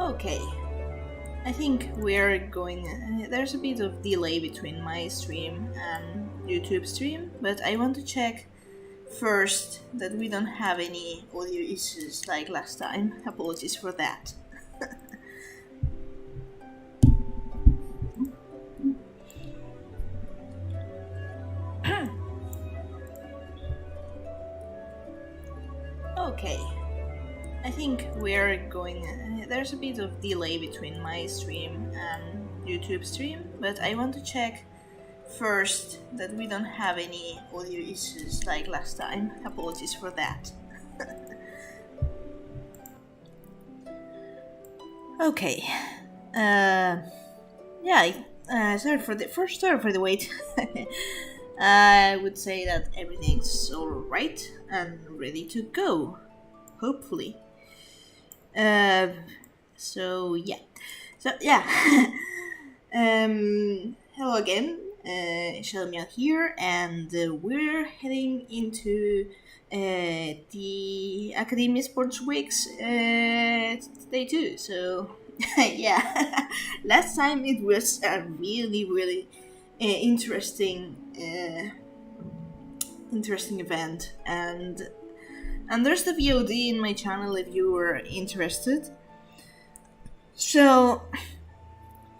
Okay, I think we're going. There's a bit of delay between my stream and YouTube stream, but I want to check first that we don't have any audio issues like last time. Apologies for that. Okay, I think we're going. There's a bit of delay between my stream and YouTube stream, but I want to check first that we don't have any audio issues like last time. Apologies for that. Okay. Yeah. Sorry for the wait. I would say that everything's alright and ready to go. Hopefully. So yeah. Hello again. Shalomia here, and we're heading into the Akademiya Sports Weeks day 2. So yeah, last time it was a really interesting event, and there's the VOD in my channel if you were interested. So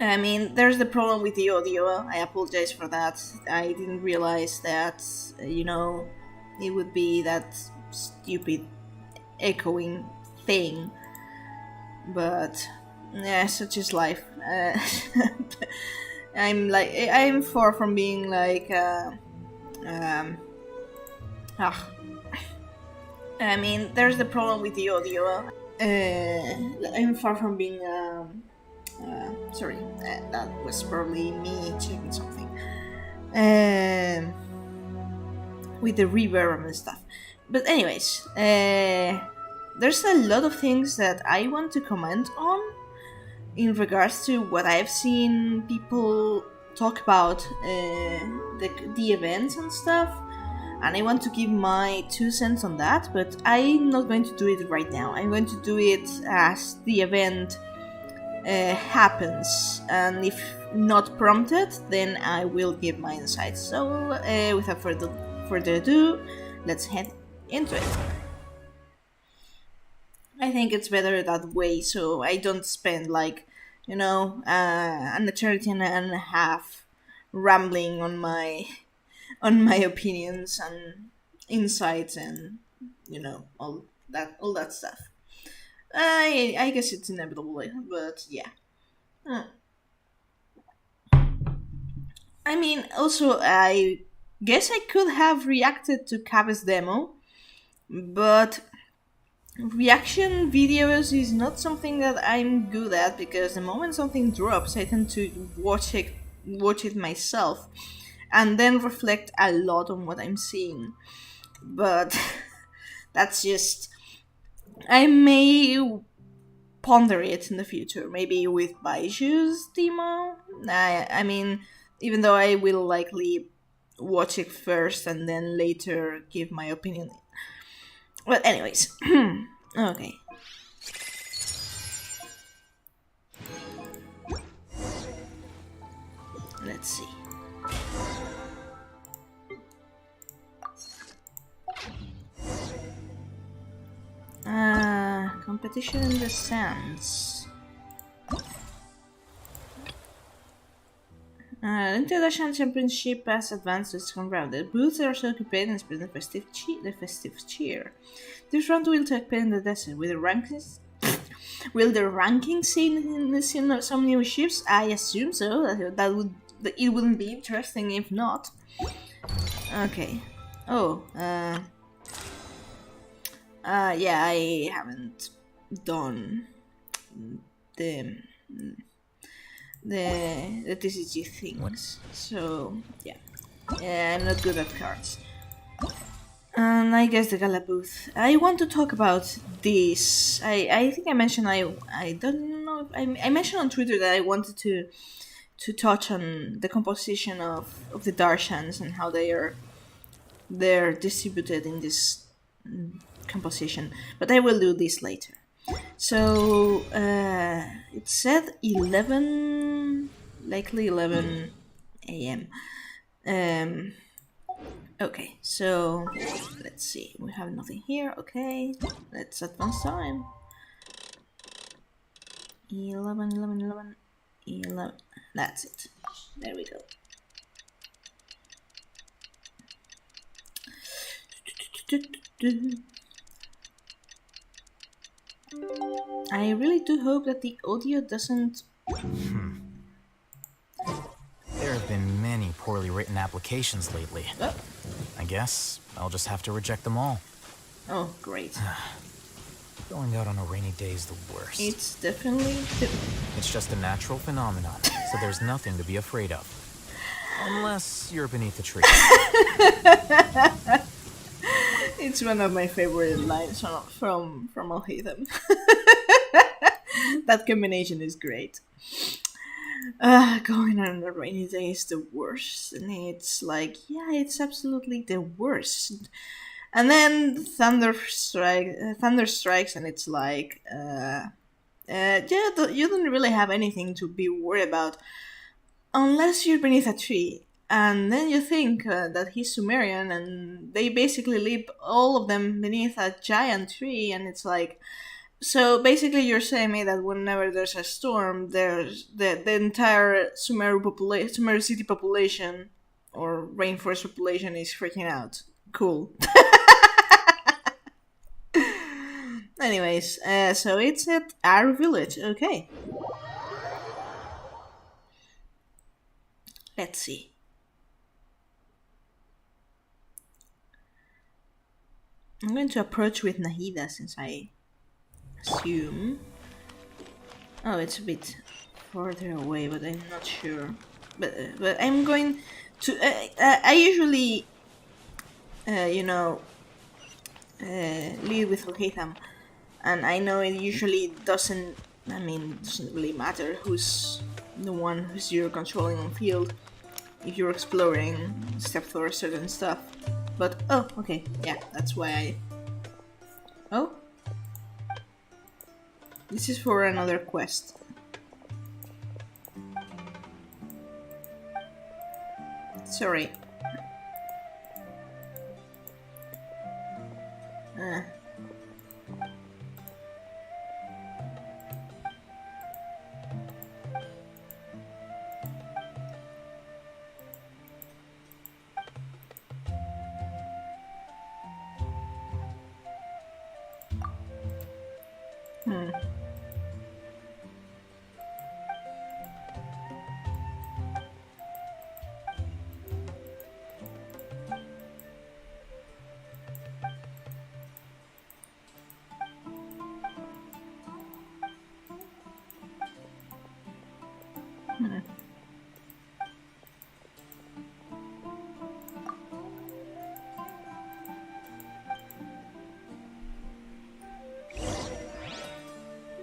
I mean, there's the problem with the audio. I apologize for that. I didn't realize that, it would be that stupid echoing thing. But, yeah, such is life. I'm far from being like, I mean, there's the problem with the audio. I'm far from being, sorry, that was probably me checking something. With the reverb and stuff. But anyways, there's a lot of things that I want to comment on in regards to what I've seen people talk about the events and stuff. And I want to give my 2 cents on that, but I'm not going to do it right now. I'm going to do it as the event happens, and if not prompted, then I will give my insights. So without further ado, let's head into it. I think it's better that way, so I don't spend an eternity and a half rambling on my opinions and insights and all that stuff. I guess it's inevitable, but yeah. I mean, also, I guess I could have reacted to Cave's demo, but reaction videos is not something that I'm good at, because the moment something drops, I tend to watch it myself, and then reflect a lot on what I'm seeing. But that's just... I may ponder it in the future, maybe with Baiju's demo. I mean, even though I will likely watch it first and then later give my opinion. But anyways, okay. Let's see. Competition in the sands. The International Championship has advanced to its second round. The booths are also occupied and spread the festive cheer. This round will take place in the desert. Will the rankings see some new ships? I assume so. It wouldn't be interesting if not. Okay. Oh. Yeah, I haven't done the the TCG What? things. So yeah, I'm not good at cards. And I guess the gala booth. I want to talk about this. I think I mentioned I don't know. I mentioned on Twitter that I wanted to touch on the composition of the Darshans and how they're distributed in this composition. But I will do this later. So it said 11, likely 11 a.m. Okay, so let's see. We have nothing here. Okay, let's advance time. 11, 11, 11, 11. That's it. There we go. I really do hope that the audio doesn't. There have been many poorly written applications lately. Oh, I guess I'll just have to reject them all. oh great. Going out on a rainy day is the worst. It's definitely. It's just a natural phenomenon, so there's nothing to be afraid of. Unless you're beneath a tree. It's one of my favorite lines from Alhaitham. That combination is great. Going on a rainy day is the worst, and it's like, yeah, it's absolutely the worst. And then thunder strikes, and it's like, yeah, you don't really have anything to be worried about unless you're beneath a tree. And then you think that he's Sumerian, and they basically live all of them beneath a giant tree, and it's like, so basically you're saying me that whenever there's a storm, there's the entire Sumeru city population or rainforest population is freaking out. Cool. Anyways, so it's at our village. Okay. Let's see. I'm going to approach with Nahida since I assume. Oh, it's a bit further away, but I'm not sure. But I'm going to. I usually, lead with Alhaitham, and I know it usually doesn't. I mean, doesn't really matter who's the one who's you're controlling on field if you're exploring, except for certain stuff. But oh, okay, yeah, that's why I. Oh, this is for another quest. Sorry. Uh. Hmm.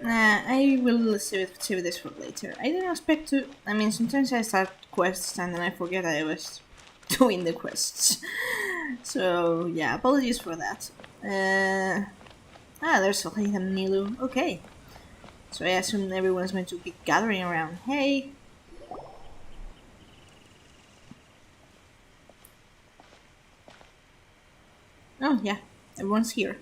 Nah, I will save this for later. I didn't expect to. I mean, sometimes I start quests and then I forget I was doing the quests. So, yeah, apologies for that. There's Alhaitham Nilu. Okay. So I assume everyone's going to be gathering around. Hey! Oh, yeah, everyone's here.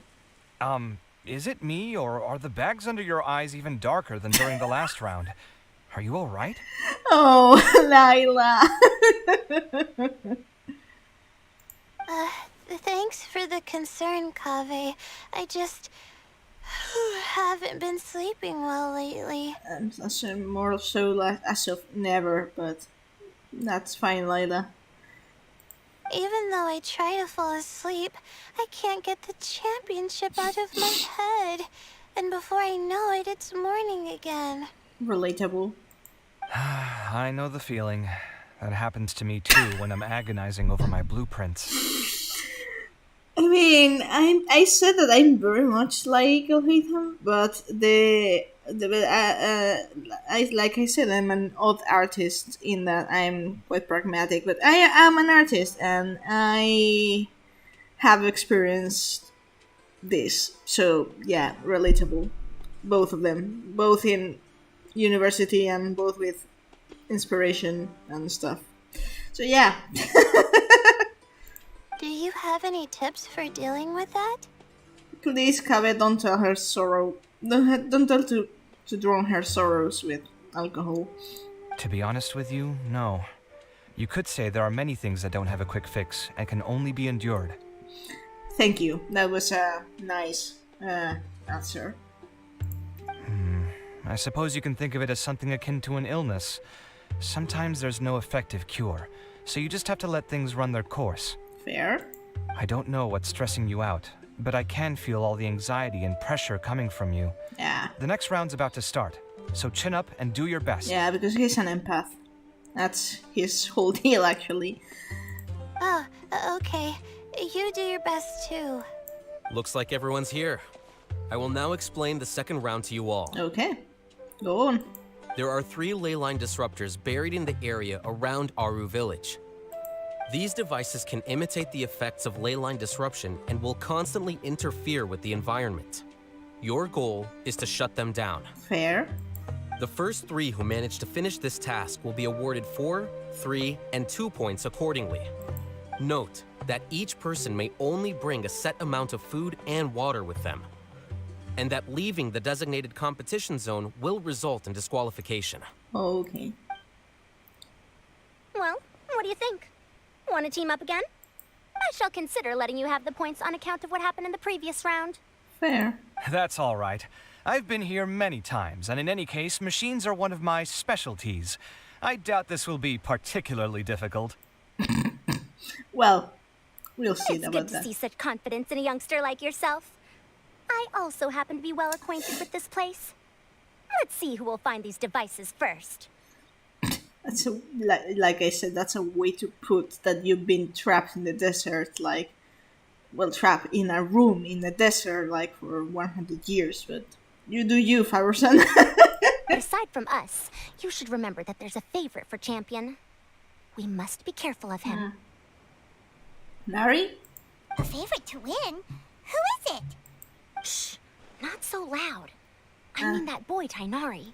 Is it me, or are the bags under your eyes even darker than during the last round? Are you all right? Oh, Lila! Thanks for the concern, Kaveh. I just haven't been sleeping well lately. More so as of never, but that's fine, Lila. Even though I try to fall asleep, I can't get the championship out of my head. And before I know it, it's morning again. Relatable. I know the feeling. That happens to me too when I'm agonizing over my blueprints. I mean, I said that I'm very much like Elhatham, but I like I said, I'm an odd artist in that I'm quite pragmatic, but I am an artist and I have experienced this. So yeah, relatable. Both of them, both in university and both with inspiration and stuff. So yeah, Do you have any tips for dealing with that? please, Kabe, don't tell her sorrow. Don't tell to drown her sorrows with alcohol. To be honest with you, no. You could say there are many things that don't have a quick fix and can only be endured. Thank you. That was a nice answer. I suppose you can think of it as something akin to an illness. Sometimes there's no effective cure, so you just have to let things run their course. Fair. I don't know what's stressing you out, but I can feel all the anxiety and pressure coming from you. Yeah. The next round's about to start, so chin up and do your best. Yeah, because he's an empath. That's his whole deal, actually. Oh, okay. You do your best too. Looks like everyone's here. I will now explain the second round to you all. Okay. Go on. There are 3 ley line disruptors buried in the area around Aru village. These devices can imitate the effects of ley line disruption and will constantly interfere with the environment. Your goal is to shut them down. Fair. The first 3 who manage to finish this task will be awarded 4, 3, and 2 points accordingly. Note that each person may only bring a set amount of food and water with them, and that leaving the designated competition zone will result in disqualification. Okay. Well, what do you think? Want to team up again? I shall consider letting you have the points on account of what happened in the previous round. Fair. That's all right. I've been here many times, and in any case, machines are one of my specialties. I doubt this will be particularly difficult. Well, we'll see It's about good to that. see such confidence in a youngster like yourself. I also happen to be well acquainted with this place. Let's see who will find these devices first. That's a, like I said, that's a way to put that you've been trapped in the desert, like, well, trapped in a room in the desert, like, for 100 years, but you do you, Faberson. But aside from us, you should remember that there's a favorite for Champion. We must be careful of him. Nari? A favorite to win? Who is it? Shh, not so loud. I mean that boy, Tainari.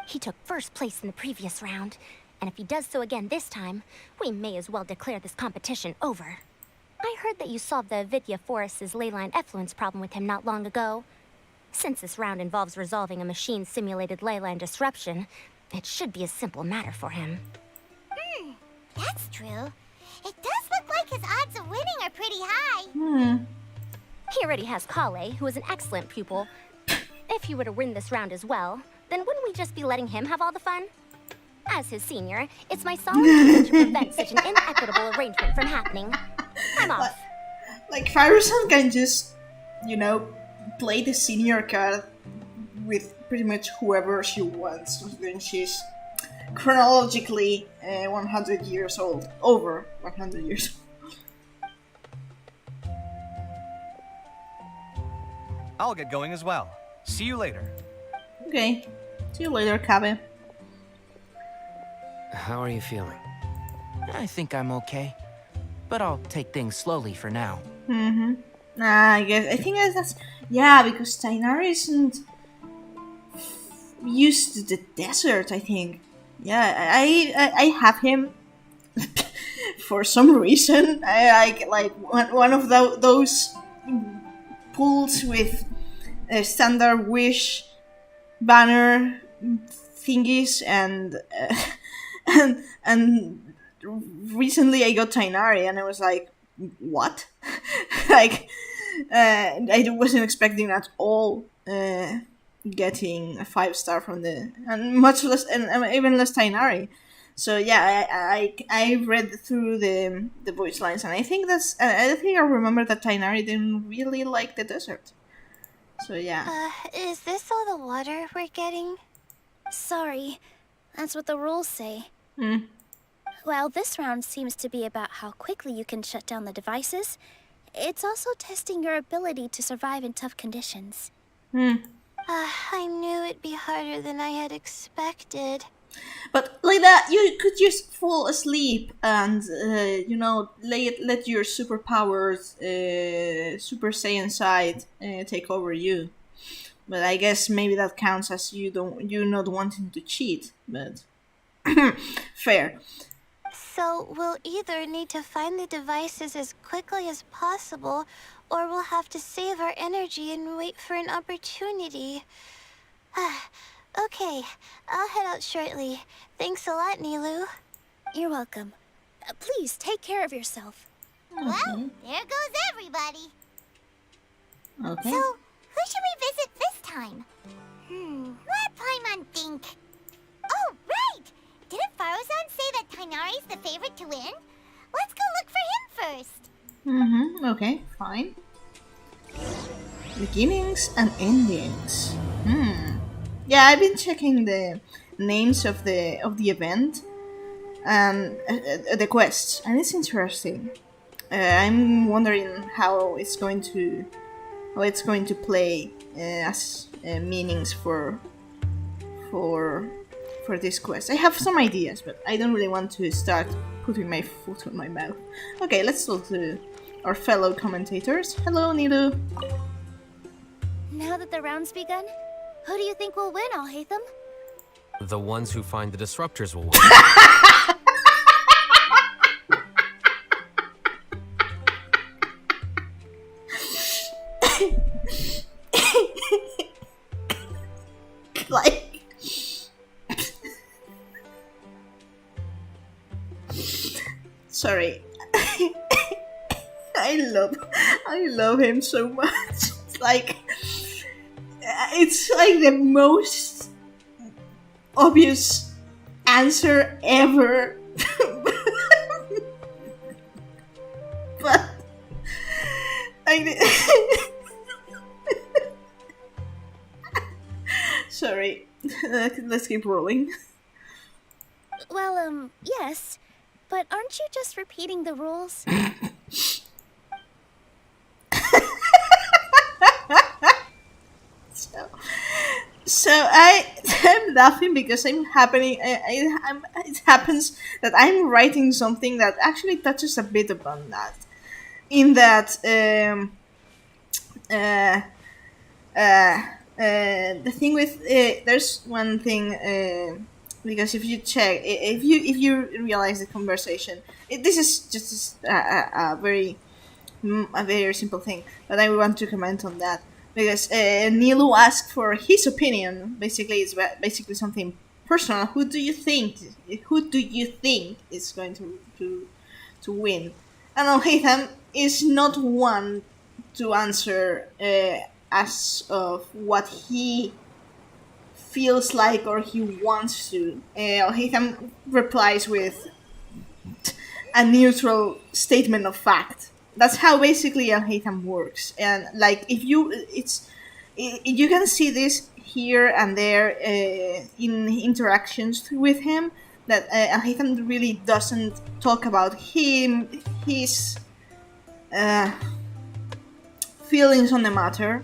He took first place in the previous round, and if he does so again this time, we may as well declare this competition over. I heard that you solved the Avidya Forest's leyline effluence problem with him not long ago. Since this round involves resolving a machine-simulated leyline disruption, it should be a simple matter for him. That's true. It does look like his odds of winning are pretty high. He already has Kale, who is an excellent pupil. If he were to win this round as well, then wouldn't we just be letting him have all the fun? As his senior, it's my solemn duty to prevent such an inequitable arrangement from happening. I'm off. Like, Faberson can just, you know, play the senior card with pretty much whoever she wants, when she's chronologically 100 years old. Over 100 years old. I'll get going as well. See you later. Okay. See you later, Kabe. How are you feeling? I think I'm okay, but I'll take things slowly for now. I think that's yeah, because Tainari isn't used to the desert. I think. Yeah, I have him for some reason. I like one of those pools with a standard wish banner thingies and recently I got Tainari and I was like, what? Like, I wasn't expecting at all getting a 5-star from the, and much less, and even less Tainari. So yeah, I read through the voice lines and I think I remember that Tainari didn't really like the desert. So yeah. Is this all the water we're getting? Sorry, that's what the rules say. Hmm. While this round seems to be about how quickly you can shut down the devices, it's also testing your ability to survive in tough conditions. Hmm. I knew it'd be harder than I had expected. But like that, you could just fall asleep and let your superpowers, Super Saiyan side, take over you. But I guess maybe that counts as you not wanting to cheat. But fair. So we'll either need to find the devices as quickly as possible, or we'll have to save our energy and wait for an opportunity. Okay, I'll head out shortly. Thanks a lot, Nilu. You're welcome. Please take care of yourself. Well, there goes everybody. Okay. So, who should we visit this time? Let Paimon think. Oh, right! Didn't Faro-san say that Tainari's the favorite to win? Let's go look for him first. Okay, fine. Beginnings and endings. Yeah, I've been checking the names of the event and the quests, and it's interesting. I'm wondering how it's going to play as meanings for this quest. I have some ideas, but I don't really want to start putting my foot on my mouth. Okay, let's talk to our fellow commentators. Hello, Nilu. Now that the round's begun, who do you think will win, Alhaitham? The ones who find the disruptors will win. Like, sorry. I love him so much. It's like the most obvious answer ever. But sorry. Let's keep rolling. Well, yes. But aren't you just repeating the rules? So I'm laughing because it happens that I'm writing something that actually touches a bit upon that. In that, the thing with there's one thing because if you realize the conversation, this is just a very simple thing, but I want to comment on that because Nilu asked for his opinion. Basically, it's basically something personal. Who do you think is going to win? And Al-Haytham is not one to answer as of what he feels like or he wants to. Al-Haytham replies with a neutral statement of fact. That's how basically Al-Haytham works. And like if you can see this here and there in interactions with him, that Al-Haytham really doesn't talk about his feelings on the matter.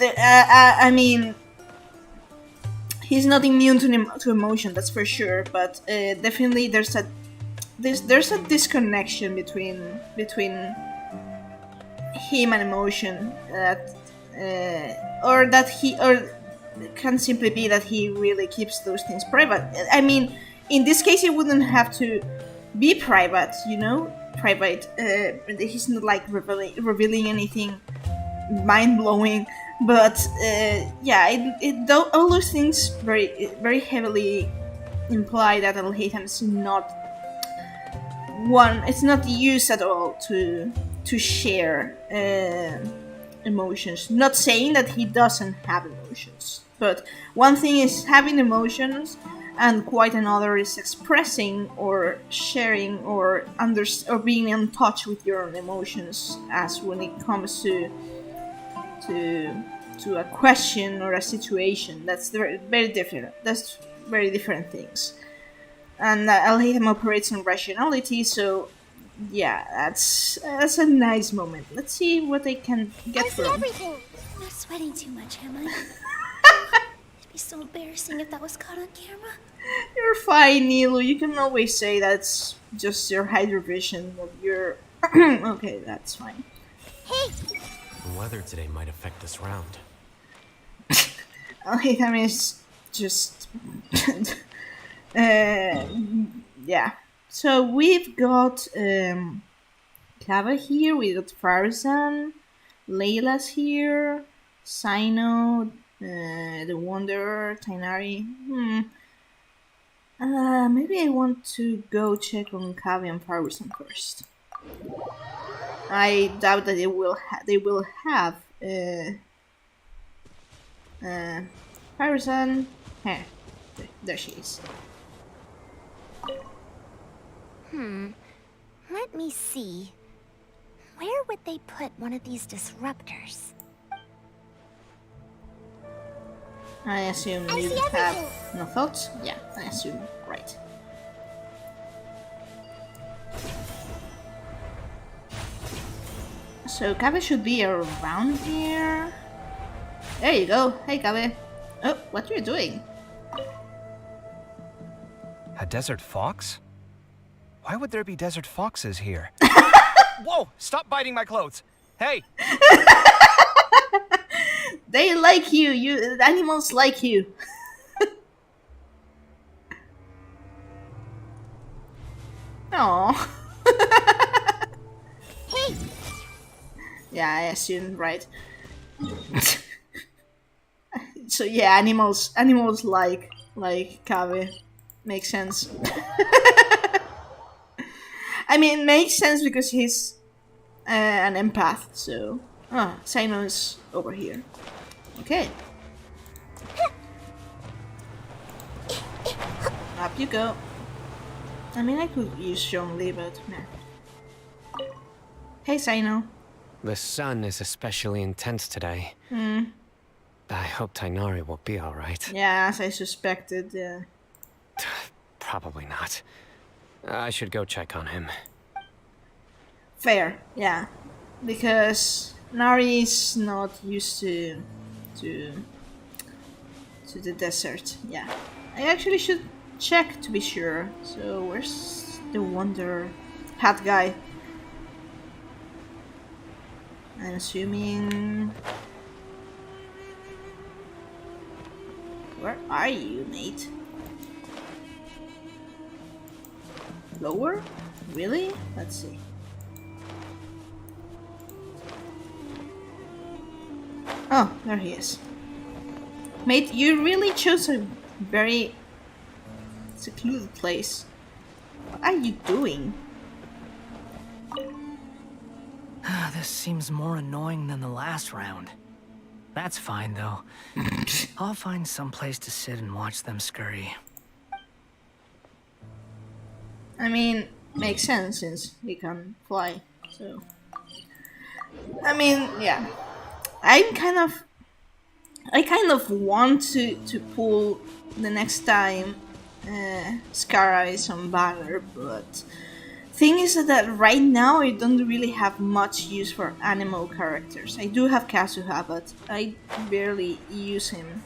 I mean, he's not immune to emotion, that's for sure. But definitely, there's a disconnection between him and emotion. Or can simply be that he really keeps those things private. I mean, in this case, it wouldn't have to be private, private. He's not like revealing anything mind-blowing, but all those things very, very heavily imply that Al-Haytham is not one. It's not used at all to share emotions. Not saying that he doesn't have emotions, but one thing is having emotions, and quite another is expressing or sharing or being in touch with your own emotions. As when it comes to to a question or a situation. That's very different. That's very different things. And Alhaitham operates on rationality, so yeah, that's a nice moment. Let's see what I can get I see from. everything. I'm not sweating too much, am I? It'd be so embarrassing if that was caught on camera. You're fine, Nilu. You can always say that's just your hydrovision of your. Okay, that's fine. Hey, The weather today might affect this round. Alhaitham is just. Yeah. So we've got Kava here, we got Farzan, Layla's here, Sino, the Wanderer, Tainari. Maybe I want to go check on Kava and Farzan first. I doubt that they will have Farzan. There she is. Let me see. Where would they put one of these disruptors? I assume I you see have everything. no thoughts? Yeah, I assume. Right. So Kabe should be around here. There you go. Hey Kabe. Oh, what are you doing? A desert fox? Why would there be desert foxes here? Whoa! Stop biting my clothes! Hey! They like you. The animals like you. Oh. hey, Yeah, I assume, right. So yeah, animals like Kabe. Makes sense. I mean, makes sense because he's an empath. So, Sino's over here. Okay. Up you go. I mean, I could use Zhongli, but nah. Hey, Sino. The sun is especially intense today. I hope Tainari will be alright. Yeah, as I suspected. Probably not. I should go check on him. Fair, yeah, because Nari is not used to the desert. Yeah, I actually should check to be sure. So where's the Wonder Hat guy? I'm assuming. Where are you, mate? Lower? Really? Let's see. Oh, there he is. Mate, you really chose a very secluded place. What are you doing? This seems more annoying than the last round. That's fine, though. I'll find some place to sit and watch them scurry. I mean, makes sense since he can fly, so... I mean, yeah. I kind of want to pull the next time Scar Eyes on Valor, but thing is that right now I don't really have much use for animal characters. I do have Kazuha, but I barely use him.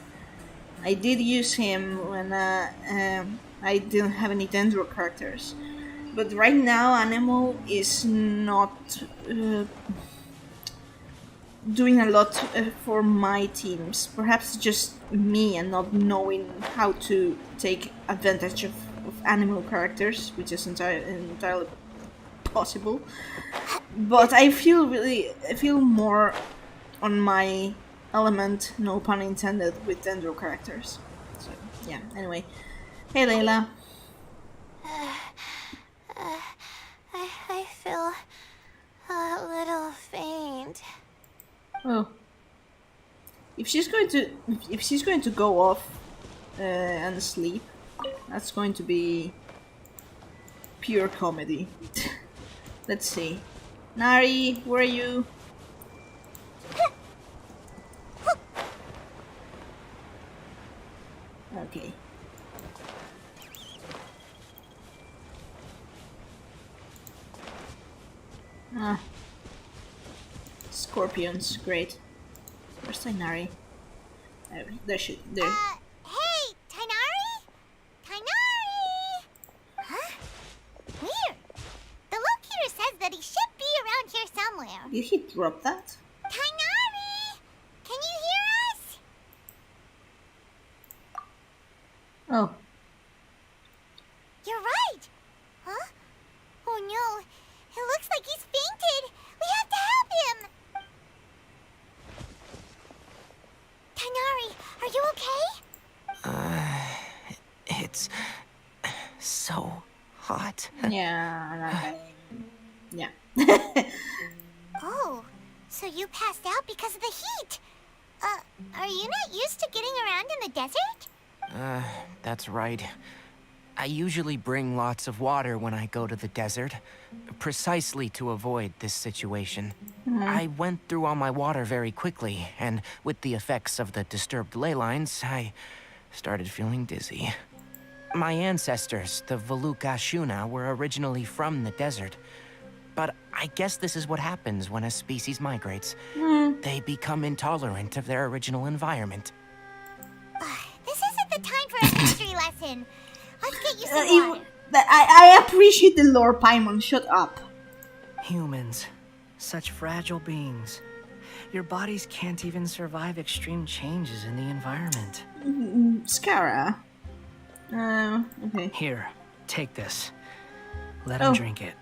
I did use him when I didn't have any Dendro characters. But right now, Animal is not doing a lot for my teams. Perhaps just me and not knowing how to take advantage of Animal characters, which is entirely possible. But I feel more on my element, no pun intended, with Dendro characters. So, yeah, anyway. Hey, Layla. I feel a little faint. Oh. If she's going to go off and sleep, that's going to be pure comedy. Let's see. Nari, where are you? Okay. Ah. Scorpions, great. Where's Tainari? There she. There. Hey, Tainari? Tainari! Huh? Weird. The locator says that he should be around here somewhere. Did he drop that? Tainari! Can you hear us? Oh. You're right. Huh? Oh no. It looks like he's fainted. We have to help him. Tainari, are you okay? It's so hot. Yeah, yeah. Oh, so you passed out because of the heat. Are you not used to getting around in the desert? That's right. I usually bring lots of water when I go to the desert, precisely to avoid this situation. I went through all my water very quickly, and with the effects of the disturbed ley lines, I started feeling dizzy. My ancestors, the Volukashuna, were originally from the desert. But I guess this is what happens when a species migrates. They become intolerant of their original environment. This isn't the time for a history lesson. Let's get you some water. I appreciate the lore, Paimon. Shut up. Humans, such fragile beings. Your bodies can't even survive extreme changes in the environment. Scara. Okay. Here, take this. Let him drink it.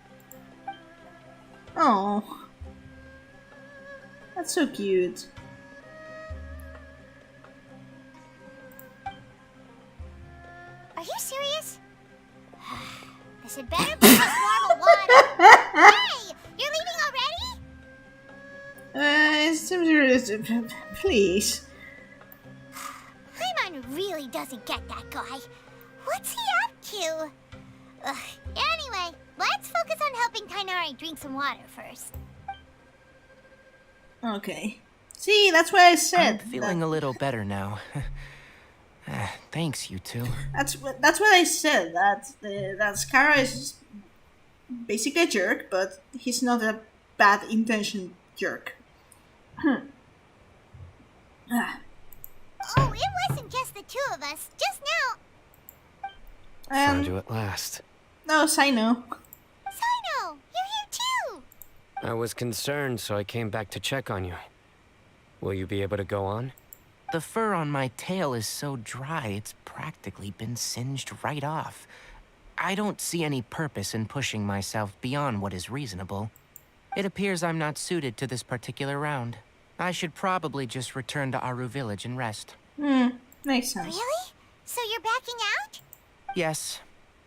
Oh. That's so cute. Are you serious? This had better be just normal water. Hey! You're leaving already? Please. Paimon really doesn't get that guy. What's he up to? Anyway, let's focus on helping Tainari drink some water first. Okay. See, that's what I said. I'm feeling a little better now. Thanks, you two. That's what I said. That Scara is basically a jerk, but he's not a bad intentioned jerk. Oh, it wasn't just the two of us. Just now. Found you at last. No, Sino. Sino, you're here too. I was concerned, so I came back to check on you. Will you be able to go on? The fur on my tail is so dry, it's practically been singed right off. I don't see any purpose in pushing myself beyond what is reasonable. It appears I'm not suited to this particular round. I should probably just return to Aru village and rest. Makes sense. Really? So you're backing out? Yes.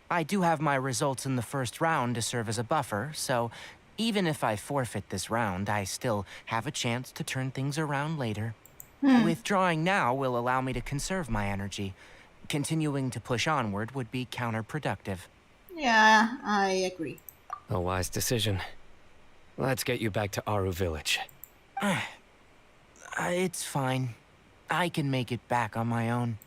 I do have my results in the first round to serve as a buffer, so even if I forfeit this round, I still have a chance to turn things around later. Withdrawing now will allow me to conserve my energy. Continuing to push onward would be counterproductive. Yeah, I agree. A wise decision. Let's get you back to Aru village. It's fine. I can make it back on my own.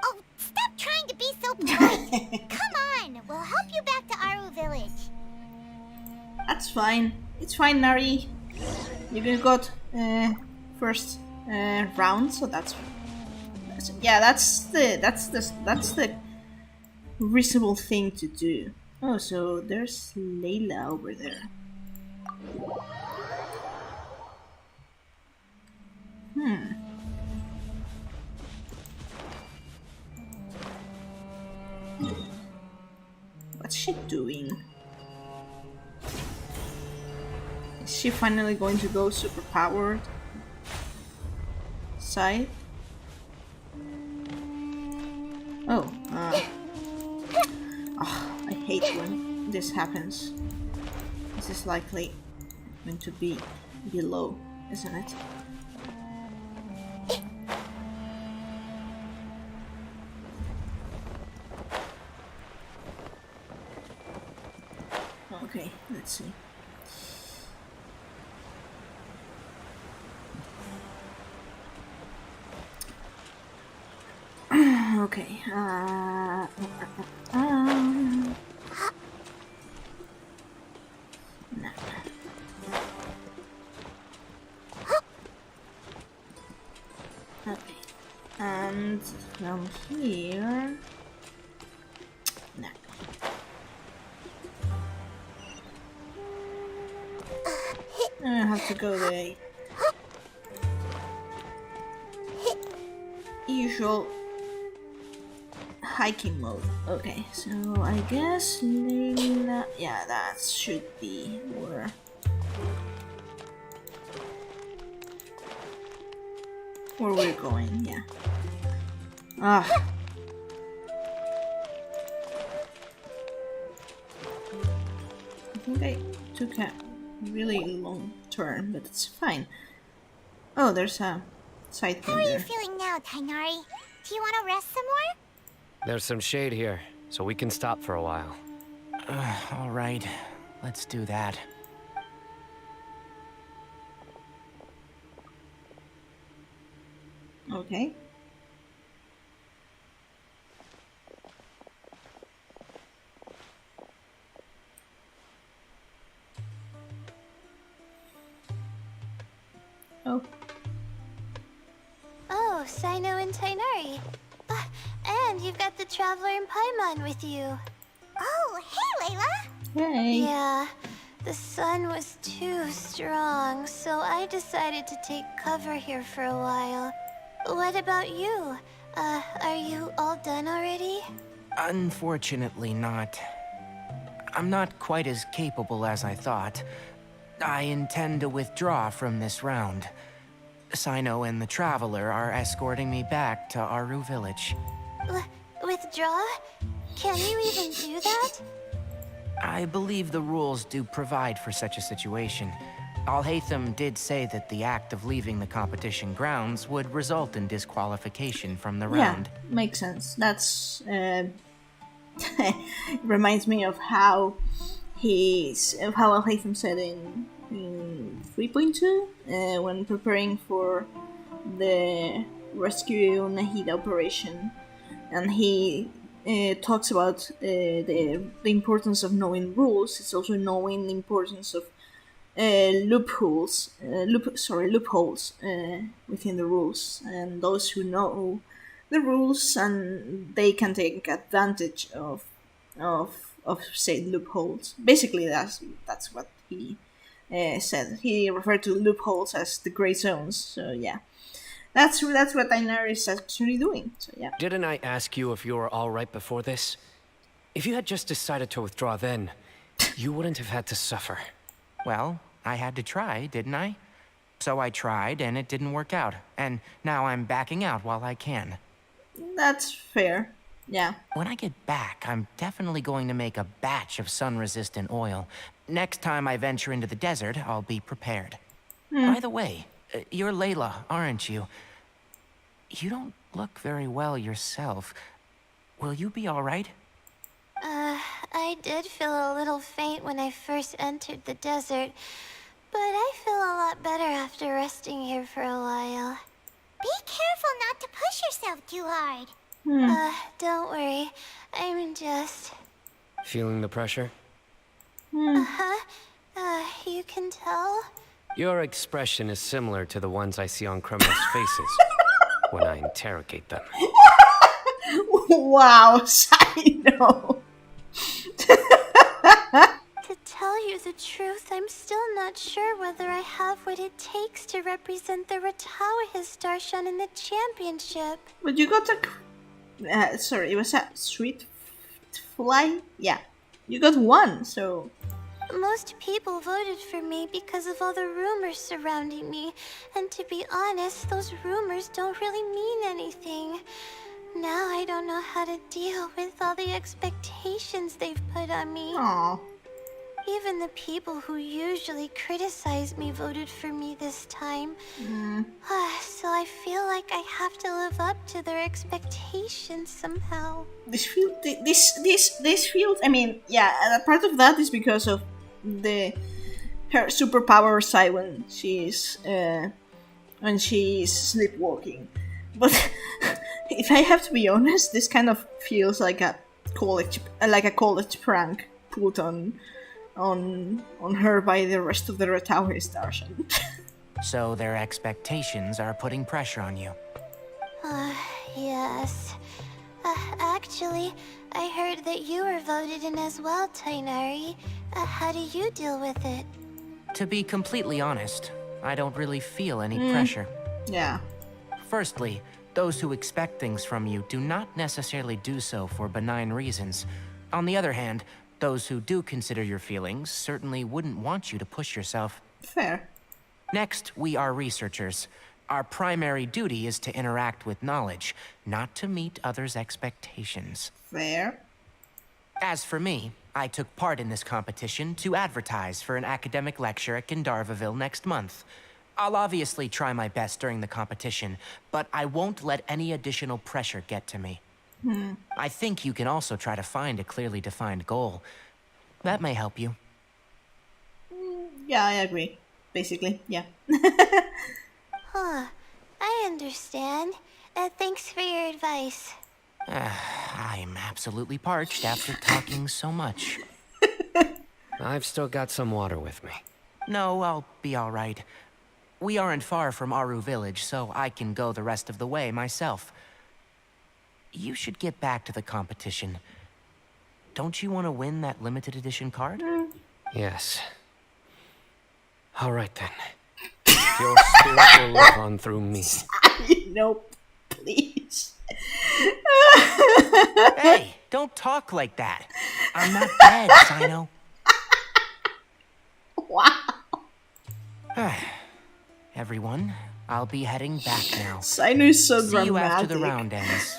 Oh, stop trying to be so polite. Come on, we'll help you back to Aru village. That's fine. It's fine, Nari. You got first round, so that's the reasonable thing to do. Oh, so there's Layla over there. What's she doing? Is she finally going to go super powered? Side? Oh, I hate when this happens. This is likely going to be below, isn't it? Okay, let's see. Okay. No. Okay. And from here. No. I have to go the usual hiking mode. Okay, so I guess Lila, yeah, that should be where we're going. Yeah. Ah. I think I took a really long turn, but it's fine. Oh, there's a side How thing are you there. feeling now, Tainari? Do you want to rest some more? There's some shade here, so we can stop for a while. All right, let's do that. Okay. Oh. Oh, Sino and Tainari. And you've got the Traveler and Paimon with you. Oh, hey, Layla! Hey. Yeah, the sun was too strong, so I decided to take cover here for a while. What about you? Are you all done already? Unfortunately not. I'm not quite as capable as I thought. I intend to withdraw from this round. Sino and the Traveler are escorting me back to Aru Village. Withdraw? Can you even do that? I believe the rules do provide for such a situation. Al-Haytham did say that the act of leaving the competition grounds would result in disqualification from the round. Yeah, makes sense. That's it reminds me of how Al-Haytham said in 3.2 when preparing for the rescue Nahida operation, and he talks about the importance of knowing rules. It's also knowing the importance of loopholes within the rules, and those who know the rules and they can take advantage of say loopholes. Basically, that's what he said. He referred to loopholes as the gray zones. So yeah, that's what Tainari is actually doing. So yeah. Didn't I ask you if you were all right before this? If you had just decided to withdraw then, you wouldn't have had to suffer. Well, I had to try, didn't I? So I tried, and it didn't work out. And now I'm backing out while I can. That's fair. Yeah. When I get back, I'm definitely going to make a batch of sun-resistant oil. Next time I venture into the desert, I'll be prepared. By the way, you're Layla, aren't you? You don't look very well yourself. Will you be all right? I did feel a little faint when I first entered the desert, but I feel a lot better after resting here for a while. Be careful not to push yourself too hard. Don't worry. I'm just... Feeling the pressure? You can tell? Your expression is similar to the ones I see on criminals' faces when I interrogate them. Wow, Sino. To tell you the truth, I'm still not sure whether I have what it takes to represent the Ratawa Histarshan in the championship. But you got a... sorry, it was a sweet fly? Yeah. You got one, so... Most people voted for me because of all the rumors surrounding me, and to be honest, those rumors don't really mean anything. Now I don't know how to deal with all the expectations they've put on me. Aww. Even the people who usually criticize me voted for me this time. So I feel like I have to live up to their expectations somehow. This feels... I mean, yeah, a part of that is because of her superpower side when she's sleepwalking. But if I have to be honest, this kind of feels like a college prank put on her by the rest of the Retauri stars. So their expectations are putting pressure on you. Yes. Actually, I heard that you were voted in as well, Tainari. How do you deal with it? To be completely honest, I don't really feel any pressure. Yeah. Firstly, those who expect things from you do not necessarily do so for benign reasons. On the other hand, those who do consider your feelings certainly wouldn't want you to push yourself. Fair. Next, we are researchers. Our primary duty is to interact with knowledge, not to meet others' expectations. Fair. As for me, I took part in this competition to advertise for an academic lecture at Gandharvaville next month. I'll obviously try my best during the competition, but I won't let any additional pressure get to me. I think you can also try to find a clearly defined goal. That may help you. Yeah, I agree. Basically, yeah. I understand. Thanks for your advice. I'm absolutely parched after talking so much. I've still got some water with me. No, I'll be all right. We aren't far from Aru village, so I can go the rest of the way myself. You should get back to the competition. Don't you want to win that limited edition card? Yes. All right then. Your spirit will live on through me. Nope. Please. Hey, don't talk like that. I'm not dead, Sino. Wow. Everyone, I'll be heading back now. Sino is so See dramatic. you after the round ends.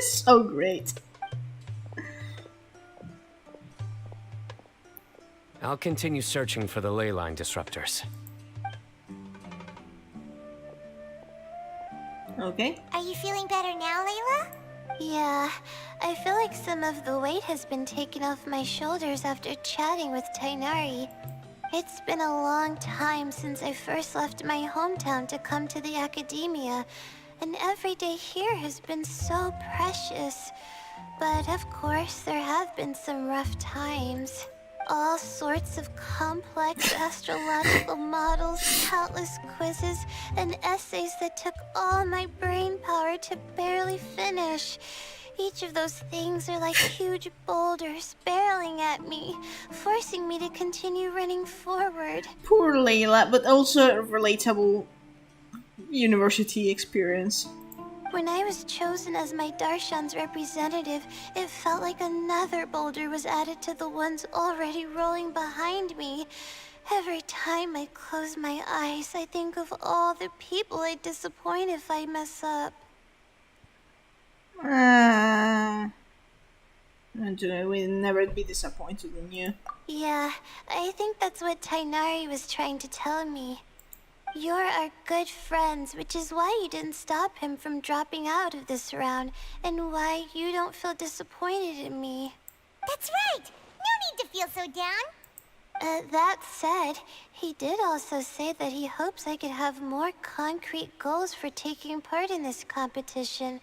So great. I'll continue searching for the ley line disruptors. Okay. Are you feeling better now, Layla? Yeah, I feel like some of the weight has been taken off my shoulders after chatting with Tainari. It's been a long time since I first left my hometown to come to the Akademiya, and every day here has been so precious. But of course, there have been some rough times. All sorts of complex astrological models, countless quizzes, and essays that took all my brain power to barely finish. Each of those things are like huge boulders barreling at me, forcing me to continue running forward. Poor Layla, but also a relatable university experience. When I was chosen as my Darshan's representative, it felt like another boulder was added to the ones already rolling behind me. Every time I close my eyes, I think of all the people I'd disappoint if I mess up. We'll never be disappointed in you. Yeah, I think that's what Tainari was trying to tell me. You're our good friends, which is why you didn't stop him from dropping out of this round, and why you don't feel disappointed in me. That's right! No need to feel so down! That said, he did also say that he hopes I could have more concrete goals for taking part in this competition.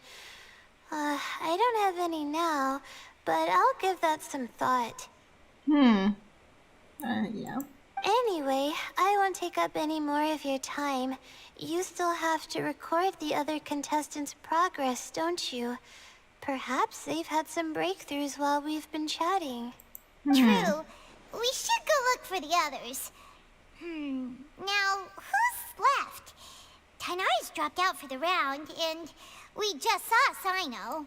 I don't have any now, but I'll give that some thought. Yeah. Anyway, I won't take up any more of your time. You still have to record the other contestants' progress, don't you? Perhaps they've had some breakthroughs while we've been chatting. True. We should go look for the others. Now, who's left? Tainari's dropped out for the round, and we just saw Sino.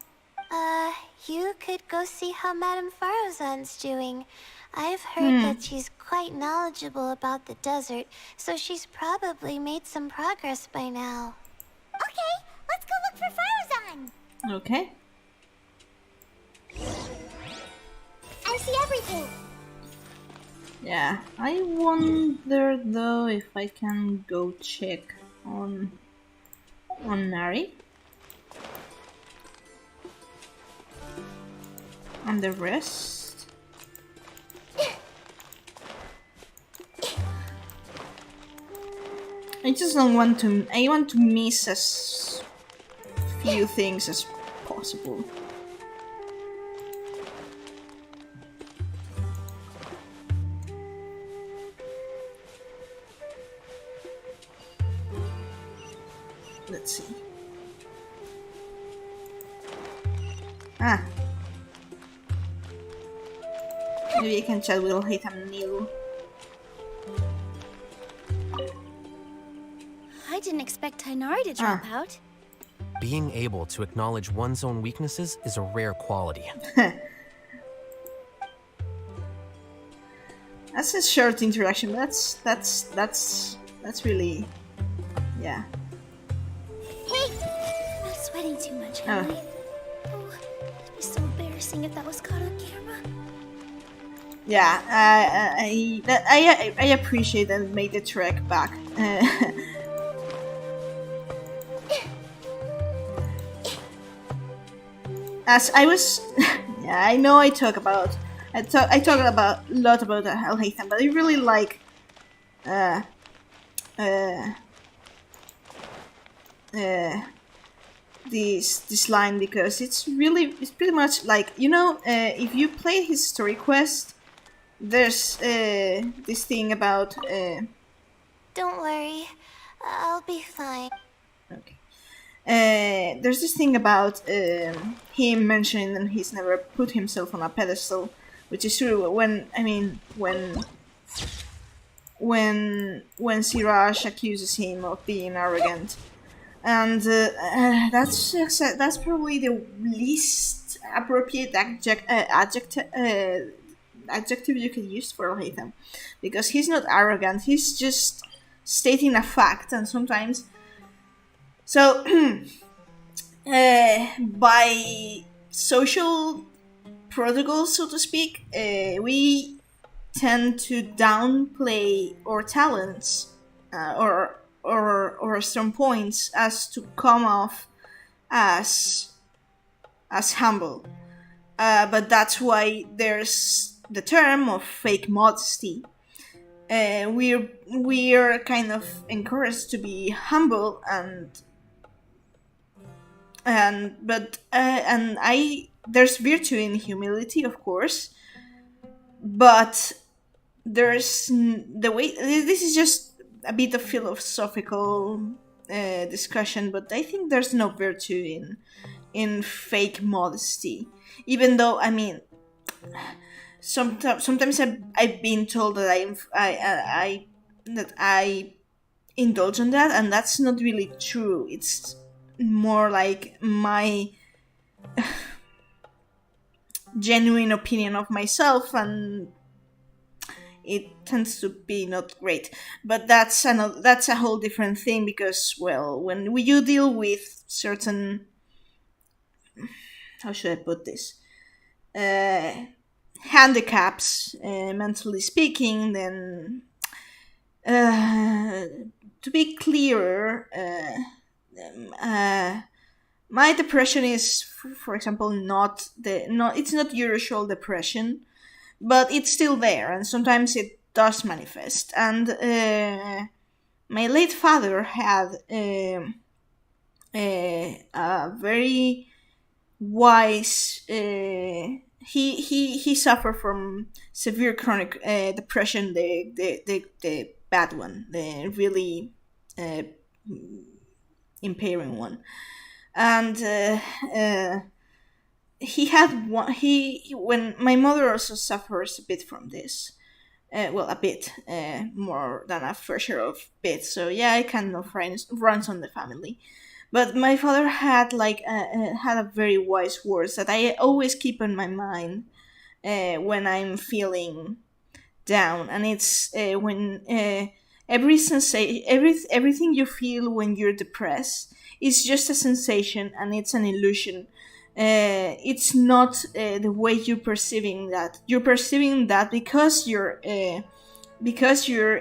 You could go see how Madame Farozan's doing. I've heard that she's quite knowledgeable about the desert, so she's probably made some progress by now. Okay, let's go look for Farozan. Okay. I see everything. Yeah. I wonder though if I can go check on Nari. And the rest. I just don't want to. I want to miss as few things as possible. Let's see. Ah. Maybe I can chat with Haytham Neil. I didn't expect Tainari to drop out. Being able to acknowledge one's own weaknesses is a rare quality. That's a short interaction. That's really, yeah. Hey, not sweating too much, Emily. Oh, it'd be so embarrassing if that was caught on camera. Yeah, I appreciate that it made the trek back. As I was, yeah, I know I talk about a lot about Al Haytham, but I really like this line because it's pretty much like, you know, if you play his story quest, there's this thing about Don't worry, I'll be fine. okay. There's this thing about him mentioning that he's never put himself on a pedestal, which is true. When Siraj accuses him of being arrogant, and that's probably the least appropriate adjective you can use for Haytham, because he's not arrogant. He's just stating a fact, and sometimes. So, by social protocols, so to speak, we tend to downplay our talents or strong points as to come off as humble. But that's why there's the term of fake modesty. We're kind of encouraged to be humble there's virtue in humility, of course, but there's the way. This is just a bit of philosophical discussion, but I think there's no virtue in fake modesty, even though, I mean, sometimes I've been told that I indulge in that, and that's not really true. It's more like my genuine opinion of myself, and it tends to be not great. But that's a whole different thing, because, well, when you deal with certain, how should I put this, handicaps, mentally speaking, then to be clearer, my depression is, for example, it's not usual depression, but it's still there, and sometimes it does manifest. And my late father had a very wise. He suffered from severe chronic depression, the bad one, the really impairing one, and he had one. When my mother also suffers a bit from this, well, a bit more than a fair share of bits. So yeah, it kind of runs on the family. But my father had had a very wise words that I always keep in my mind when I'm feeling down, and it's when everything you feel when you're depressed is just a sensation, and it's an illusion. It's not the way you're perceiving that. You're perceiving that because you're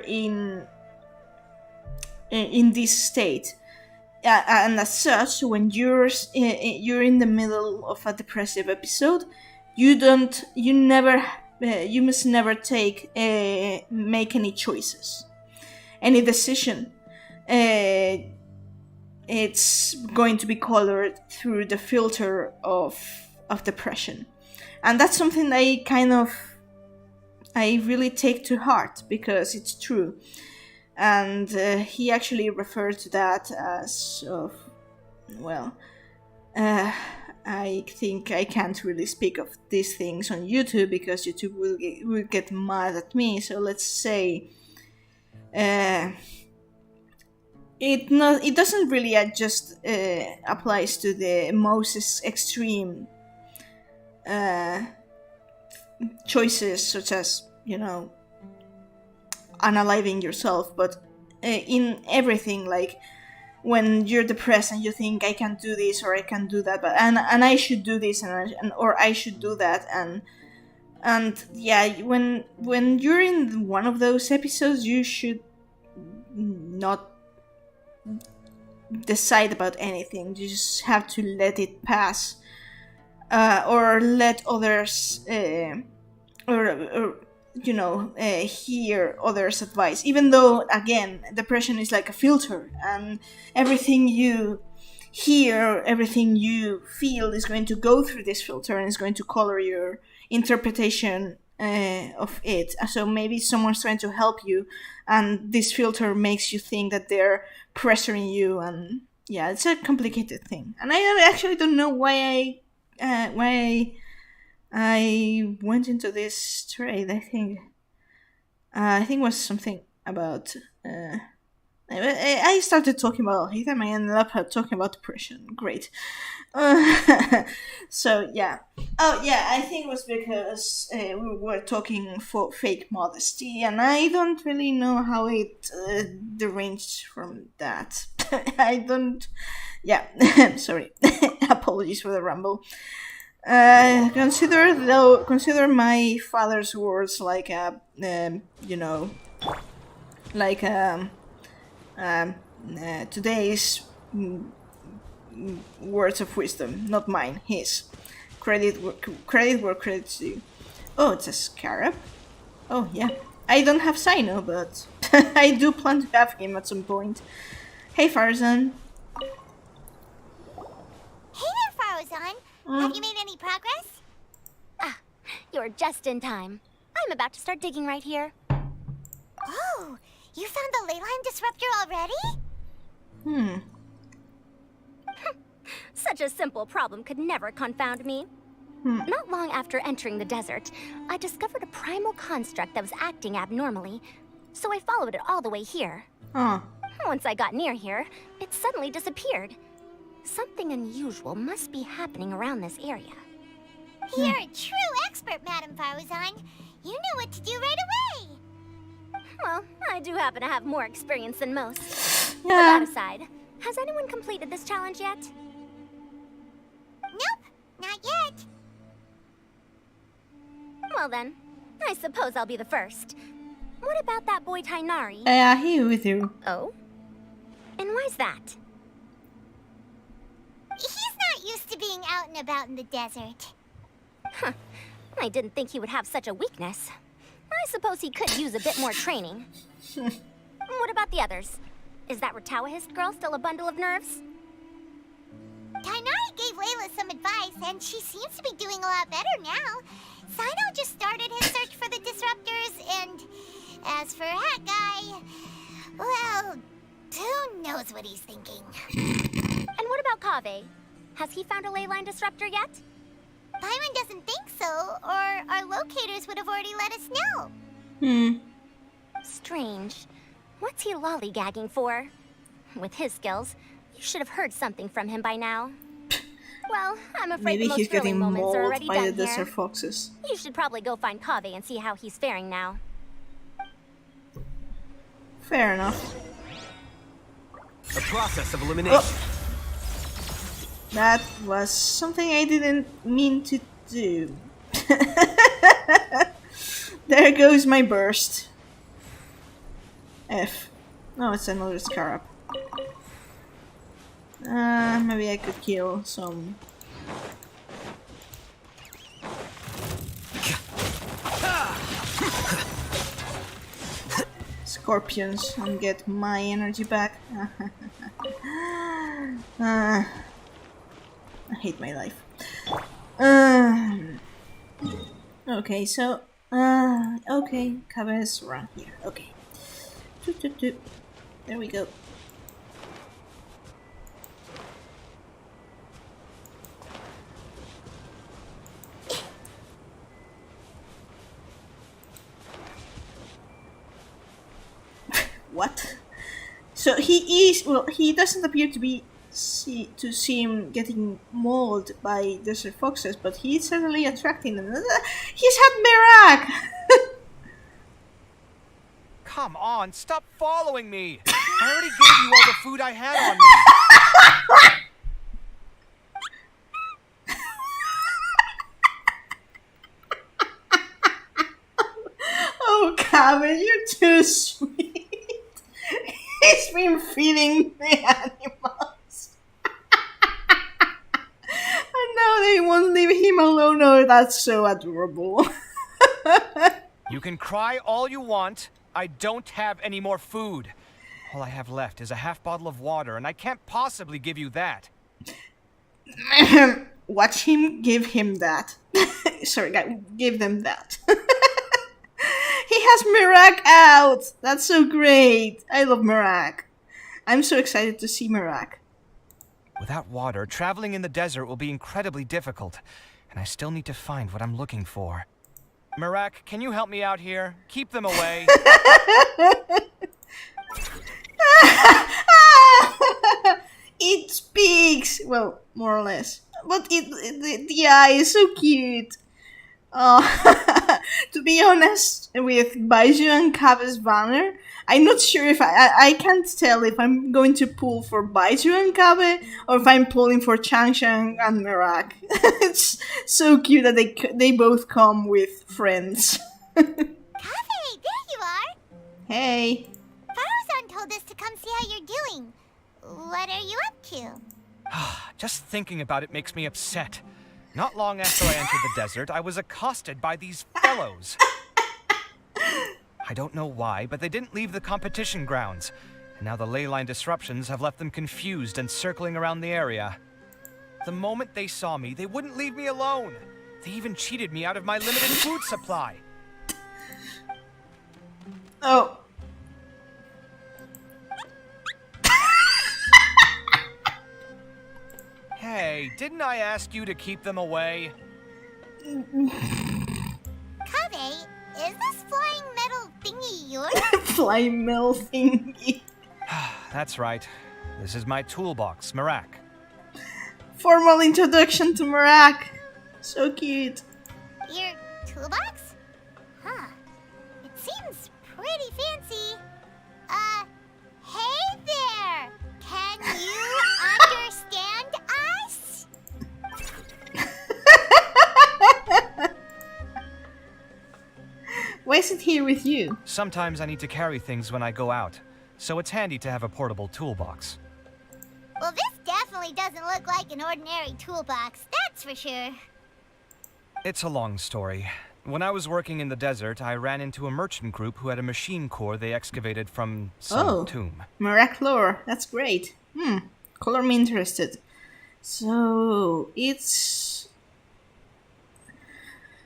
in this state. And as such, when you're in the middle of a depressive episode, you must never make any choices, any decision. it's going to be colored through the filter of depression. And that's something I really take to heart, because it's true. And he actually referred to that as I think I can't really speak of these things on YouTube, because YouTube will get mad at me. So let's say it doesn't really just applies to the most extreme choices, such as, unaliving yourself, but in everything, like when you're depressed and you think, I can do this or I can do that, but and I should do this or I should do that, and yeah, when you're in one of those episodes, you should not decide about anything. You just have to let it pass, or let others hear others' advice, even though, again, depression is like a filter, and everything you hear, everything you feel is going to go through this filter and is going to color your interpretation of it. So maybe someone's trying to help you, and this filter makes you think that they're pressuring you, and yeah, it's a complicated thing. And I actually don't know why I went into this trade. I think it was something about. I started talking about hate, and I ended up talking about depression. Great. So yeah. Oh yeah, I think it was because we were talking for fake modesty, and I don't really know how it deranged from that. I don't. Yeah. Sorry. Apologies for the ramble. Consider my father's words like today's words of wisdom, not mine, his. Credit where credit's due. Oh, it's a scarab. Oh yeah, I don't have Sino, but I do plan to have him at some point. Hey, Farzan. Hey there, Farazan. Have you made any progress? Ah, you're just in time. I'm about to start digging right here. Oh, you found the leyline disruptor already? Such a simple problem could never confound me. Not long after entering the desert, I discovered a primal construct that was acting abnormally, so I followed it all the way here. Once I got near here, it suddenly disappeared. Something unusual must be happening around this area. You're a true expert, Madam Farazan. You knew what to do right away. Well, I do happen to have more experience than most. Yeah. That aside, has anyone completed this challenge yet? Nope, not yet. Well then, I suppose I'll be the first. What about that boy Tainari? Yeah, he with you. Oh? And why's that? He's not used to being out and about in the desert. Huh. I didn't think he would have such a weakness. I suppose he could use a bit more training. What about the others? Is that Ratawahist girl still a bundle of nerves? Tainari gave Layla some advice, and she seems to be doing a lot better now. Sino just started his search for the disruptors, and as for Hat Guy, well, who knows what he's thinking. And what about Kaveh? Has he found a leyline disruptor yet? Byron doesn't think so, or our locators would have already let us know. Strange. What's he lollygagging for? With his skills, you should have heard something from him by now. Well, I'm afraid Maybe the he's most thrilling getting moments are mauled already by done the here. desert foxes. You should probably go find Kaveh and see how he's faring now. Fair enough. A process of elimination. That was something I didn't mean to do. There goes my burst. F. No, it's another scarab. Maybe I could kill some. Scorpions and get my energy back. I hate my life. Okay, so okay, cover is around here. Okay, there we go. What? So he is, well, he doesn't appear to be to seem getting mauled by desert foxes, but he's certainly attracting them. He's had Merak! Come on, stop following me! I already gave you all the food I had on me! Oh, Cabin, you're too sweet. He's been feeding the animals. And now they won't leave him alone. Oh, that's so adorable. You can cry all you want. I don't have any more food. All I have left is a half bottle of water, and I can't possibly give you that. Watch him give him that. Sorry, give them that. He has Merak out! That's so great! I love Merak. I'm so excited to see Merak. Without water, traveling in the desert will be incredibly difficult, and I still need to find what I'm looking for. Merak, can you help me out here? Keep them away. It speaks! Well, more or less. But the eye is so cute. To be honest, with Baiju and Kabe's banner, I'm not sure if I can't tell if I'm going to pull for Baiju and Kabe or if I'm pulling for Changshan and Merak. It's so cute that they both come with friends. Kabe, there you are! Hey. Farozan told us to come see how you're doing. What are you up to? Just thinking about it makes me upset. Not long after I entered the desert, I was accosted by these fellows. I don't know why, but they didn't leave the competition grounds. And now the ley line disruptions have left them confused and circling around the area. The moment they saw me, they wouldn't leave me alone. They even cheated me out of my limited food supply. Oh. Hey, didn't I ask you to keep them away? Kabe, is this flying metal thingy yours? Flying metal thingy. That's right. This is my toolbox, Merak. Formal introduction to Merak. So cute. Your toolbox? Huh. It seems pretty fancy. Hey there! Can you understand us? Why is it here with you? Sometimes I need to carry things when I go out, so it's handy to have a portable toolbox. Well, this definitely doesn't look like an ordinary toolbox, that's for sure. It's a long story. When I was working in the desert, I ran into a merchant group who had a machine core they excavated from some tomb. Merak lore. That's great. Color me interested. So it's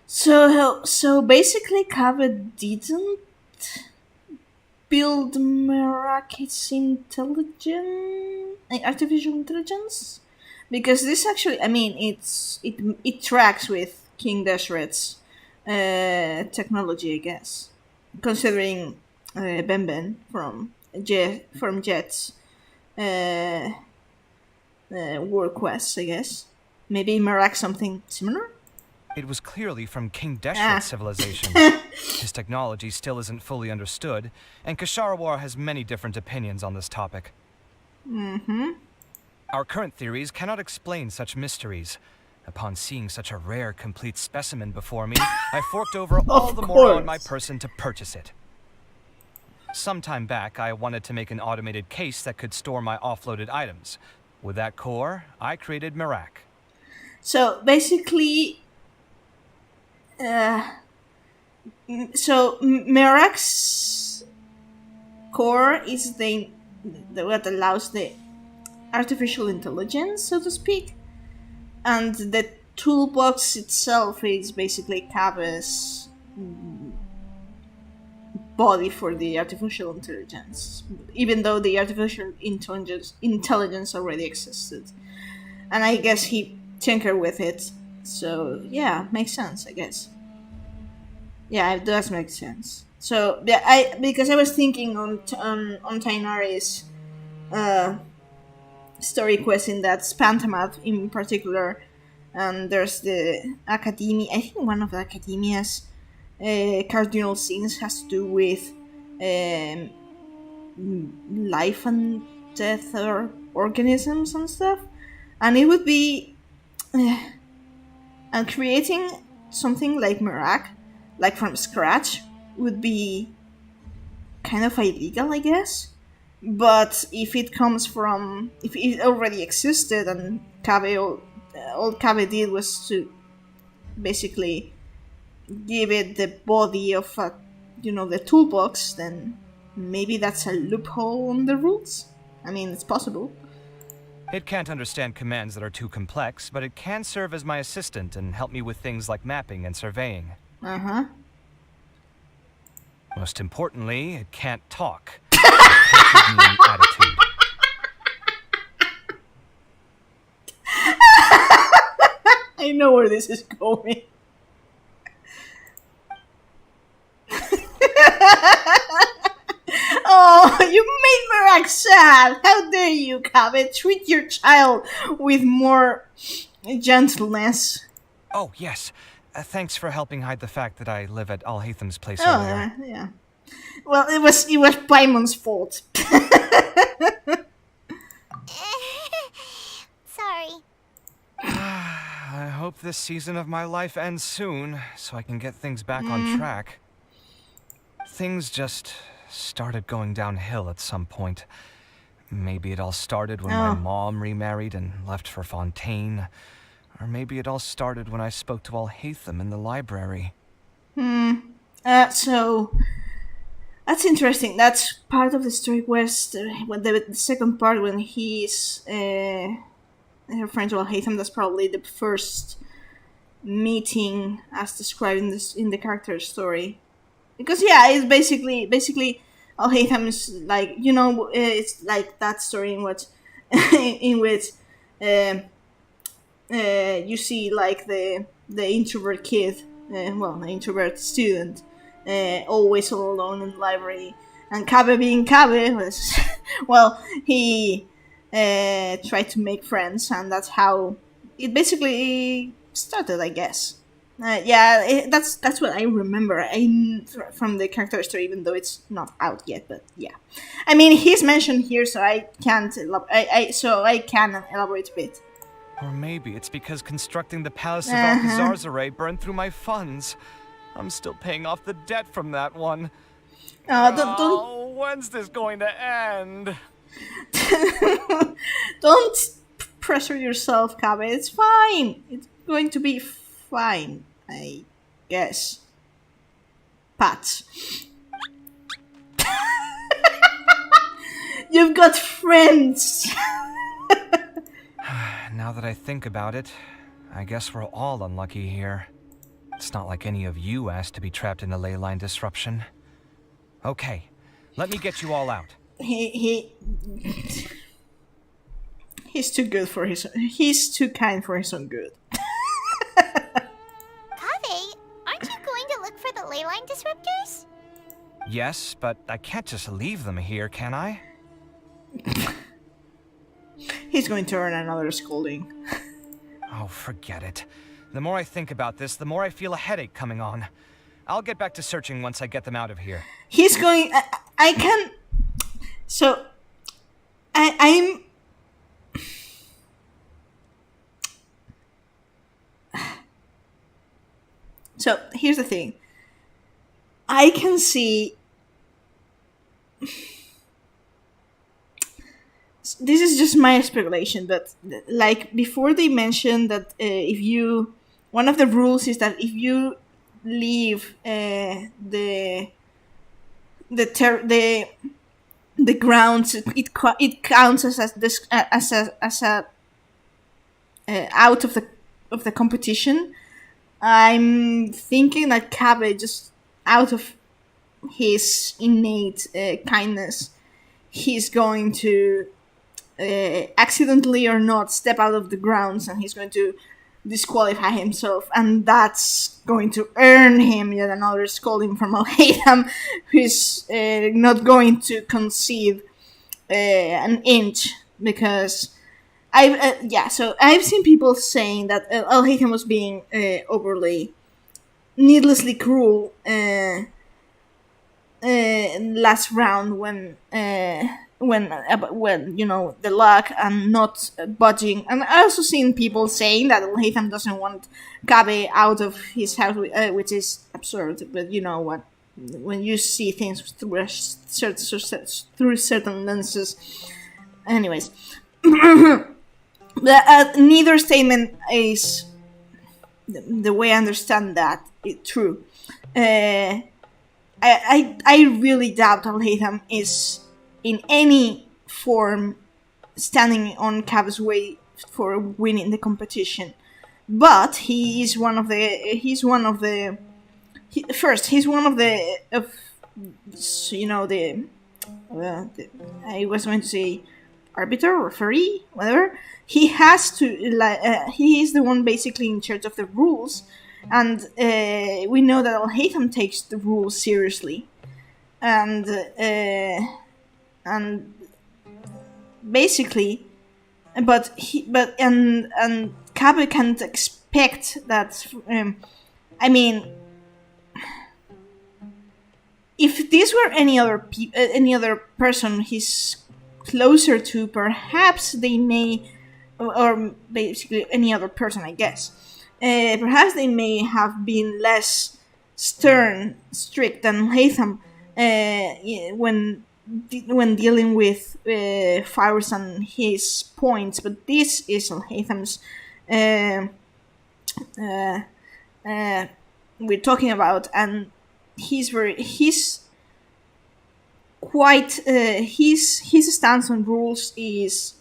so basically Kabe didn't build Merak's artificial intelligence, because this actually, I mean, it tracks with King Desheret's technology, I guess, considering Ben from Jet's war quests, I guess. Maybe Merak something similar? It was clearly from King Desheret's civilization. His technology still isn't fully understood, and Kasharawar has many different opinions on this topic. Our current theories cannot explain such mysteries. Upon seeing such a rare, complete specimen before me, I forked over all the moral in my person to purchase it. Some time back, I wanted to make an automated case that could store my offloaded items. With that core, I created Merak. So basically, Merak's core is the what allows the artificial intelligence, so to speak, and the toolbox itself is basically Kabe's body for the artificial intelligence, even though the artificial intelligence already existed. And I guess he tinkered with it. So yeah, makes sense, I guess. Yeah, it does make sense. So yeah, because I was thinking on Tainari's story quest in that Spantamat in particular, and there's the Academy. I think one of the Akademiya's cardinal scenes has to do with um, life and death or organisms and stuff, and it would be and creating something like Merak, like from scratch, would be kind of illegal, I guess. But if it comes from, if it already existed and all Kabe did was to basically give it the body of the toolbox, then maybe that's a loophole on the rules. I mean, it's possible. It can't understand commands that are too complex, but it can serve as my assistant and help me with things like mapping and surveying. Uh-huh. Most importantly, it can't talk. It can't give me an attitude. I know where this is going. Oh, you made Merak sad. How dare you, Kabe? Treat your child with more gentleness. Oh, yes. Thanks for helping hide the fact that I live at Alhatham's place Oh, earlier. yeah. Well, it was Paimon's fault. Sorry. I hope this season of my life ends soon, so I can get things back on track. Things just started going downhill at some point. Maybe it all started when my mom remarried and left for Fontaine. Or maybe it all started when I spoke to Alhatham in the library. So that's interesting. That's part of the story quest. When the second part, when he's referring to Alhatham, that's probably the first meeting as described in the character story. Because yeah, it's basically Alhatham is like, it's like that story in which you see like the introvert kid, the introvert student, always all alone in the library, and Kabe being Kabe was he tried to make friends, and that's how it basically started, I guess. That's what I remember from the character story, even though it's not out yet. But yeah, I mean, he's mentioned here, so I can't. I can elaborate a bit. Or maybe it's because constructing the Palace of Alcazarzaray burned through my funds. I'm still paying off the debt from that one. Don't. When's this going to end? Don't pressure yourself, Kabe. It's fine. It's going to be fine, I guess. Pat. You've got friends. Now that I think about it, I guess we're all unlucky here. It's not like any of you asked to be trapped in a ley line disruption. Okay, let me get you all out. He's too good for his. He's too kind for his own good. Kaveh, aren't you going to look for the ley line disruptors? Yes, but I can't just leave them here, can I? He's going to earn another scolding. Oh, forget it. The more I think about this, the more I feel a headache coming on. I'll get back to searching once I get them out of here. He's going... I can... So... I'm... So, here's the thing. I can see... This is just my speculation, but like before they mentioned that if you... One of the rules is that if you leave the the grounds, it counts as this as a out of the competition. I'm thinking that Kabe, just out of his innate kindness, he's going to accidentally or not step out of the grounds, and he's going to disqualify himself, and that's going to earn him yet another scolding from Al-Haytham, who's not going to concede an inch, because I've seen people saying that Al-Haytham was being overly, needlessly cruel last round when the luck and not budging. And I also seen people saying that Al-Haytham doesn't want Kabe out of his house, which is absurd. But you know what? When you see things through certain lenses, anyways. Neither statement is, the way I understand that, true. I really doubt Al-Haytham is in any form standing on Kabe's way for winning the competition, but he's one of the I was going to say arbiter, referee, whatever. He has to, he is the one basically in charge of the rules, and we know that Al-Haytham takes the rules seriously, and basically, but Kabe can't expect that. I mean, if this were any other person he's closer to, perhaps they may, or basically any other person, I guess, perhaps they may have been less strict than Haytham when dealing with Faris and his points. But this is Haytham's we're talking about, and his stance on rules is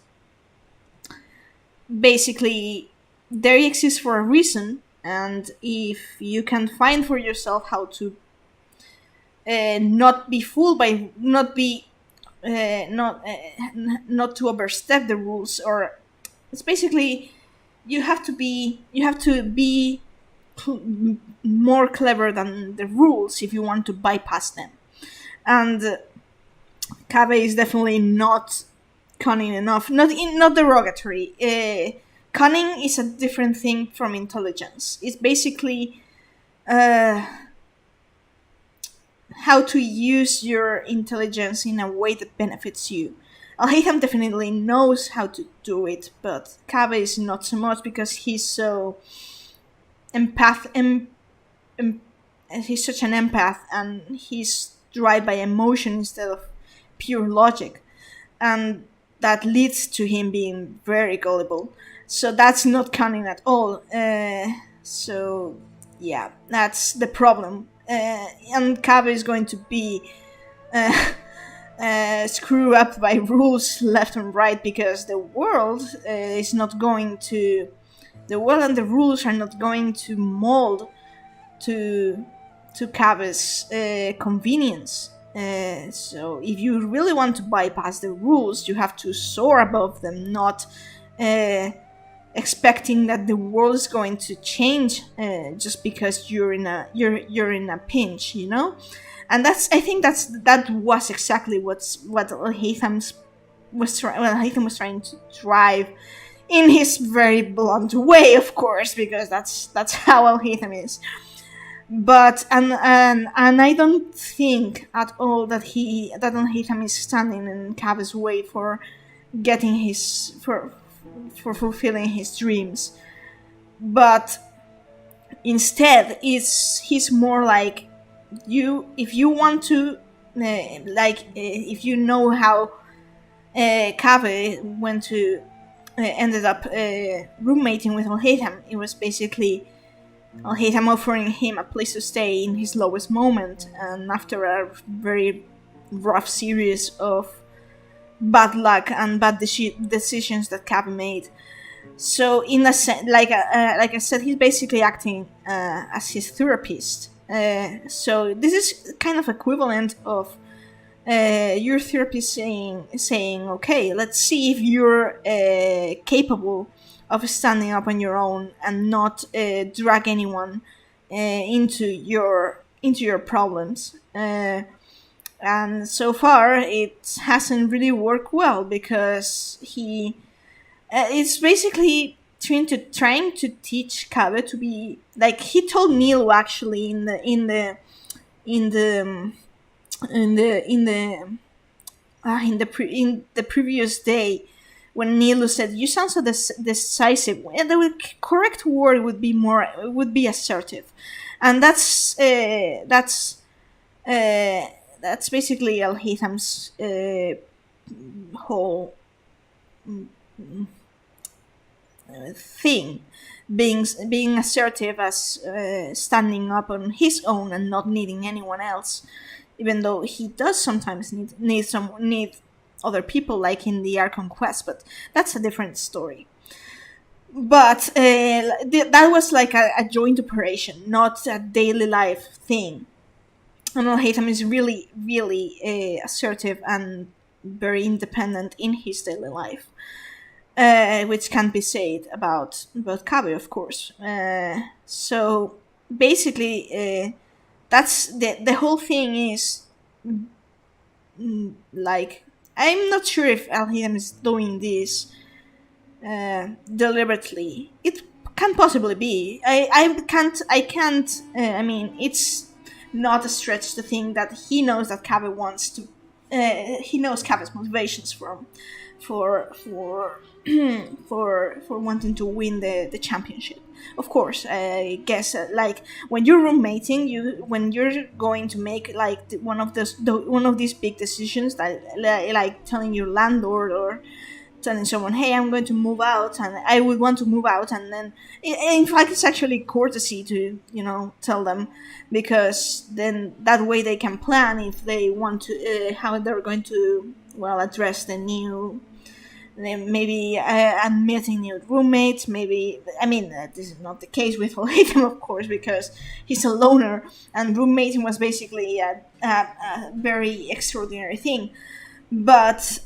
basically they exist for a reason, and if you can find for yourself how to not be fooled by not to overstep the rules, or it's basically you have to be more clever than the rules if you want to bypass them. And Kabe is definitely not cunning enough. Not derogatory. Cunning is a different thing from intelligence. It's basically how to use your intelligence in a way that benefits you. Al-Haytham definitely knows how to do it, but Kabe is not so much, because he's so he's such an empath, and he's driven by emotion instead of pure logic, and that leads to him being very gullible. So that's not cunning at all. So yeah, that's the problem. And Kabe is going to be screwed up by rules left and right, because the world is not going to. The world and the rules are not going to mold to Kabe's convenience. So if you really want to bypass the rules, you have to soar above them, not expecting that the world is going to change just because you're in a pinch, you know. And I think that was exactly what Haytham was trying to drive, in his very blunt way, of course, because that's how Al-Haytham is. But and I don't think at all that Al-Haytham is standing in Kabe's way for getting for fulfilling his dreams. But instead, he's more like you. If you want to, if you know how Kabe went to. Ended up roommating with Al-Haytham. It was basically Al-Haytham offering him a place to stay in his lowest moment, and after a very rough series of bad luck and bad decisions that Cabe made. So in a sense, like I said, he's basically acting as his therapist. So this is kind of equivalent of your therapist saying, okay, let's see if you're capable of standing up on your own and not drag anyone into your problems. And so far, it hasn't really worked well because he it's basically trying to teach Kabe to be like he told Neil actually in the in the in the in the in the in the previous day when Neil said, "You sound so decisive." And the correct word would be assertive, and that's basically Al Haytham's whole thing, being assertive as standing up on his own and not needing anyone else, even though he does sometimes need other people, like in the Archon quest, but that's a different story. But that was like a joint operation, not a daily life thing. And Al-Haytham is really, really assertive and very independent in his daily life, which can't be said about Kabe, of course. So basically, that's the whole thing is like, I'm not sure if Al-Haytham is doing this deliberately. It can possibly be. I can't. I mean, it's not a stretch to think that he knows that Kabe wants to. He knows Kabe's motivations for wanting to win the championship. Of course, I guess like when you're roommating, when you're going to make like one of these big decisions, that like telling your landlord or telling someone, hey, I'm going to move out and I would want to move out, and then in fact it's actually courtesy to tell them, because then that way they can plan if they want to how they're going to address the new, maybe admitting new roommates. Maybe, I mean, this is not the case with Haytham, of course, because he's a loner and roommating was basically a very extraordinary thing, but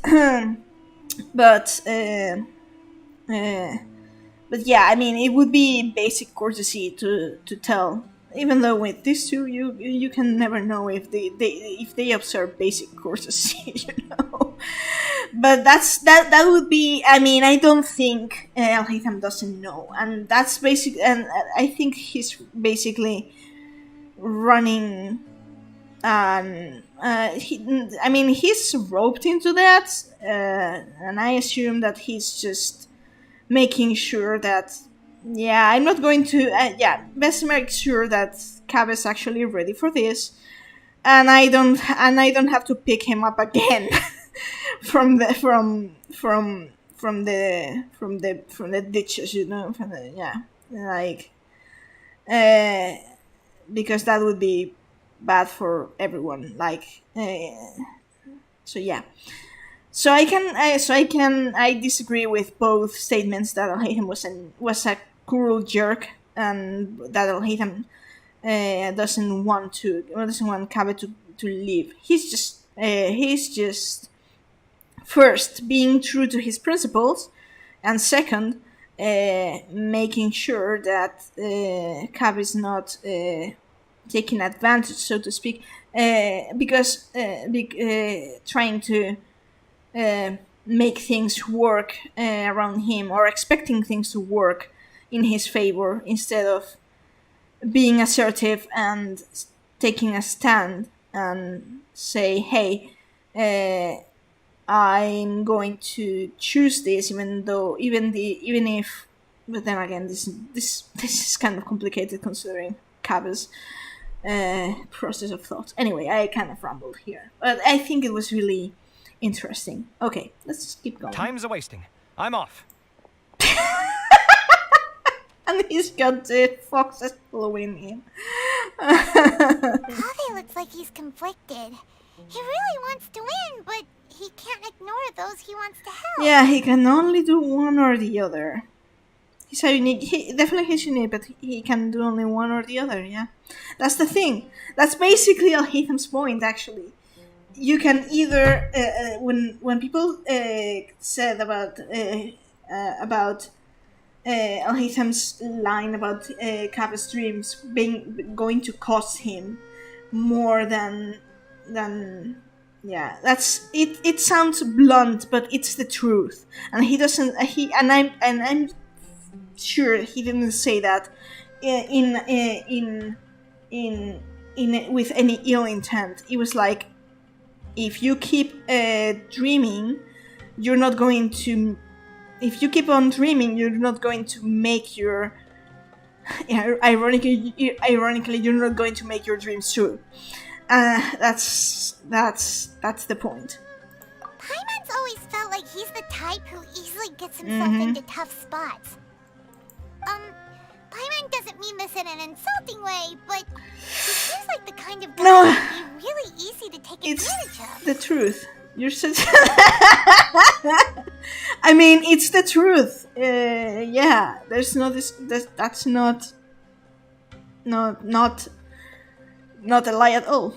yeah, I mean, it would be basic courtesy to tell. Even though with these two, you can never know if they observe basic courtesy, But that would be. I mean, I don't think Al-Haytham doesn't know, and that's basic. And I think he's basically running. He's roped into that, and I assume that he's just making sure that, I'm not going to, best make sure that Kabe is actually ready for this, and I don't have to pick him up again from the ditches, because that would be bad for everyone. I disagree with both statements that Al-Haytham was a cruel jerk, and that Al-Haytham doesn't want Kabe to leave. He's just first being true to his principles, and second, making sure that Kabe is not taking advantage, so to speak, because trying to make things work around him, or expecting things to work in his favor, instead of being assertive and taking a stand and say, hey, I'm going to choose this, even if, but then again, this is kind of complicated considering Kabe's process of thought. Anyway, I kind of rambled here, but I think it was really interesting. Okay, let's just keep going. Time's a wasting. I'm off. And he's got the foxes following him. Kaveh looks like he's conflicted. He really wants to win, but he can't ignore those he wants to help. Yeah, he can only do one or the other. He's so unique. He definitely is unique, but he can do only one or the other. Yeah, that's the thing. That's basically Alhatham's point, actually. You can either when people said about Alhatham's line about Kappa's dreams going to cost him more than yeah, that's it. It sounds blunt, but it's the truth, and he doesn't. I'm sure he didn't say that in with any ill intent. It was like, if you keep dreaming, you're not going to. If you keep on dreaming, you're not going to make your. Ironically, you're not going to make your dreams true. That's the point. Paimon's always felt like he's the type who easily gets himself into tough spots. Paimon doesn't mean this in an insulting way, but he seems like the kind of guy who'd be really easy to take advantage of. The truth. You're such. I mean, it's the truth. Yeah, there's no this. That's not a lie at all.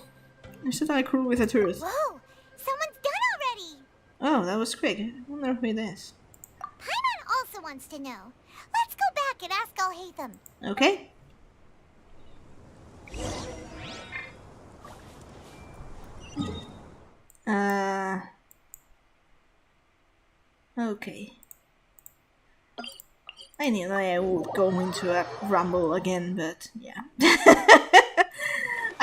You're such a crew with the truth. Whoa! Someone's done already! Oh, that was quick. I wonder who it is. Paimon also wants to know. Let's go back and ask Alhaitham. Okay. Okay. I knew I would go into a ramble again, but yeah.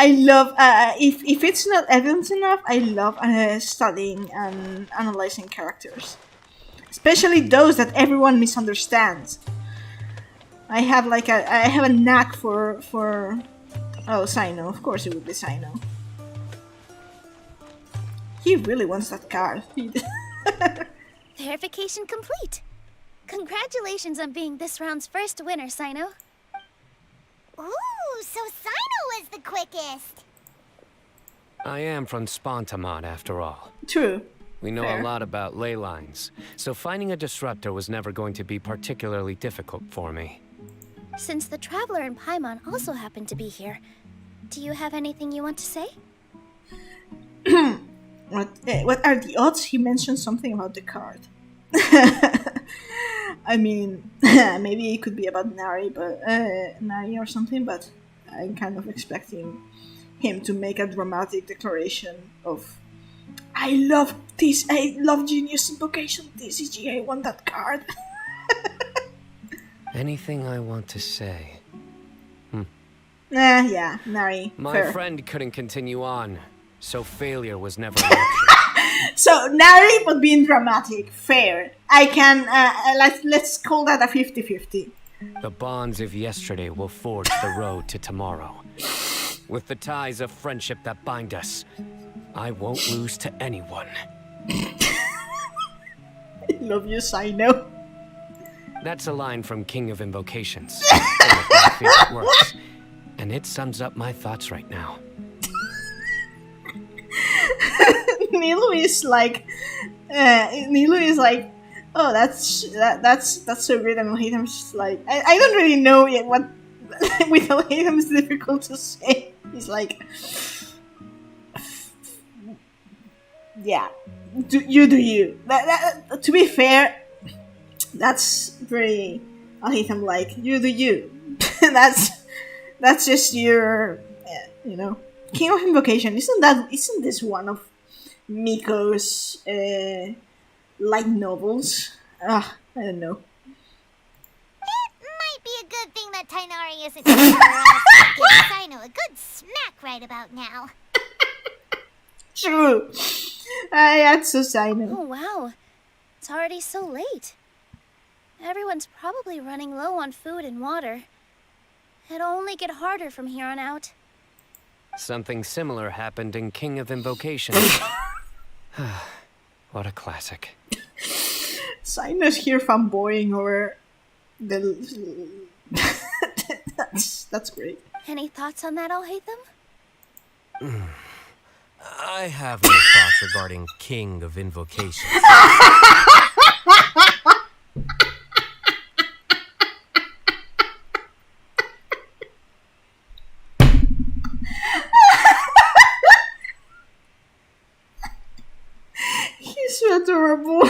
I love, if it's not evident enough, I love studying and analyzing characters. Especially those that everyone misunderstands. I have a knack for oh, Sino, of course it would be Sino. He really wants that card. Verification complete. Congratulations on being this round's first winner, Sino. Ooh, so Sino was the quickest. I am from Spontamod, after all. True. We know Fair. a lot about ley lines, so finding a disruptor was never going to be particularly difficult for me. Since the Traveler and Paimon also happen to be here, do you have anything you want to say? What are the odds he mentioned something about the card? I mean, maybe it could be about Nari, or something, but I'm kind of expecting him to make a dramatic declaration of, I love Genius Invocation TCG, I want that card. Anything I want to say? Yeah, Nari. My fair. friend couldn't continue on, so failure was never an option. So Nari, but being dramatic, fair. I can let's call that a 50-50. The bonds of yesterday will forge the road to tomorrow. With the ties of friendship that bind us, I won't lose to anyone. I love you, Sino. That's a line from King of Invocations, one of my favorite works, and it sums up my thoughts right now. Nilu is like, oh, that's so great, and Alhaitham's just like, I don't really know yet what. With Alhaitham, it's difficult to say. He's like, yeah, you do you. To be fair, that's very Alhaitham like. You do you. that's just your, King of Invocation. Isn't this one of Miko's light novels? I don't know. It might be a good thing that Tainari isn't here for us to give Sino a good smack right about now. True. That's so Sino. Oh, wow. It's already so late. Everyone's probably running low on food and water. It'll only get harder from here on out. Something similar happened in King of Invocation. What a classic. Sino's here fanboying over the... that's great. Any thoughts on that, Alhaitham? I have no thoughts regarding King of Invocations. He's so adorable.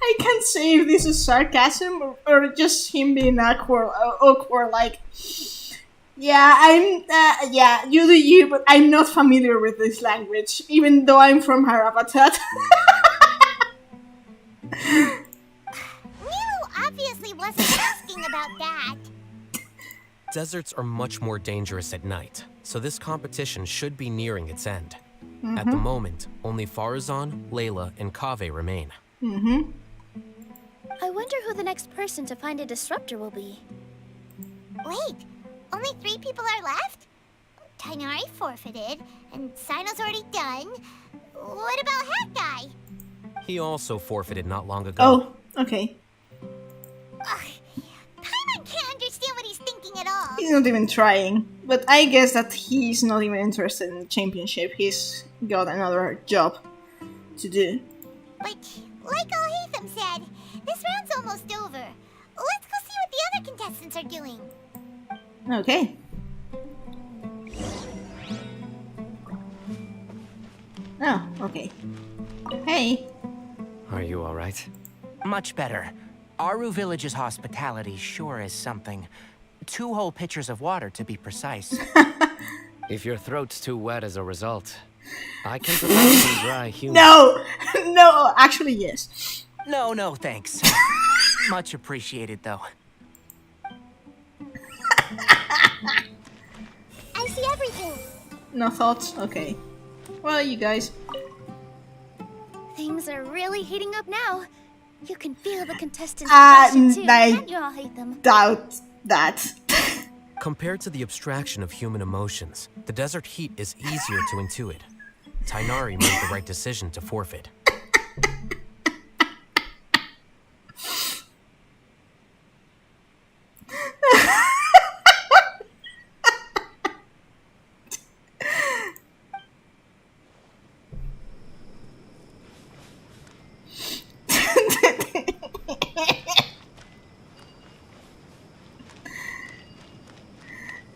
I can't say if this is sarcasm or just him being awkward. Like, yeah, yeah, you do you, but I'm not familiar with this language, even though I'm from Harabatat. Miru obviously wasn't asking about that. Deserts are much more dangerous at night, so this competition should be nearing its end. At the moment, only Farazan, Layla, and Kaveh remain. I wonder who the next person to find a disruptor will be. Wait, only 3 people are left? Tainari forfeited, and Sino's already done. What about Hat Guy? He also forfeited not long ago. Oh, okay. Ugh, Paimon can't understand what he's thinking at all. He's not even trying. But I guess that he's not even interested in the championship. He's got another job to do. But, like Al-Haytham said, this round's almost over. Let's go see what the other contestants are doing. Okay. Oh, okay. Hey. Are you alright? Much better. Aru Village's hospitality sure is something. 2 whole pitchers of water, to be precise. If your throat's too wet as a result, I can provide some dry humor. No! No, actually, yes. No, thanks. Much appreciated, though. I see everything. No thoughts? Okay. Well, you guys. Things are really heating up now. You can feel the contestants' passion too, can't you all hate them? Doubt that. Compared to the abstraction of human emotions, the desert heat is easier to intuit. Tainari made the right decision to forfeit.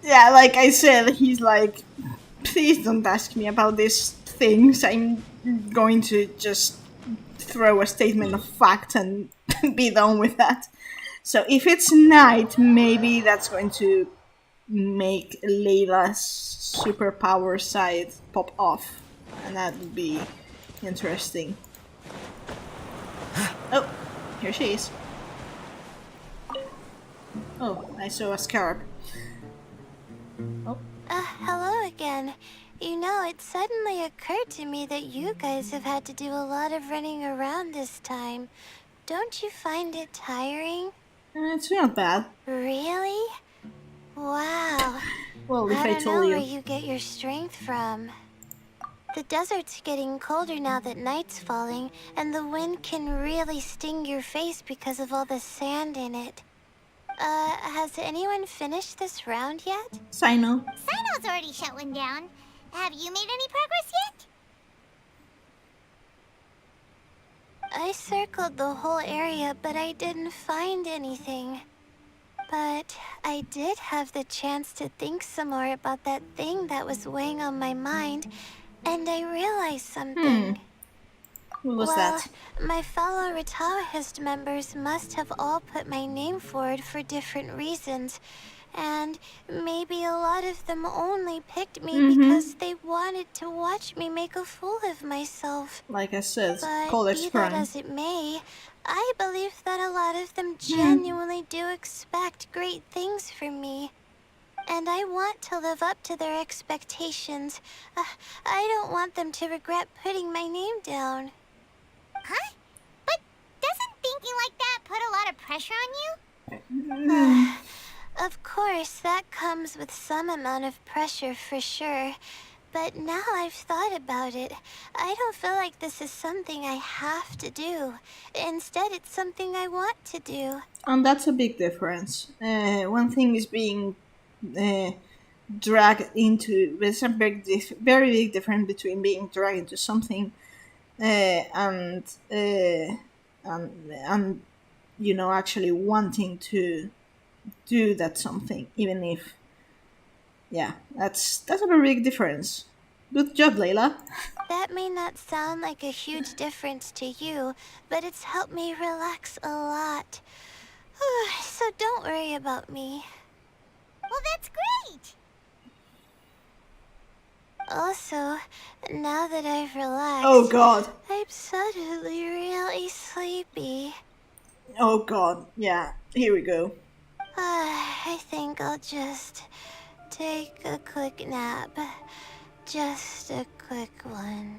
Yeah, like I said, he's like, please don't ask me about these things. I'm going to just throw a statement of fact and be done with that. So if it's night, maybe that's going to make Layla's superpower side pop off. And that would be interesting. Oh, here she is. Oh, I saw a scarab. Oh. Hello again. You know, it suddenly occurred to me that you guys have had to do a lot of running around this time. Don't you find it tiring? It's not bad. Really? Wow. Well, if I don't know told where you. you get your strength from. The desert's getting colder now that night's falling, and the wind can really sting your face because of all the sand in it. Has anyone finished this round yet? Sino. Sino's already shut one down. Have you made any progress yet? I circled the whole area, but I didn't find anything. But I did have the chance to think some more about that thing that was weighing on my mind, and I realized something. What was that? My fellow Ritaohist members must have all put my name forward for different reasons, and maybe a lot of them only picked me because they wanted to watch me make a fool of myself. Like I said, But college be prime. that as it may, I believe that a lot of them genuinely do expect great things from me. And I want to live up to their expectations. I don't want them to regret putting my name down. Huh? But doesn't thinking like that put a lot of pressure on you? Of course, that comes with some amount of pressure for sure. But now I've thought about it, I don't feel like this is something I have to do. Instead, it's something I want to do. And that's a big difference. One thing is being dragged into. There's a very big difference between being dragged into something and actually wanting to do that something, even if that's a very big difference. Good job, Layla. That may not sound like a huge difference to you, but it's helped me relax a lot. So don't worry about me. Well, that's great! Also, now that I've relaxed, Oh god. I'm suddenly really sleepy. Oh god. Yeah, here we go. I think I'll just take a quick nap. Just a quick one.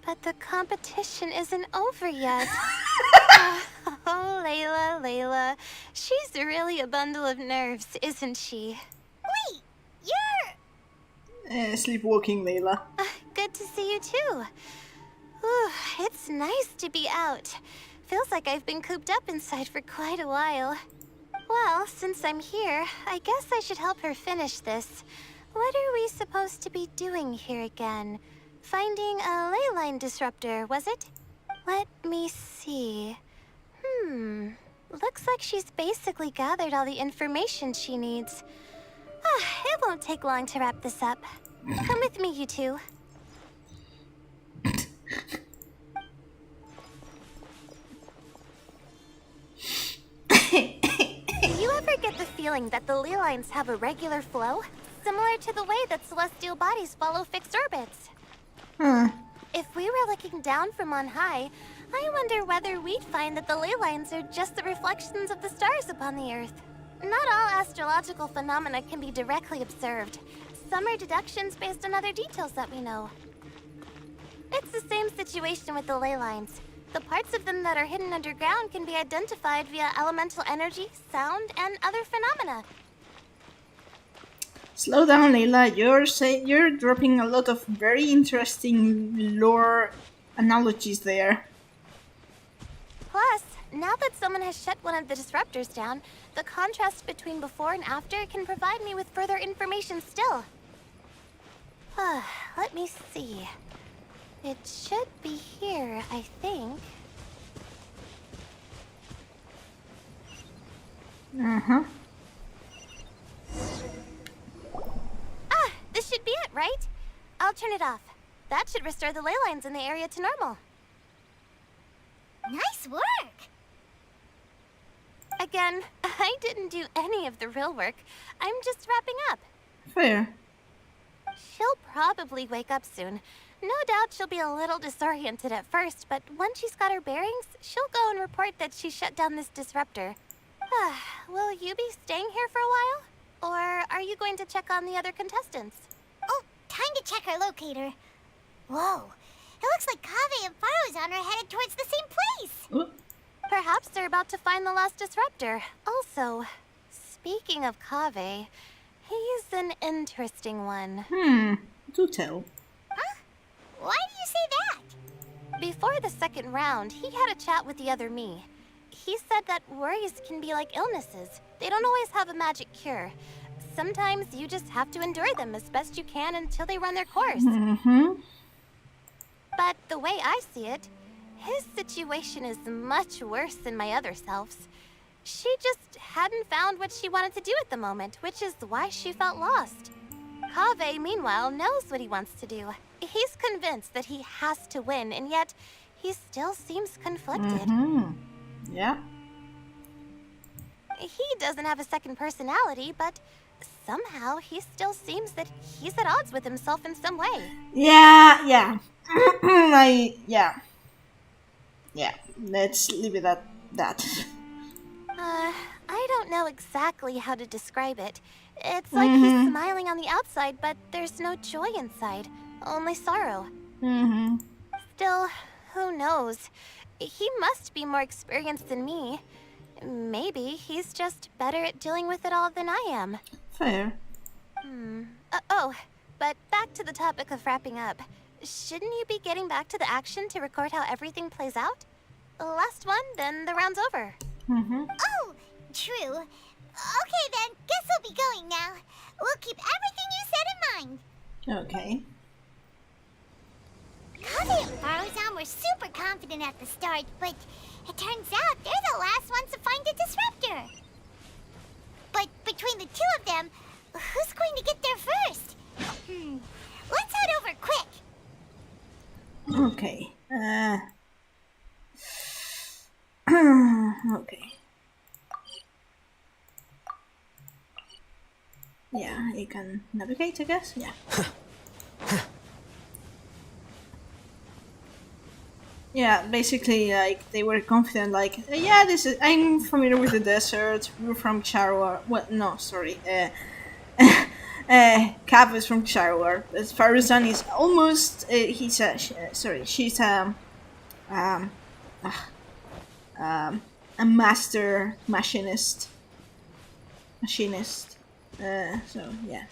But the competition isn't over yet. Oh, Layla. She's really a bundle of nerves, isn't she? Wait, you're... Sleepwalking, Layla. Good to see you too. Whew, it's nice to be out. Feels like I've been cooped up inside for quite a while. Well, since I'm here, I guess I should help her finish this. What are we supposed to be doing here again? Finding a ley line disruptor, was it? Let me see. Looks like she's basically gathered all the information she needs. It won't take long to wrap this up. Come with me, you two. Do you ever get the feeling that the ley lines have a regular flow? Similar to the way that celestial bodies follow fixed orbits. If we were looking down from on high, I wonder whether we'd find that the ley lines are just the reflections of the stars upon the Earth. Not all astrological phenomena can be directly observed. Some are deductions based on other details that we know. It's the same situation with the ley lines. The parts of them that are hidden underground can be identified via elemental energy, sound, and other phenomena. Slow down, Layla. You're dropping a lot of very interesting lore analogies there. Plus, now that someone has shut one of the disruptors down, the contrast between before and after can provide me with further information still. Let me see. It should be here, I think. This should be it, right? I'll turn it off. That should restore the ley lines in the area to normal. Nice work! Again, I didn't do any of the real work. I'm just wrapping up. Fair. She'll probably wake up soon. No doubt she'll be a little disoriented at first, but once she's got her bearings, she'll go and report that she shut down this disruptor. Will you be staying here for a while? Or are you going to check on the other contestants? Oh, time to check our locator. Whoa, it looks like Kaveh and Farozan are headed towards the same place. Perhaps they're about to find the last disruptor. Also, speaking of Kaveh, he's an interesting one. Do tell. Why do you say that? Before the second round, he had a chat with the other me. He said that worries can be like illnesses. They don't always have a magic cure. Sometimes you just have to endure them as best you can until they run their course. But the way I see it, his situation is much worse than my other self's. She just hadn't found what she wanted to do at the moment, which is why she felt lost. Kaveh, meanwhile, knows what he wants to do. He's convinced that he has to win, and yet he still seems conflicted. Yeah. He doesn't have a second personality, but somehow he still seems that he's at odds with himself in some way. Yeah. Yeah. Let's leave it at that. I don't know exactly how to describe it. It's like he's smiling on the outside, but there's no joy inside. Only sorrow. Still, who knows? He must be more experienced than me. Maybe he's just better at dealing with it all than I am. Fair. But back to the topic of wrapping up. Shouldn't you be getting back to the action to record how everything plays out? Last one, then the round's over. Oh, true. Okay then, guess we'll be going now. We'll keep everything you said in mind. Okay. Kaveh and Faruzan were super confident at the start, but it turns out they're the last ones to find a disruptor. But between the two of them, who's going to get there first? Let's head over quick. Okay. Okay. Yeah, you can navigate, I guess. Yeah. Yeah, basically, like, they were confident, like, yeah, I'm familiar with the desert, we're from Charwar. Well, no, sorry. Kav is from Charwar. Faruzan is almost, she's a master machinist. So, yeah.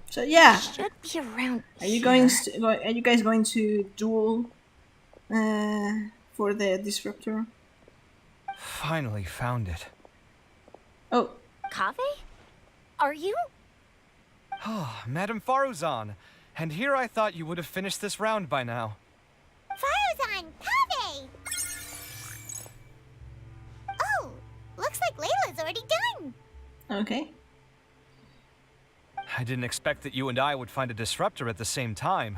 So yeah, Should be around are you guys going to duel for the disruptor? Finally found it. Oh, Kaveh? Are you? Oh, Madame Faruzan. And here I thought you would have finished this round by now. Faruzan, Kaveh! Oh, looks like Layla's already done. okay. I didn't expect that you and I would find a disruptor at the same time.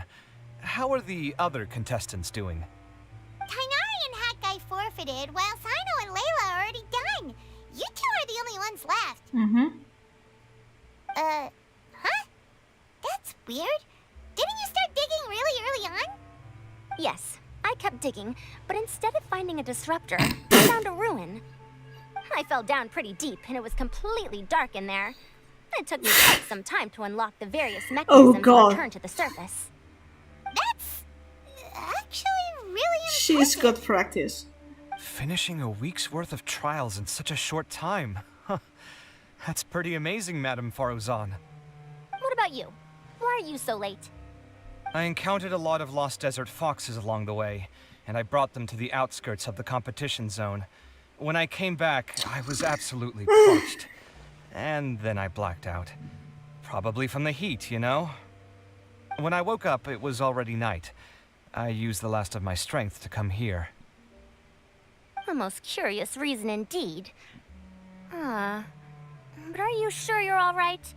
How are the other contestants doing? Tainari and Hat Guy forfeited, while Sino and Layla are already done. You two are the only ones left. Huh? That's weird. Didn't you start digging really early on? Yes, I kept digging, but instead of finding a disruptor, I found a ruin. I fell down pretty deep, and it was completely dark in there. It took me quite some time to unlock the various mechanisms to return to the surface. That's actually really impressive. She's got practice. Finishing a week's worth of trials in such a short time. Huh. That's pretty amazing, Madame Faruzan. What about you? Why are you so late? I encountered a lot of lost desert foxes along the way, and I brought them to the outskirts of the competition zone. When I came back, I was absolutely parched. And then I blacked out. Probably from the heat, you know? When I woke up, it was already night. I used the last of my strength to come here. A most curious reason indeed. But are you sure you're all right?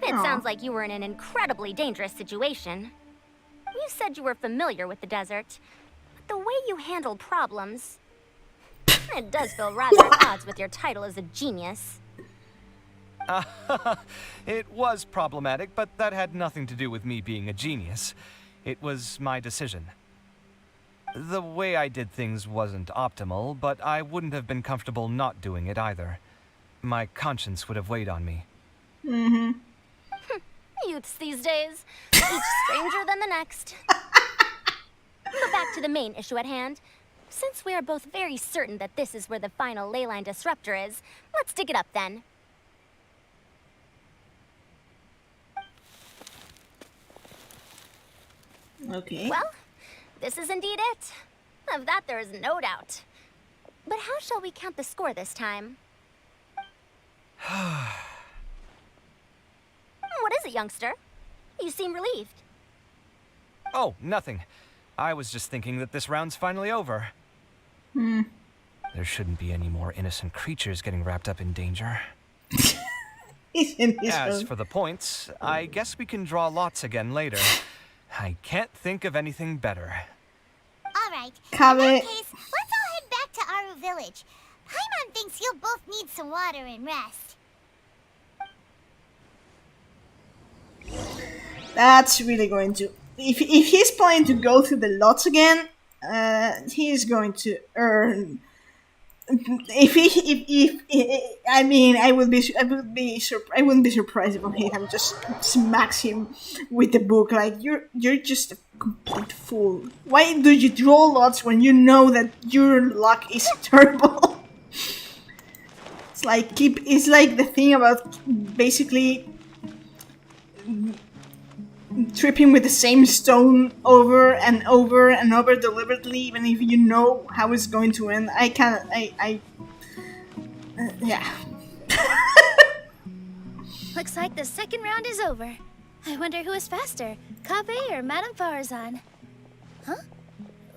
It sounds like you were in an incredibly dangerous situation. You said you were familiar with the desert, but the way you handled problems... It does feel rather at odds with your title as a genius. It was problematic, but that had nothing to do with me being a genius. It was my decision. The way I did things wasn't optimal, but I wouldn't have been comfortable not doing it either. My conscience would have weighed on me. Youths these days, each stranger than the next. But back to the main issue at hand. Since we are both very certain that this is where the final leyline disruptor is, let's dig it up then. Okay. Well, this is indeed it. Of that there is no doubt. But how shall we count the score this time? What is it, youngster? You seem relieved. Oh, nothing. I was just thinking that this round's finally over. There shouldn't be any more innocent creatures getting wrapped up in danger. As for the points, I guess we can draw lots again later. I can't think of anything better. Alright, in Kaveh. that case, let's all head back to Aru Village. Paimon thinks you'll both need some water and rest. That's really going to... If he's planning to go through the lots again, he is going to earn... I mean, I wouldn't be surprised if Haytham just smacks him with the book. Like, you're just a complete fool. Why do you draw lots when you know that your luck is terrible? It's like the thing about basically tripping with the same stone over and over and over deliberately, even if you know how it's going to end. I can't. Yeah. Looks like the second round is over. I wonder who is faster, Kaveh or Madame Farazan? Huh?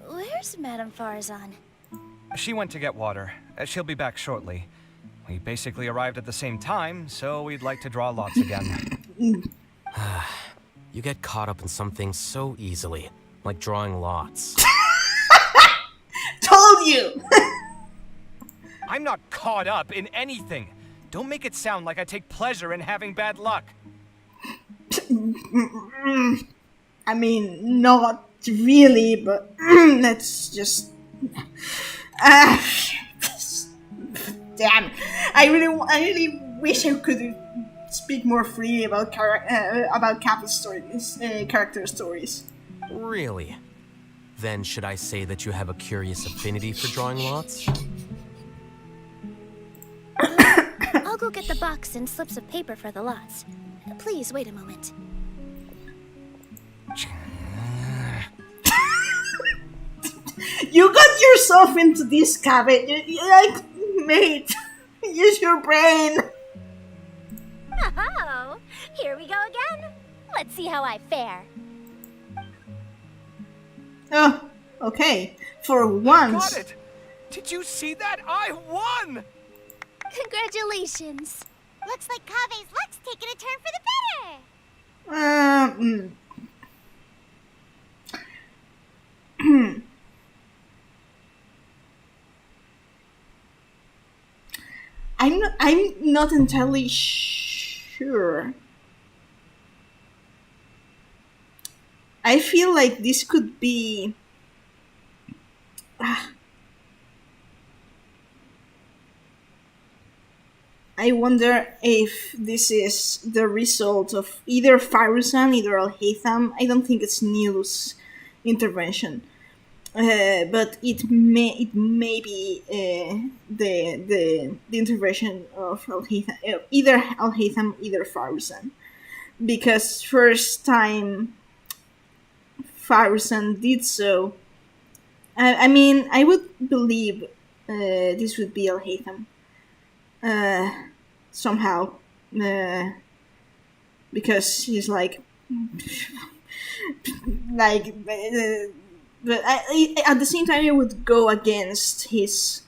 Where's Madame Farazan? She went to get water. She'll be back shortly. We basically arrived at the same time, so we'd like to draw lots again. You get caught up in some things so easily, like drawing lots. Told you! I'm not caught up in anything. Don't make it sound like I take pleasure in having bad luck. I mean, not really, but let's just... damn. I really wish I could speak more freely about Kappa's stories, character stories. Really? Then should I say that you have a curious affinity for drawing lots? I'll go get the box and slips of paper for the lots. Please wait a moment. You got yourself into this, Cabot. Like, mate, use your brain. Oh, here we go again. Let's see how I fare. Oh, okay. For once. Got it! Did you see that? I won! Congratulations. Looks like Kave's luck's taking a turn for the better. I'm not entirely sure. I feel like this could be... I wonder if this is the result of either Farusan, either Al-Haytham. I don't think it's Nilu's intervention. But it may be the intervention of Al-Haytham, either Al-Haytham, either Farusan. Because first time Farusan did so, I mean, I would believe this would be Al-Haytham. Somehow. Because he's like... but at the same time, I would go against his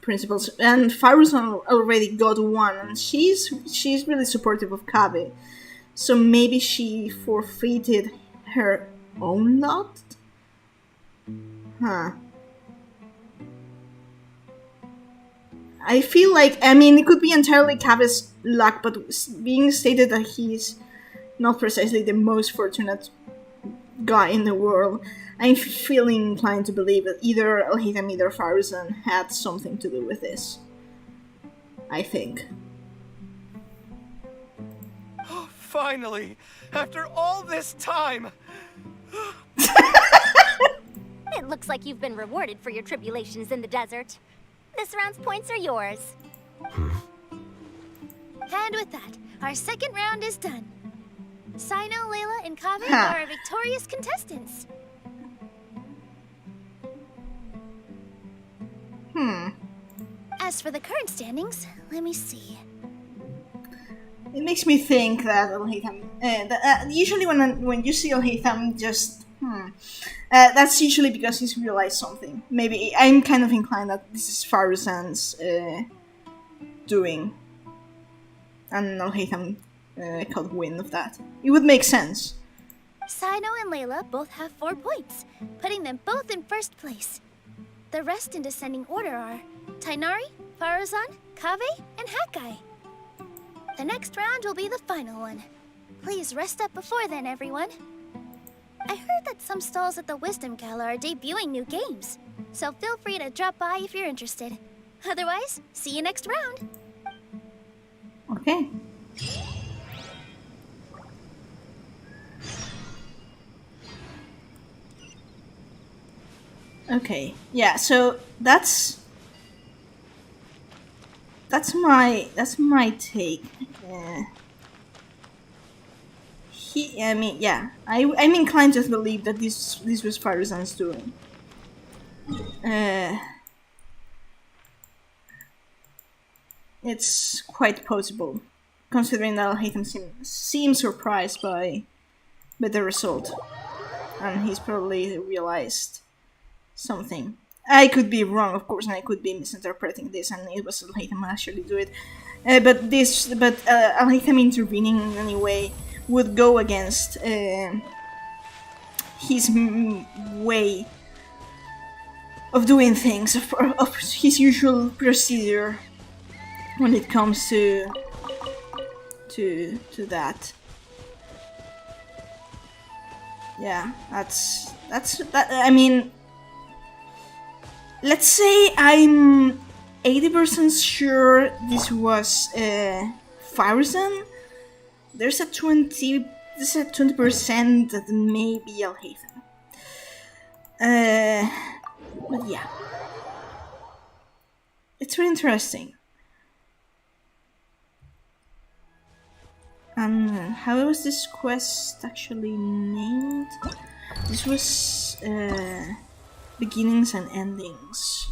principles. And Farusan already got one, and she's really supportive of Kabe. So maybe she forfeited her own lot? Huh. I feel like, I mean, it could be entirely Kabe's luck, but being stated that he's not precisely the most fortunate guy in the world, I'm feeling inclined to believe that either Al-Haytham, either Farusan had something to do with this. I think. Oh, finally! After all this time! It looks like you've been rewarded for your tribulations in the desert. This round's points are yours. And with that, our second round is done. Sino, Layla, and Kaveh Huh. are our victorious contestants. As for the current standings, let me see. It makes me think that Al-Haytham... usually when you see Al-Haytham just... that's usually because he's realized something. Maybe I'm kind of inclined that this is Farusan's doing. And Al-Haytham caught wind of that. It would make sense. Sino and Layla both have 4 points, putting them both in first place. The rest in descending order are Tainari, Farazan, Kaveh, and Hakai. The next round will be the final one. Please rest up before then, everyone. I heard that some stalls at the Wisdom Gala are debuting new games, so feel free to drop by if you're interested. Otherwise, see you next round. Okay. Okay, yeah, so that's that's my take. I mean, yeah, I'm inclined to believe that this was Faruzan's doing. It's quite possible, considering that Al-Haytham seems surprised by the result, and he's probably realized something. I could be wrong, of course, and I could be misinterpreting this, and it was Al-Haytham actually do it. But Al-Haytham intervening in any way would go against his way of doing things, of his usual procedure when it comes to that. Yeah, that's that. I mean, let's say I'm 80% sure this was Faruzan. There's a 20% that may be Al-Haytham. But yeah, it's very interesting. How was this quest actually named? This was beginnings and endings.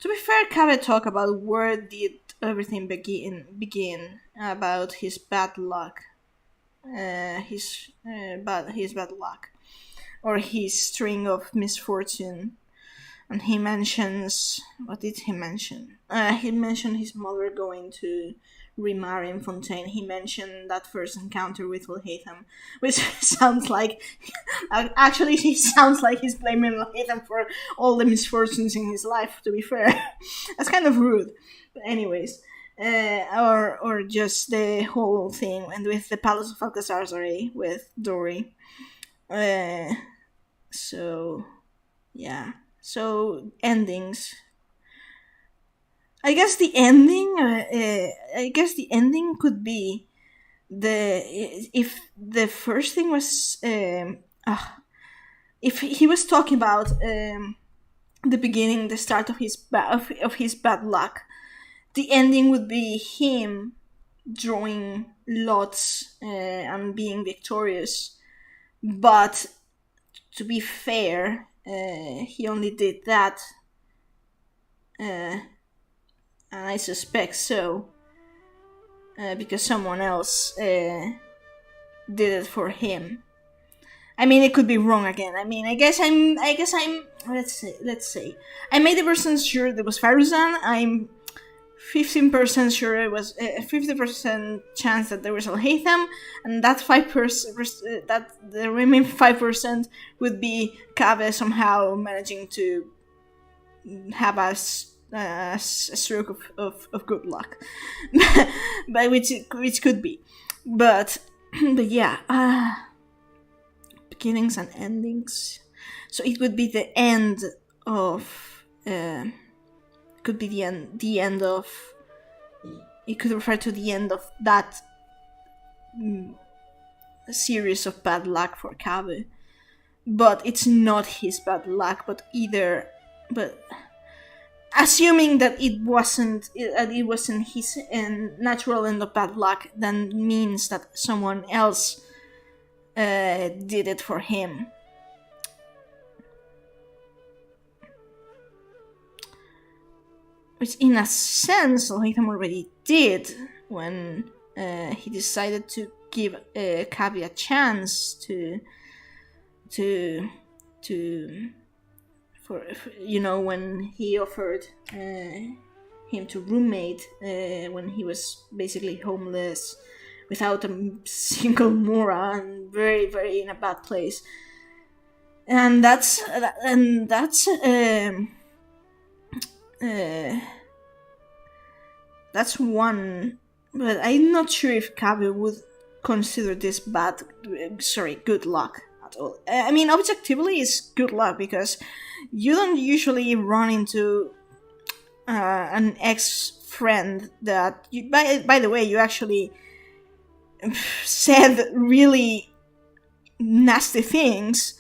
To be fair, Kabe talked about where did everything begin about his bad luck, his bad luck, or his string of misfortune. And he mentions, what did he mention? He mentioned his mother going to remarry in Fontaine. He mentioned that first encounter with Al-Haytham, which sounds like, actually he sounds like he's blaming Al-Haytham for all the misfortunes in his life, to be fair. That's kind of rude. But anyways, or just the whole thing, and with the Palace of Alcazar, with Dory. So, yeah. So, endings. I guess the ending could be if the first thing was if he was talking about the beginning, the start of his bad luck, the ending would be him drawing lots and being victorious. But to be fair, he only did that, and I suspect so, because someone else did it for him. I mean, it could be wrong again. I mean, I guess I'm. Let's say. I'm 80% sure it was Faruzan. I'm 15% sure it was 50% chance that there was Al-Haytham, and that 5%, that the remaining 5% would be Kabe somehow managing to have a stroke of good luck, but which could be, but yeah, beginnings and endings. So it would be the end of. Could be the end of. It could refer to the end of that series of bad luck for Kabe, but it's not his bad luck. But assuming that it wasn't his natural end of bad luck, then means that someone else did it for him. Which, in a sense, Al-Haytham already did when he decided to give Kabe a chance when he offered him to roommate when he was basically homeless, without a single mora, and very, very in a bad place. And that's one, but I'm not sure if Kabe would consider this good luck at all. I mean, objectively, it's good luck because you don't usually run into an ex-friend that you, by the way, you actually said really nasty things,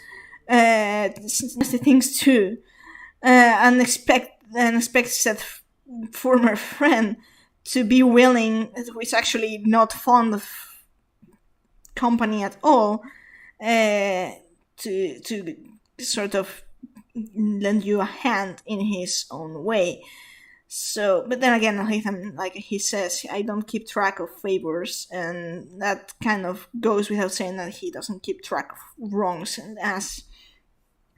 too, and expect said former friend to be willing, who is actually not fond of company at all, to sort of lend you a hand in his own way. So, but then again, Alhaitham, like he says, I don't keep track of favors, and that kind of goes without saying that he doesn't keep track of wrongs, and as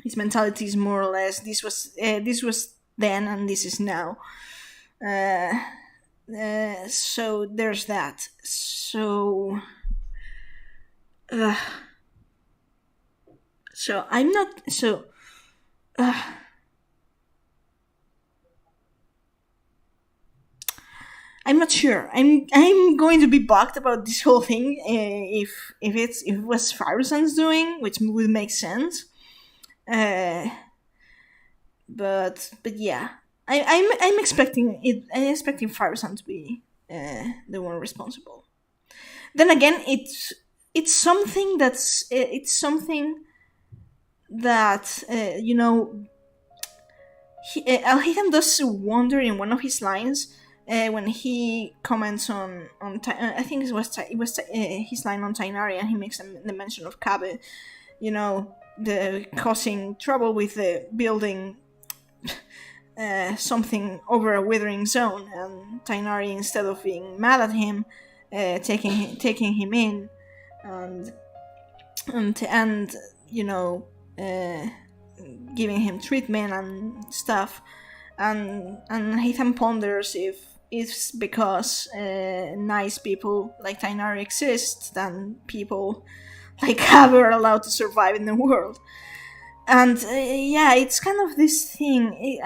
his mentality is more or less this was then and this is now. So there's that. So I'm not so. I'm not sure. I'm going to be bugged about this whole thing if it was Firezon's doing, which would make sense. But yeah, I'm expecting it. I'm expecting Firezon to be the one responsible. Then again, it's something that Alhaitham does wonder in one of his lines. When he comments on I think it was his line on Tainari, and he makes the mention of Kabe, the causing trouble with the building something over a withering zone, and Tainari, instead of being mad at him, taking him in and giving him treatment and stuff, and Haitham ponders if it's because nice people like Tainari exist, then people like Kabe are allowed to survive in the world. And it's kind of this thing.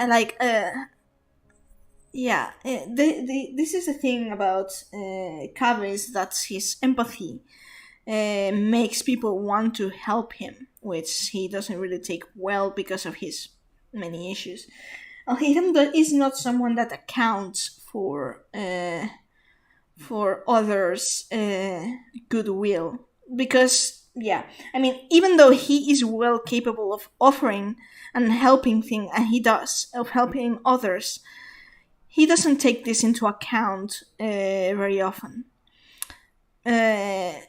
This is the thing about Kabe, is that his empathy makes people want to help him, which he doesn't really take well because of his many issues. Alhaitham is not someone that accounts for others' goodwill, because even though he is well capable of offering and helping things, and he does, of helping others, he doesn't take this into account very often. I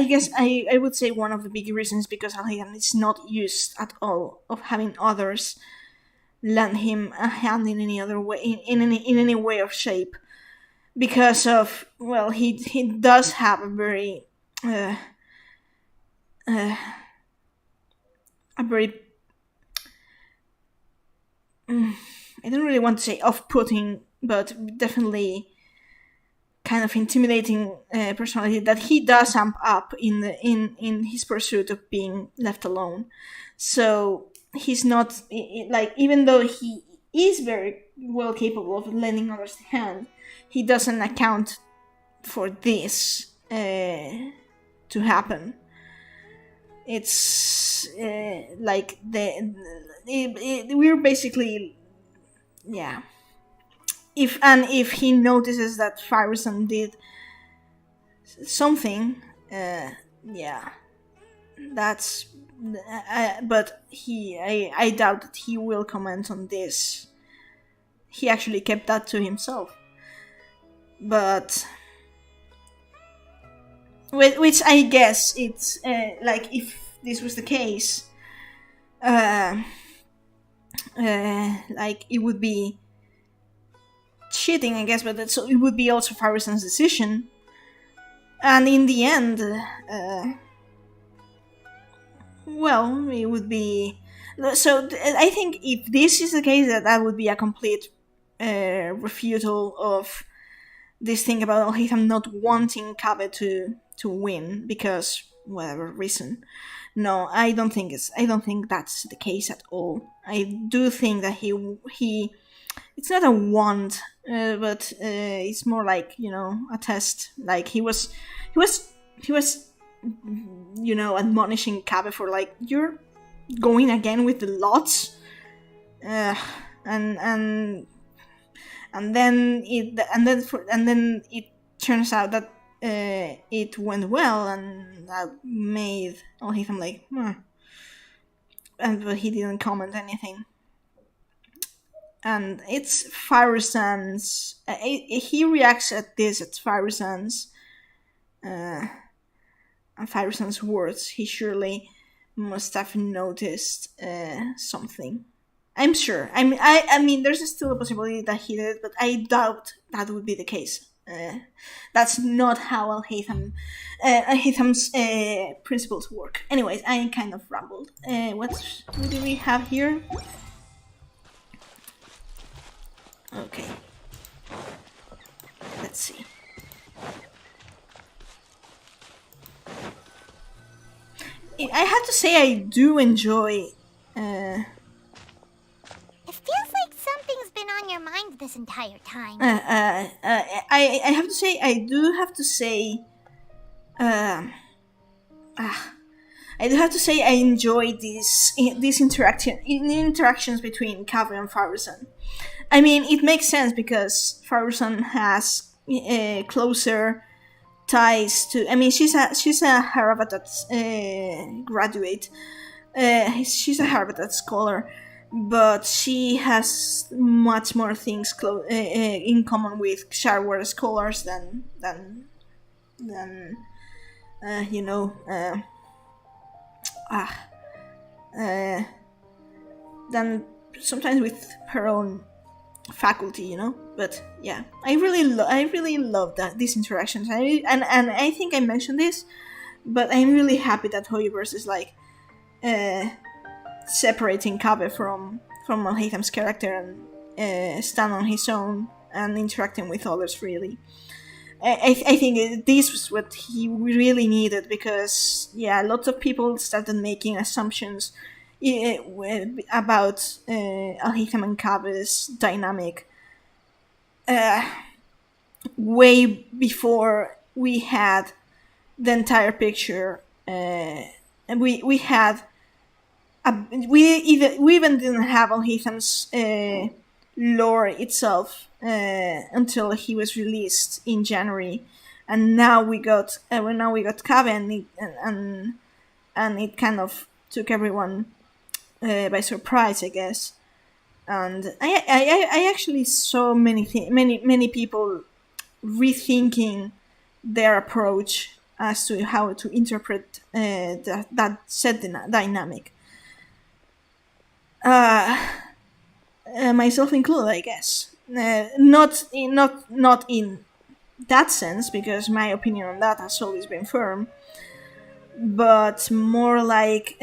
guess I would say one of the big reasons because Alhaitham is not used at all of having others lend him a hand in any other way, in any way or shape, because of, well, he does have a very I don't really want to say off-putting, but definitely kind of intimidating personality that he does amp up in his pursuit of being left alone. So he's not even though he is very well capable of lending others a hand, he doesn't account for this to happen. It's we're basically, yeah. If he notices that Firezon did something, that's. But I doubt that he will comment on this. He actually kept that to himself. But which I guess it's if this was the case, it would be cheating, I guess, but it would be also Firezon's decision, and in the end, it would be. So I think if this is the case, that would be a complete refutal of this thing about Alhaitham not wanting Kabe to win because whatever reason. No, I don't think that's the case at all. I do think that he it's not a want, but it's more like, a test. Like he was admonishing Kabe for you're going again with the lots, and then it turns out that it went well, and that made Alhaitham like, but he didn't comment anything. And it's Firuzan's. He reacts at this at Firuzan's and Firuzan's words. He surely must have noticed something. I'm sure. I mean, there's still a possibility that he did, but I doubt that would be the case. That's not how Alhaitham's principles work. Anyways, I kind of rambled. What do we have here? Okay. Let's see. I have to say I do enjoy... It feels like something's been on your mind this entire time. I have to say I do have to say... I do have to say I enjoy these interactions between Kaveh and Firuzan. I mean, it makes sense because Firuzan has closer ties to. I mean, she's a Harvard graduate. She's a Harvard scholar, but she has much more things in common with Shareware scholars than than sometimes with her own faculty, you know. But yeah, I really love these interactions. And I think I mentioned this, but I'm really happy that Hoyoverse is like separating Kaveh from Alhaitham's character and stand on his own and interacting with others freely. I think this was what he really needed, because lots of people started making assumptions about Alhaitham and Kaveh's dynamic way before we had the entire picture, and we even didn't have Alhaitham's lore itself until he was released in January, and now we got Kaveh, and it kind of took everyone by surprise, I guess. And I actually saw many people rethinking their approach as to how to interpret that set dynamic. Myself included, I guess. Not in that sense, because my opinion on that has always been firm, but more like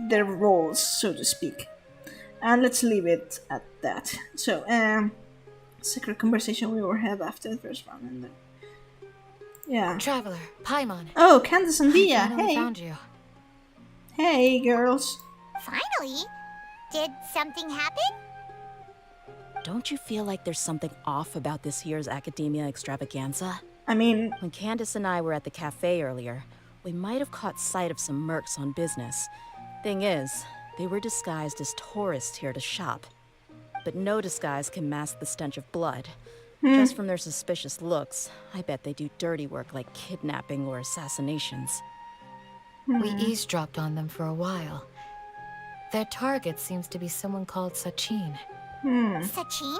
their roles, so to speak. And let's leave it at that. So, secret conversation we will have after the first round, and yeah. Traveler, Paimon. Oh, Candace and Dia. I finally Hey. found you. Hey, girls. Finally? Did something happen? Don't you feel like there's something off about this year's Akademiya extravaganza? I mean, when Candace and I were at the cafe earlier, we might have caught sight of some mercs on business. Thing is, they were disguised as tourists here to shop. But no disguise can mask the stench of blood. Just from their suspicious looks, I bet they do dirty work like kidnapping or assassinations. We eavesdropped on them for a while. Their target seems to be someone called Sachin. Sachin?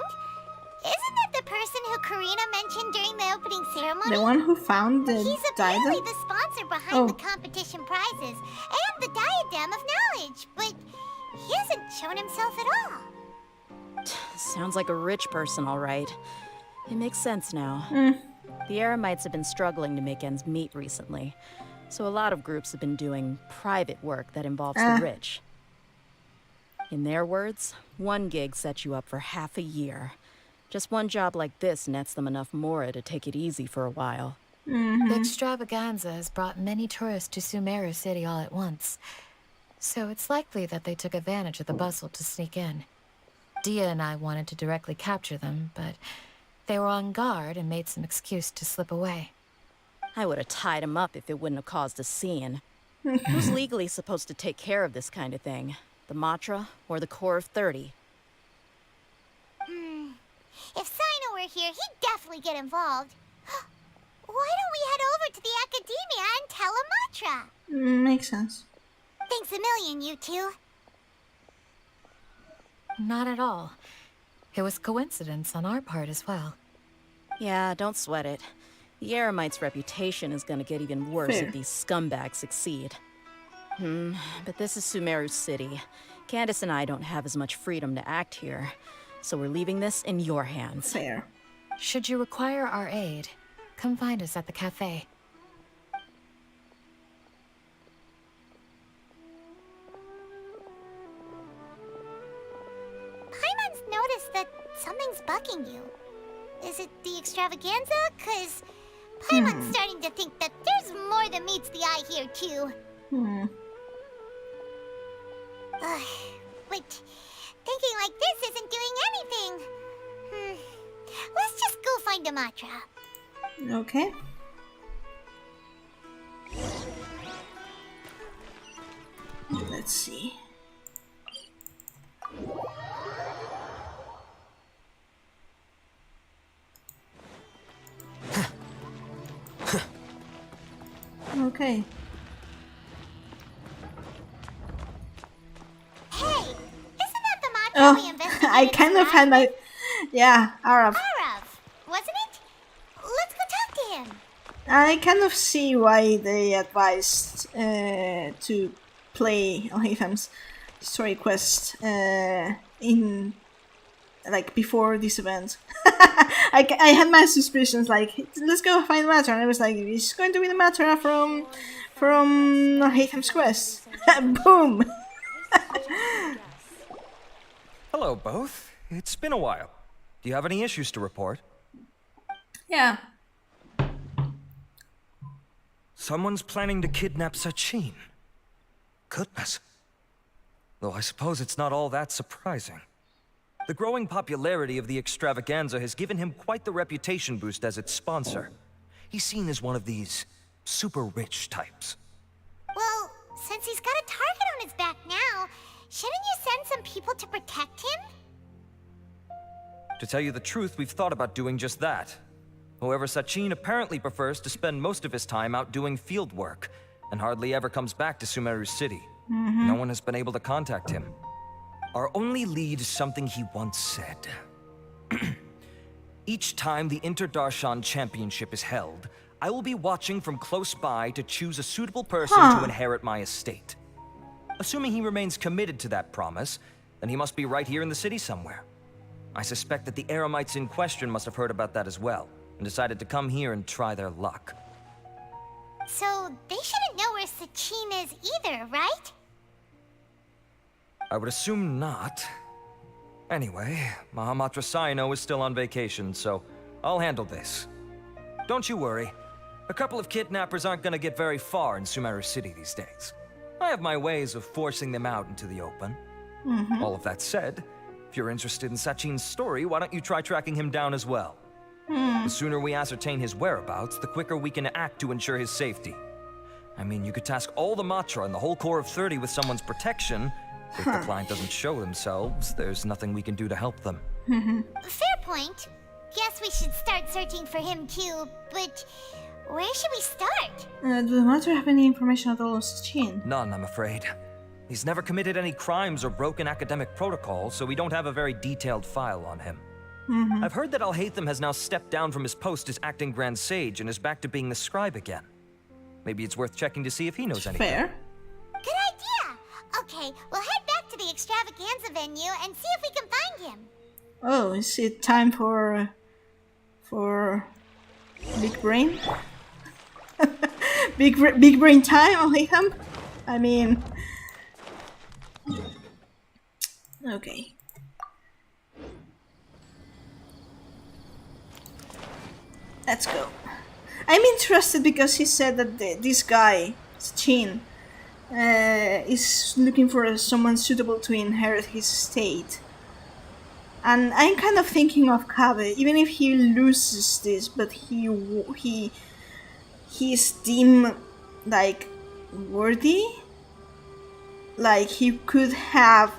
Isn't that the person who Karina mentioned during the opening ceremony? The one who found the He's diadem? apparently the sponsor behind the competition prizes and the Diadem of Knowledge, but he hasn't shown himself at all. Sounds like a rich person, all right. It makes sense now. The Eremites have been struggling to make ends meet recently, so a lot of groups have been doing private work that involves the rich. In their words, one gig sets you up for half a year. Just one job like this nets them enough mora to take it easy for a while. The extravaganza has brought many tourists to Sumeru City all at once, so it's likely that they took advantage of the bustle to sneak in. Dia and I wanted to directly capture them, but they were on guard and made some excuse to slip away. I would have tied him up if it wouldn't have caused a scene. Who's legally supposed to take care of this kind of thing? The Matra or the Core of 30? If Sino were were here, he'd definitely get involved. Why don't we head over to the Akademiya and tell Amatra? Makes sense. Thanks a million, you two. Not at all. It was coincidence on our part as well. Yeah, don't sweat it. The Eremite's reputation is gonna get even worse Fair. if these scumbags succeed. But this is Sumeru City. Candace and I don't have as much freedom to act here, so we're leaving this in your hands. Fair. Should you require our aid, come find us at the cafe. Paimon's noticed that something's bugging you. Is it the extravaganza? 'Cause Paimon's starting to think that there's more than meets the eye here, too. But thinking like this isn't doing anything. Let's just go find Amatra. Okay. Let's see. Okay. Hey, isn't that the Matra we Oh, investigated? I kind of had my... Yeah, Arav. Arav, wasn't it? Let's go talk to him. I kind of see why they advised to play Alhaitham's story quest in... like, before this event. I had my suspicions, like, let's go find Matra, and I was like, it's going to be the Matra from Alhaitham's quest. Boom! Hello, both. It's been a while. Do you have any issues to report? Yeah. Someone's planning to kidnap Sachin. Goodness. Though I suppose it's not all that surprising. The growing popularity of the extravaganza has given him quite the reputation boost as its sponsor. He's seen as one of these super rich types. Well, since he's got a target on his back now, shouldn't you send some people to protect him? To tell you the truth, we've thought about doing just that. However, Sachin apparently prefers to spend most of his time out doing field work, and hardly ever comes back to Sumeru City. No one has been able to contact him. Our only lead is something he once said. Each time the Inter-Darshan Championship is held, I will be watching from close by to choose a suitable person to inherit my estate. Assuming he remains committed to that promise, then he must be right here in the city somewhere. I suspect that the Eremites in question must have heard about that as well, and decided to come here and try their luck. So they shouldn't know where Sachin is either, right? I would assume not. Anyway, Mahamatra Saino is still on vacation, so I'll handle this. Don't you worry. A couple of kidnappers aren't gonna get very far in Sumeru City these days. I have my ways of forcing them out into the open. All of that said, if you're interested in Sachin's story, why don't you try tracking him down as well? The sooner we ascertain his whereabouts, the quicker we can act to ensure his safety. I mean, you could task all the Matra and the whole Corps of 30 with someone's protection. If the client doesn't show themselves, there's nothing we can do to help them. Fair point. Guess we should start searching for him too, but where should we start? Do the Matra have any information at all on Sachin? None, I'm afraid. He's never committed any crimes or broken academic protocol, so we don't have a very detailed file on him. I've heard that Alhaitham has now stepped down from his post as acting Grand Sage and is back to being the scribe again. Maybe it's worth checking to see if he knows anything. Fair. Good idea! Okay, we'll head back to the extravaganza venue and see if we can find him. Oh, is it time for big brain? big brain time, Alhaitham? I mean, okay. Let's go. I'm interested because he said that this guy, Sachin, is looking for someone suitable to inherit his estate. And I'm kind of thinking of Kabe, even if he loses this, but he is deemed like worthy. Like he could have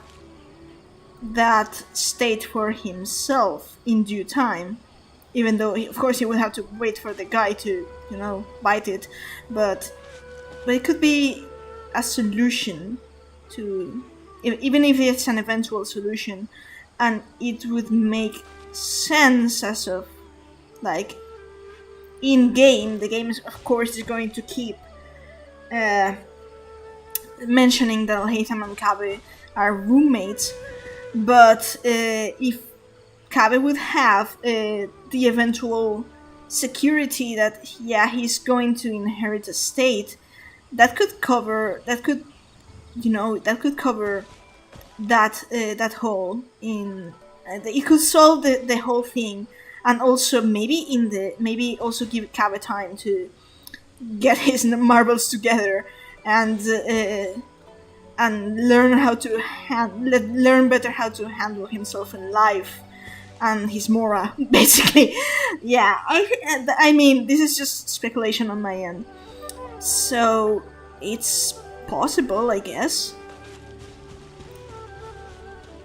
that state for himself in due time. even though of course he would have to wait for the guy to bite it, but it could be a solution to, even if it's an eventual solution, and it would make sense as of like in game. The game is, of course, is going to keep mentioning that Haytham and Kabe are roommates, but if Kabe would have the eventual security that he's going to inherit a state, that could cover that hole in it could solve the whole thing, and also maybe also give Kabe time to get his marbles together and learn how to learn better how to handle himself in life and his mora, basically. Yeah, I mean, this is just speculation on my end, so it's possible, I guess.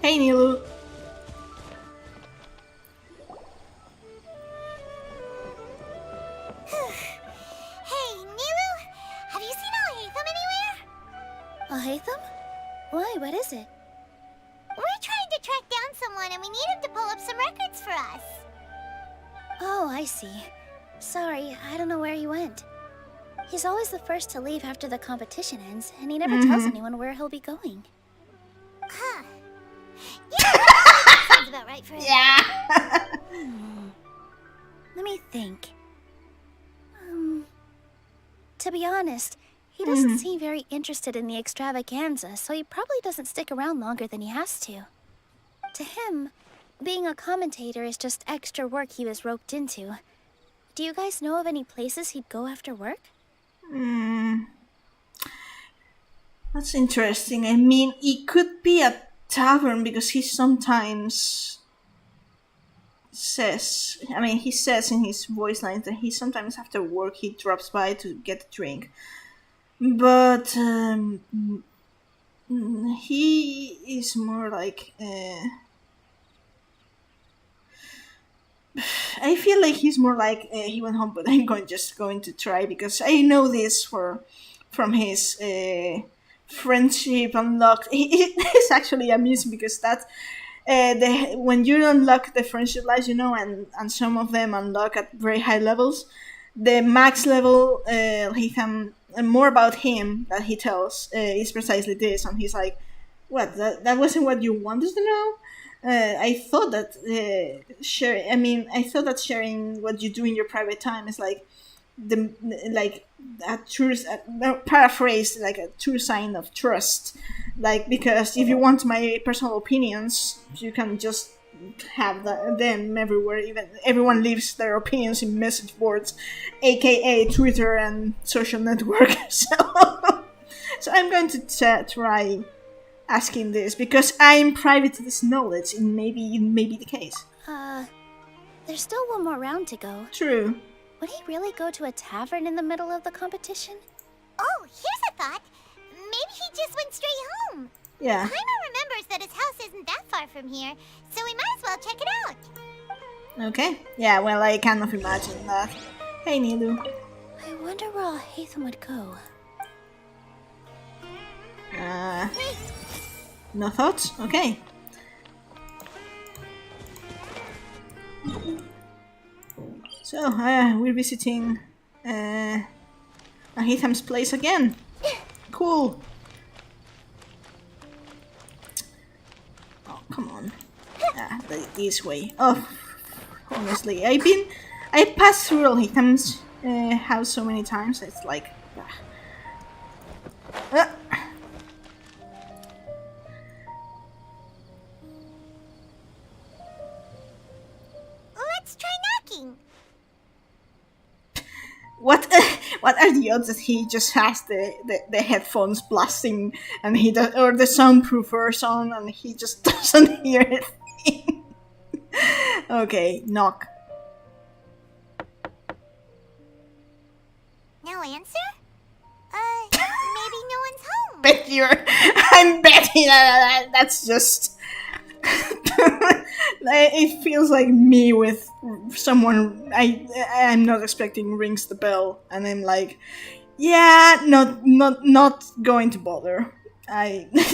Hey, Nilu. Hey, Nilu, have you seen Al-Haytham anywhere? Al-Haytham? Why, what is it? We're trying to track down someone and we need him to pull up some records for us. Oh, I see. Sorry, I don't know where he went. He's always the first to leave after the competition ends, and he never tells anyone where he'll be going. Huh. Yeah, that sounds about right for him. Yeah. Let me think. To be honest, he doesn't seem very interested in the extravaganza, so he probably doesn't stick around longer than he has to. To him, being a commentator is just extra work he was roped into. Do you guys know of any places he'd go after work? That's interesting. I mean, it could be a tavern because he sometimes says, he says in his voice lines that he sometimes after work he drops by to get a drink. But he is more like I feel like he's more like he went home, but I'm just going to try, because I know this from his friendship unlocked. It's actually amusing because that's when you unlock the friendship lives, and some of them unlock at very high levels. The max level, more about him that he tells is precisely this, and he's like, "What? That wasn't what you wanted to know? I thought that sharing what you do in your private time is like a true paraphrase, like a true sign of trust. Like, because if you want my personal opinions, you can just have them everywhere. Even everyone leaves their opinions in message boards, aka Twitter and social network. So I'm going to try asking this because I'm privy to this knowledge. It may be the case. There's still one more round to go. True. Would he really go to a tavern in the middle of the competition? Oh, here's a thought. Maybe he just went straight home. Yeah. Paimon remembers that his house isn't that far from here, so we might as well check it out. Okay. Yeah, well, I kind of imagine that. Hey, Nilu. I wonder where Al-Haytham would go. No thoughts? Okay. So, we're visiting Ahitham's place again. Cool. Oh, come on. This way. Oh, honestly, I passed through Ahitham's house so many times, it's like... Let's try knocking. What are the odds that he just has the headphones blasting and he does, or the soundproofers on, and he just doesn't hear anything? Okay, knock. No answer? Maybe no one's home. I'm betting that's just It feels like me with someone I'm not expecting rings the bell, and I'm like, yeah, not going to bother. I. Hello?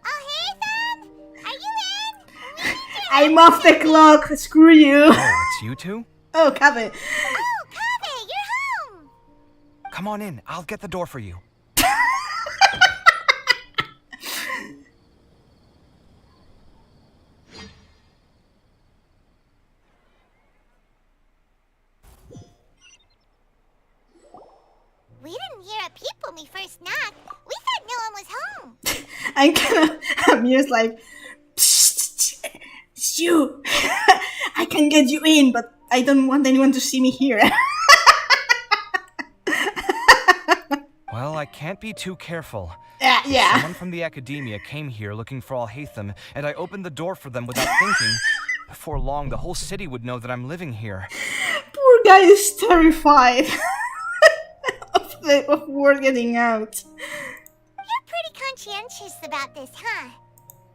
Oh, Ethan? Are you in? We need you. I'm off the clock. Screw you. Oh, it's you two? Oh, Kaveh. Oh, Kaveh, you're home. Come on in. I'll get the door for you. We didn't hear a peep when we first knocked. We thought no one was home. I'm kind of amused, like, psst, it's you. I can get you in, but I don't want anyone to see me here. Well, I can't be too careful. Yeah. Someone from the Akademiya came here looking for Alhaitham, and I opened the door for them without thinking. Before long, the whole city would know that I'm living here. Poor guy is terrified of word getting out. You're pretty conscientious about this, huh?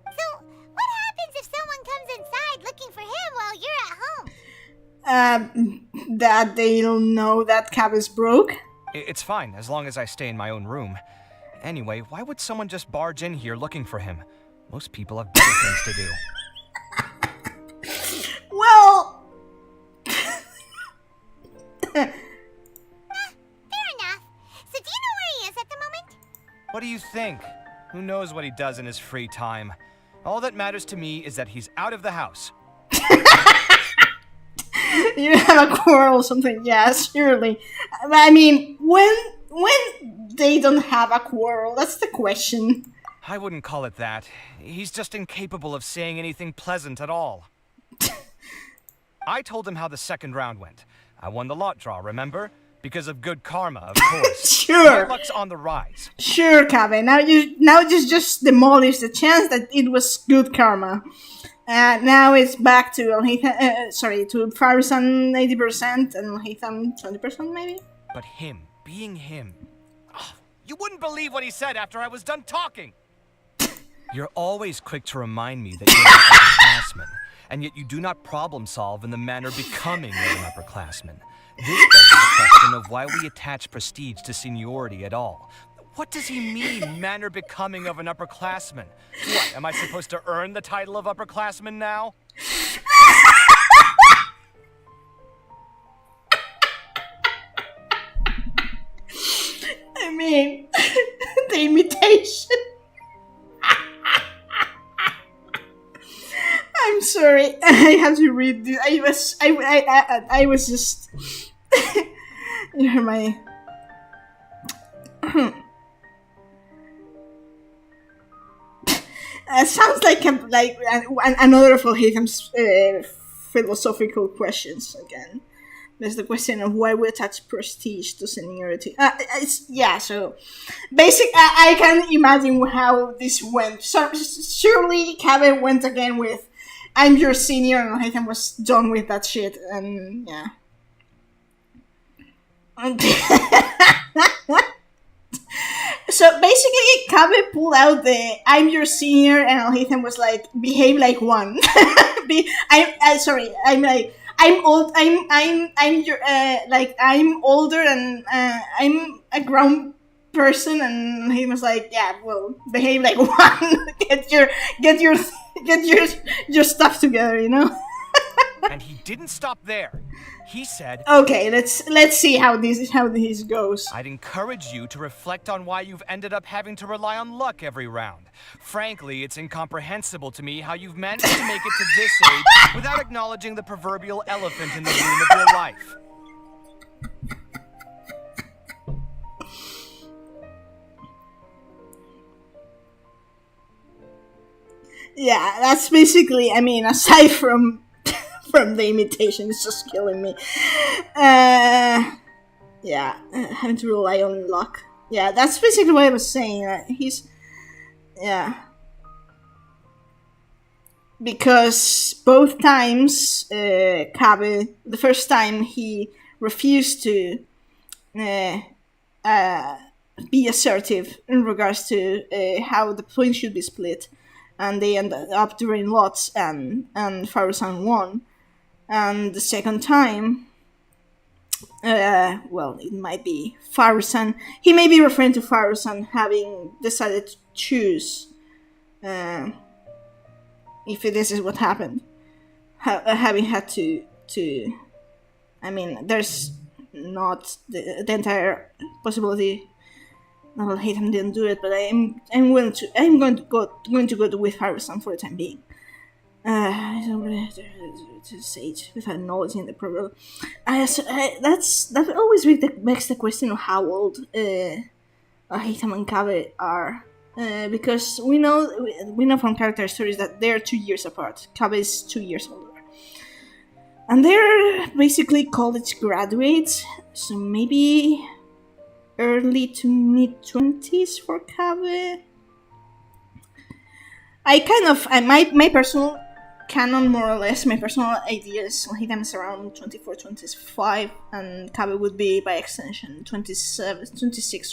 So, what happens if someone comes inside looking for him while you're at home? That they'll know that Cab is broke. It's fine, as long as I stay in my own room. Anyway, why would someone just barge in here looking for him? Most people have better things to do. Well... Fair enough. So do you know where he is at the moment? What do you think? Who knows what he does in his free time? All that matters to me is that he's out of the house. You have a quarrel or something? Yeah, surely. I mean, when they don't have a quarrel, that's the question. I wouldn't call it that. He's just incapable of saying anything pleasant at all. I told him how the second round went. I won the lot draw, remember? Because of good karma, of course. Sure. My luck's on the rise. Sure, Kaveh. Now just demolish the chance that it was good karma. Now it's back to to Farazan 80% and Alhaitham 20% maybe? But him, being him... Oh, you wouldn't believe what he said after I was done talking! You're always quick to remind me that you're an upperclassman, and yet you do not problem solve in the manner becoming of an upperclassman. This begs the question of why we attach prestige to seniority at all. What does he mean, manner becoming of an upperclassman? What, am I supposed to earn the title of upperclassman now? I mean, the imitation. I'm sorry, I have to read this. I was just... You're my... sounds like another of Alhaitham's philosophical questions again. There's the question of why we attach prestige to seniority. So basically, I can imagine how this went. So, surely Kaveh went again with, I'm your senior, and Alhaitham was done with that shit, and yeah. So basically, Kaveh pulled out the "I'm your senior," and Alhaitham was like, "Behave like one." I'm old. I'm your I'm older and I'm a grown person, and he was like, "Yeah, well, behave like one. get your stuff together, you know." And he didn't stop there. He said, "Okay, let's see how this goes." I'd encourage you to reflect on why you've ended up having to rely on luck every round. Frankly, it's incomprehensible to me how you've managed to make it to this age without acknowledging the proverbial elephant in the room of your life. Yeah, that's basically, I mean, aside from the imitation, it's just killing me. Yeah, having to rely on luck. Yeah, that's basically what I was saying. Because both times, Kaveh, the first time he refused to be assertive in regards to how the points should be split, and they ended up drawing lots, and Farusan won. And the second time, well, it might be Farusan. He may be referring to Farusan having decided to choose, if this is what happened, having had to. I mean, there's not the entire possibility. I'll hate him didn't do it, but I'm going to go with Farusan for the time being. To Sage without knowledge in the program. That always begs the question of how old Hitam and Kabe are, because we know from character stories that they're 2 years apart. Kabe is 2 years older, and they're basically college graduates, so maybe early to mid 20s for Kabe. My personal canon, more or less, my personal idea is Hitam is around 24, 25, and Kabe would be, by extension, 26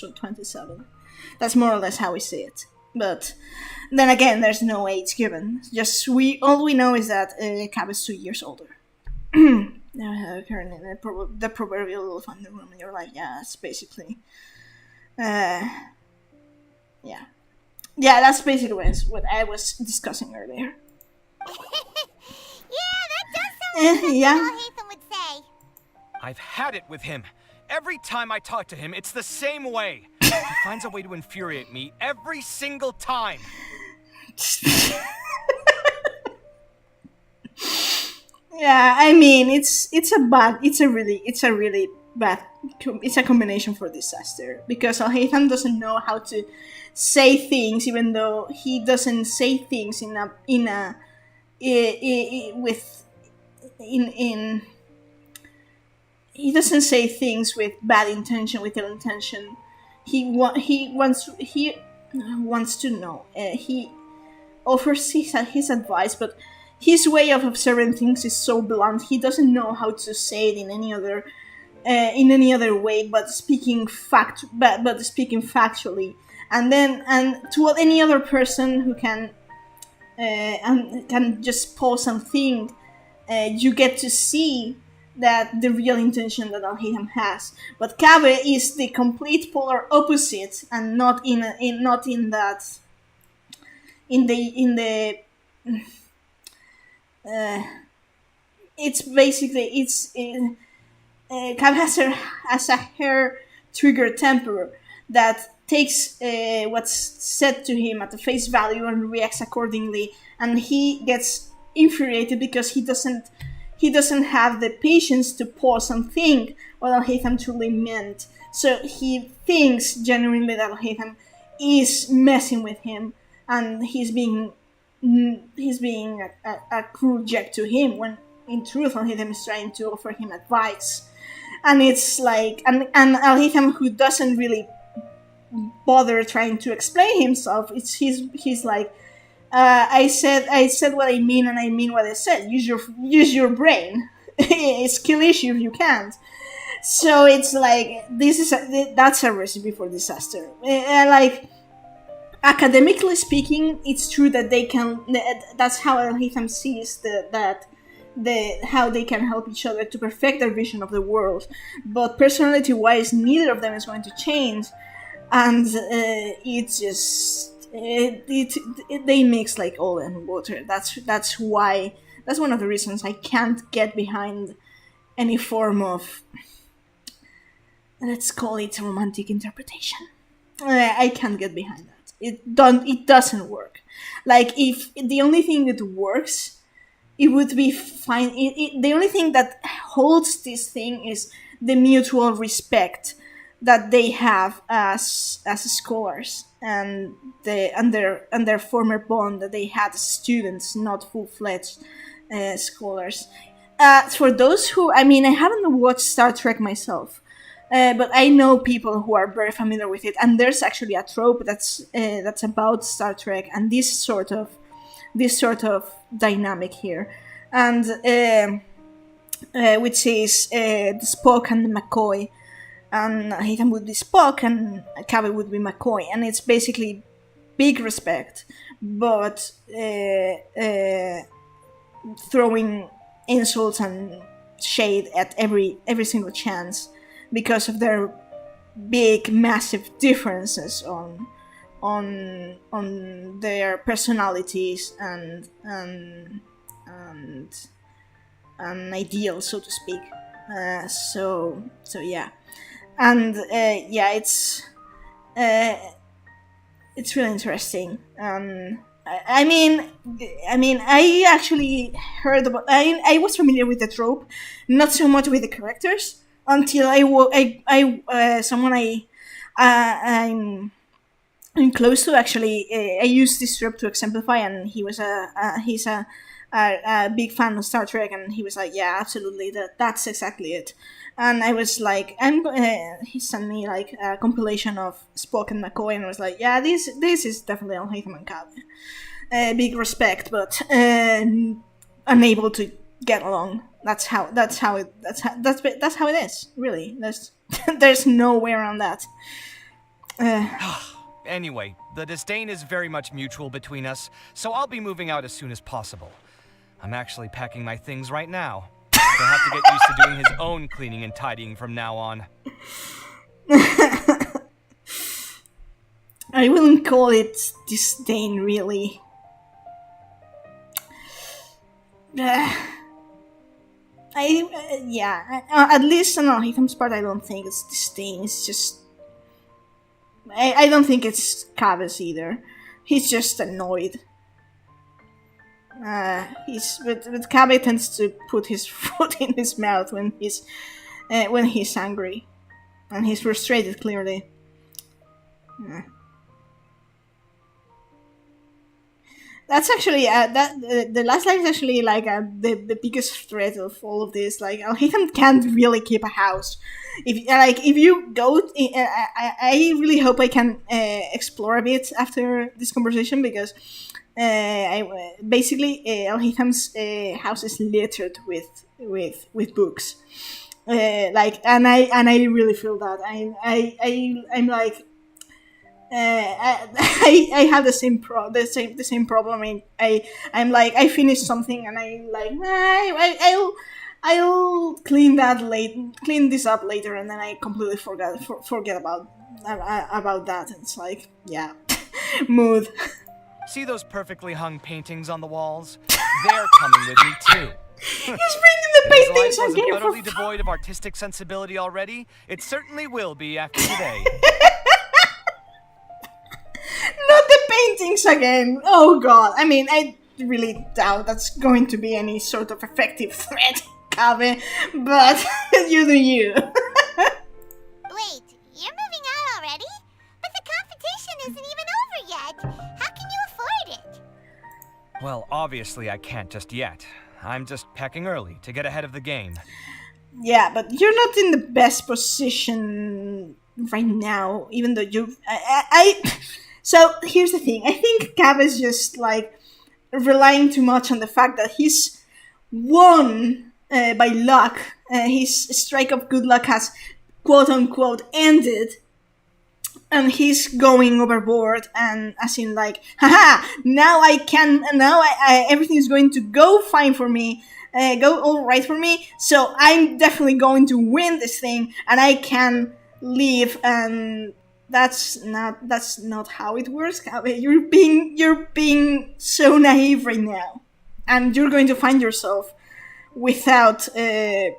or 27. That's more or less how we see it. But then again, there's no age given. Just all we know is that Kabe is 2 years older. Currently, the proverbial elephant in the room, and you're like, yeah, it's basically, yeah. That's basically what I was discussing earlier. Yeah, that does sound like yeah. what Hatham would say. I've had it with him. Every time I talk to him, it's the same way. He finds a way to infuriate me every single time. Yeah, I mean, it's a combination for disaster, because Al-Haytham doesn't know how to say things, even though he doesn't say things he doesn't say things with bad intention, with ill intention. He wants to know. He offers his advice, but his way of observing things is so blunt. He doesn't know how to say it in any other way, but speaking factually. And to any other person who can just pause and think, you get to see that the real intention that Al-Haytham has. But Kabe is the complete polar opposite, and not in that. It's basically Kabe has a hair trigger temper that takes what's said to him at the face value and reacts accordingly, and he gets infuriated because he doesn't have the patience to pause and think what Al-Haytham truly meant. So he thinks genuinely that Al-Haytham is messing with him, and he's being a cruel jack to him, when in truth Al-Haytham is trying to offer him advice. And it's like, and Al-Haytham, who doesn't really bother trying to explain himself, he's like, I said what I mean, and I mean what I said. Use your brain. It's kill issue if you can't. So it's like, that's a recipe for disaster. Like, academically speaking, it's true that they can. That's how Al-Haytham sees how they can help each other to perfect their vision of the world. But personality-wise, neither of them is going to change, and it's just they mix like oil and water. That's why. That's one of the reasons I can't get behind any form of, let's call it, romantic interpretation. I can't get behind that. It doesn't work. Like, if the only thing that works, it would be fine. The only thing that holds this thing is the mutual respect that they have as scholars, and their former bond that they had as students, not full-fledged scholars. For those who, I mean, I haven't watched Star Trek myself, but I know people who are very familiar with it, and there's actually a trope that's about Star Trek and this sort of dynamic here, and which is the Spock and the McCoy and Haytham would be Spock, and Cabe would be McCoy, and it's basically big respect, but throwing insults and shade at every single chance because of their big, massive differences on their personalities and ideals, so to speak. So yeah, and yeah, it's really interesting. I mean, I actually heard about. I was familiar with the trope, not so much with the characters until someone I'm close to actually. I used this trope to exemplify, and he's a big fan of Star Trek, and he was like, "Yeah, absolutely, that's exactly it." And I was like, he sent me like a compilation of Spock and McCoy, and I was like, "Yeah, this is definitely on Haytham and Cabe. Big respect, but unable to get along. That's how it is. Really, there's no way around that." Anyway, the disdain is very much mutual between us, so I'll be moving out as soon as possible. I'm actually packing my things right now. He'll have to get used to doing his own cleaning and tidying from now on. I wouldn't call it disdain, really. At least on Haytham's part, I don't think it's disdain. It's just I don't think it's Cabe's either. He's just annoyed. But Cabe tends to put his foot in his mouth when he's angry, and he's frustrated clearly. That's actually the last line is actually like the biggest threat of all of this. Like Alhaitham can't really keep a house. If you go, I really hope I can explore a bit after this conversation, because Alhaitham's house is littered with books. And I really feel that I'm like. I have the same problem. I'm like, I finished something and I'm like, I'll clean this up later, and then I completely forget about that. It's like, yeah, mood. See those perfectly hung paintings on the walls? They're coming with me too. He's bringing the paintings again. If wasn't utterly devoid of artistic sensibility already, it certainly will be after today. Not the paintings again. Oh god. I mean, I really doubt that's going to be any sort of effective threat, Cabe, but you do you. Wait, you're moving out already? But the competition isn't even over yet. How can you afford it? Well, obviously I can't just yet. I'm just packing early to get ahead of the game. Yeah, but you're not in the best position right now, even though you... So, here's the thing. I think Cabe is just, like, relying too much on the fact that he's won by luck. His streak of good luck has, quote-unquote, ended. And he's going overboard, and as in, like, haha, now everything is going to go fine for me, go all right for me, so I'm definitely going to win this thing, and I can leave, and... That's not how it works, Cabe. You're being so naive right now, and you're going to find yourself without a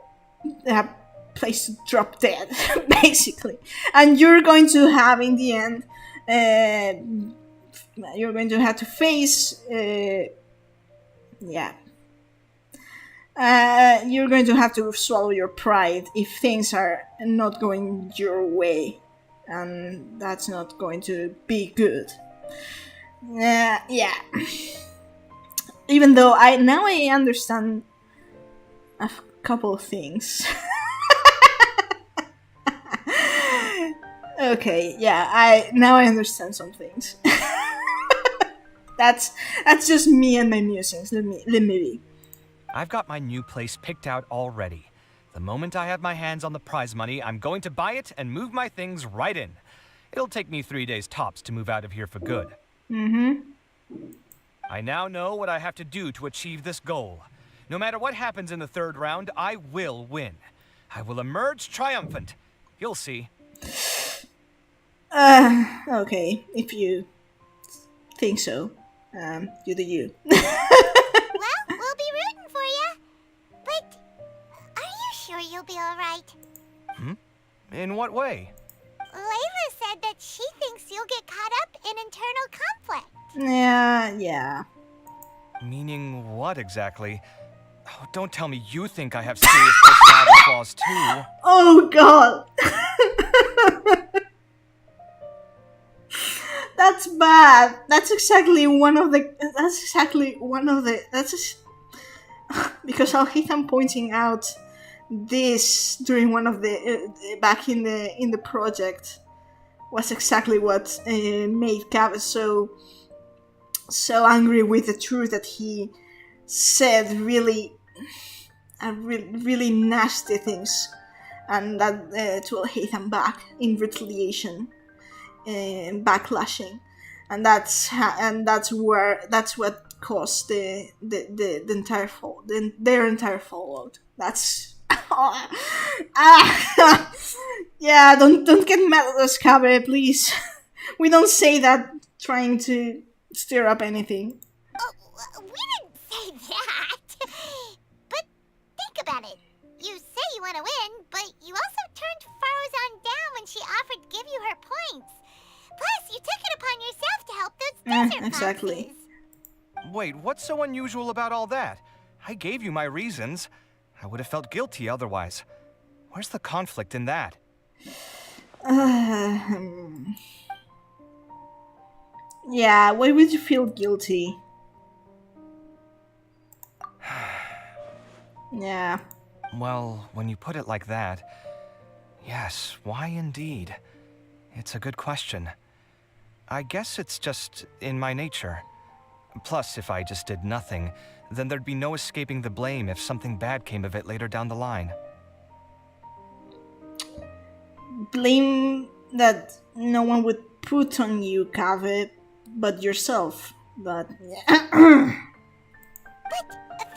place to drop dead, basically. And you're going to have, in the end, you're going to have to face, you're going to have to swallow your pride if things are not going your way. And that's not going to be good. Yeah. Even though I understand a couple of things. Okay, yeah, I understand some things. That's just me and my musings. Let me be. I've got my new place picked out already. The moment I have my hands on the prize money, I'm going to buy it and move my things right in. It'll take me 3 days tops to move out of here for good. I now know what I have to do to achieve this goal. No matter what happens in the 3rd round, I will win. I will emerge triumphant. You'll see. Okay, if you think so. You do you. Well, we'll be rooting for you. But are you sure you'll be alright? In what way? Layla said that she thinks you'll get caught up in internal conflict. Yeah. Meaning what exactly? Oh, don't tell me you think I have serious personality flaws too. Oh god. That's bad. That's exactly one of the. Because Al-Haytham pointing out this during one of the back in the project was exactly what made Cavus so angry with the truth that he said really nasty things, and that to Al-Haytham back in retaliation. Backlashing, and that's what caused the entire fall, their entire fallout. That's yeah. Don't get mad at us, Cabaret, please. We don't say that trying to stir up anything. Oh, we didn't say that. But think about it. You say you want to win, but you also turned Faruzan down when she offered to give you her points. Plus, you took it upon yourself to help those desert exactly. foxes. Wait, what's so unusual about all that? I gave you my reasons. I would have felt guilty otherwise. Where's the conflict in that? Yeah, why would you feel guilty? Yeah. Well, when you put it like that, yes, why indeed? It's a good question. I guess it's just in my nature. Plus, if I just did nothing, then there'd be no escaping the blame if something bad came of it later down the line. Blame that no one would put on you, Kaveh, but yourself. But yeah. But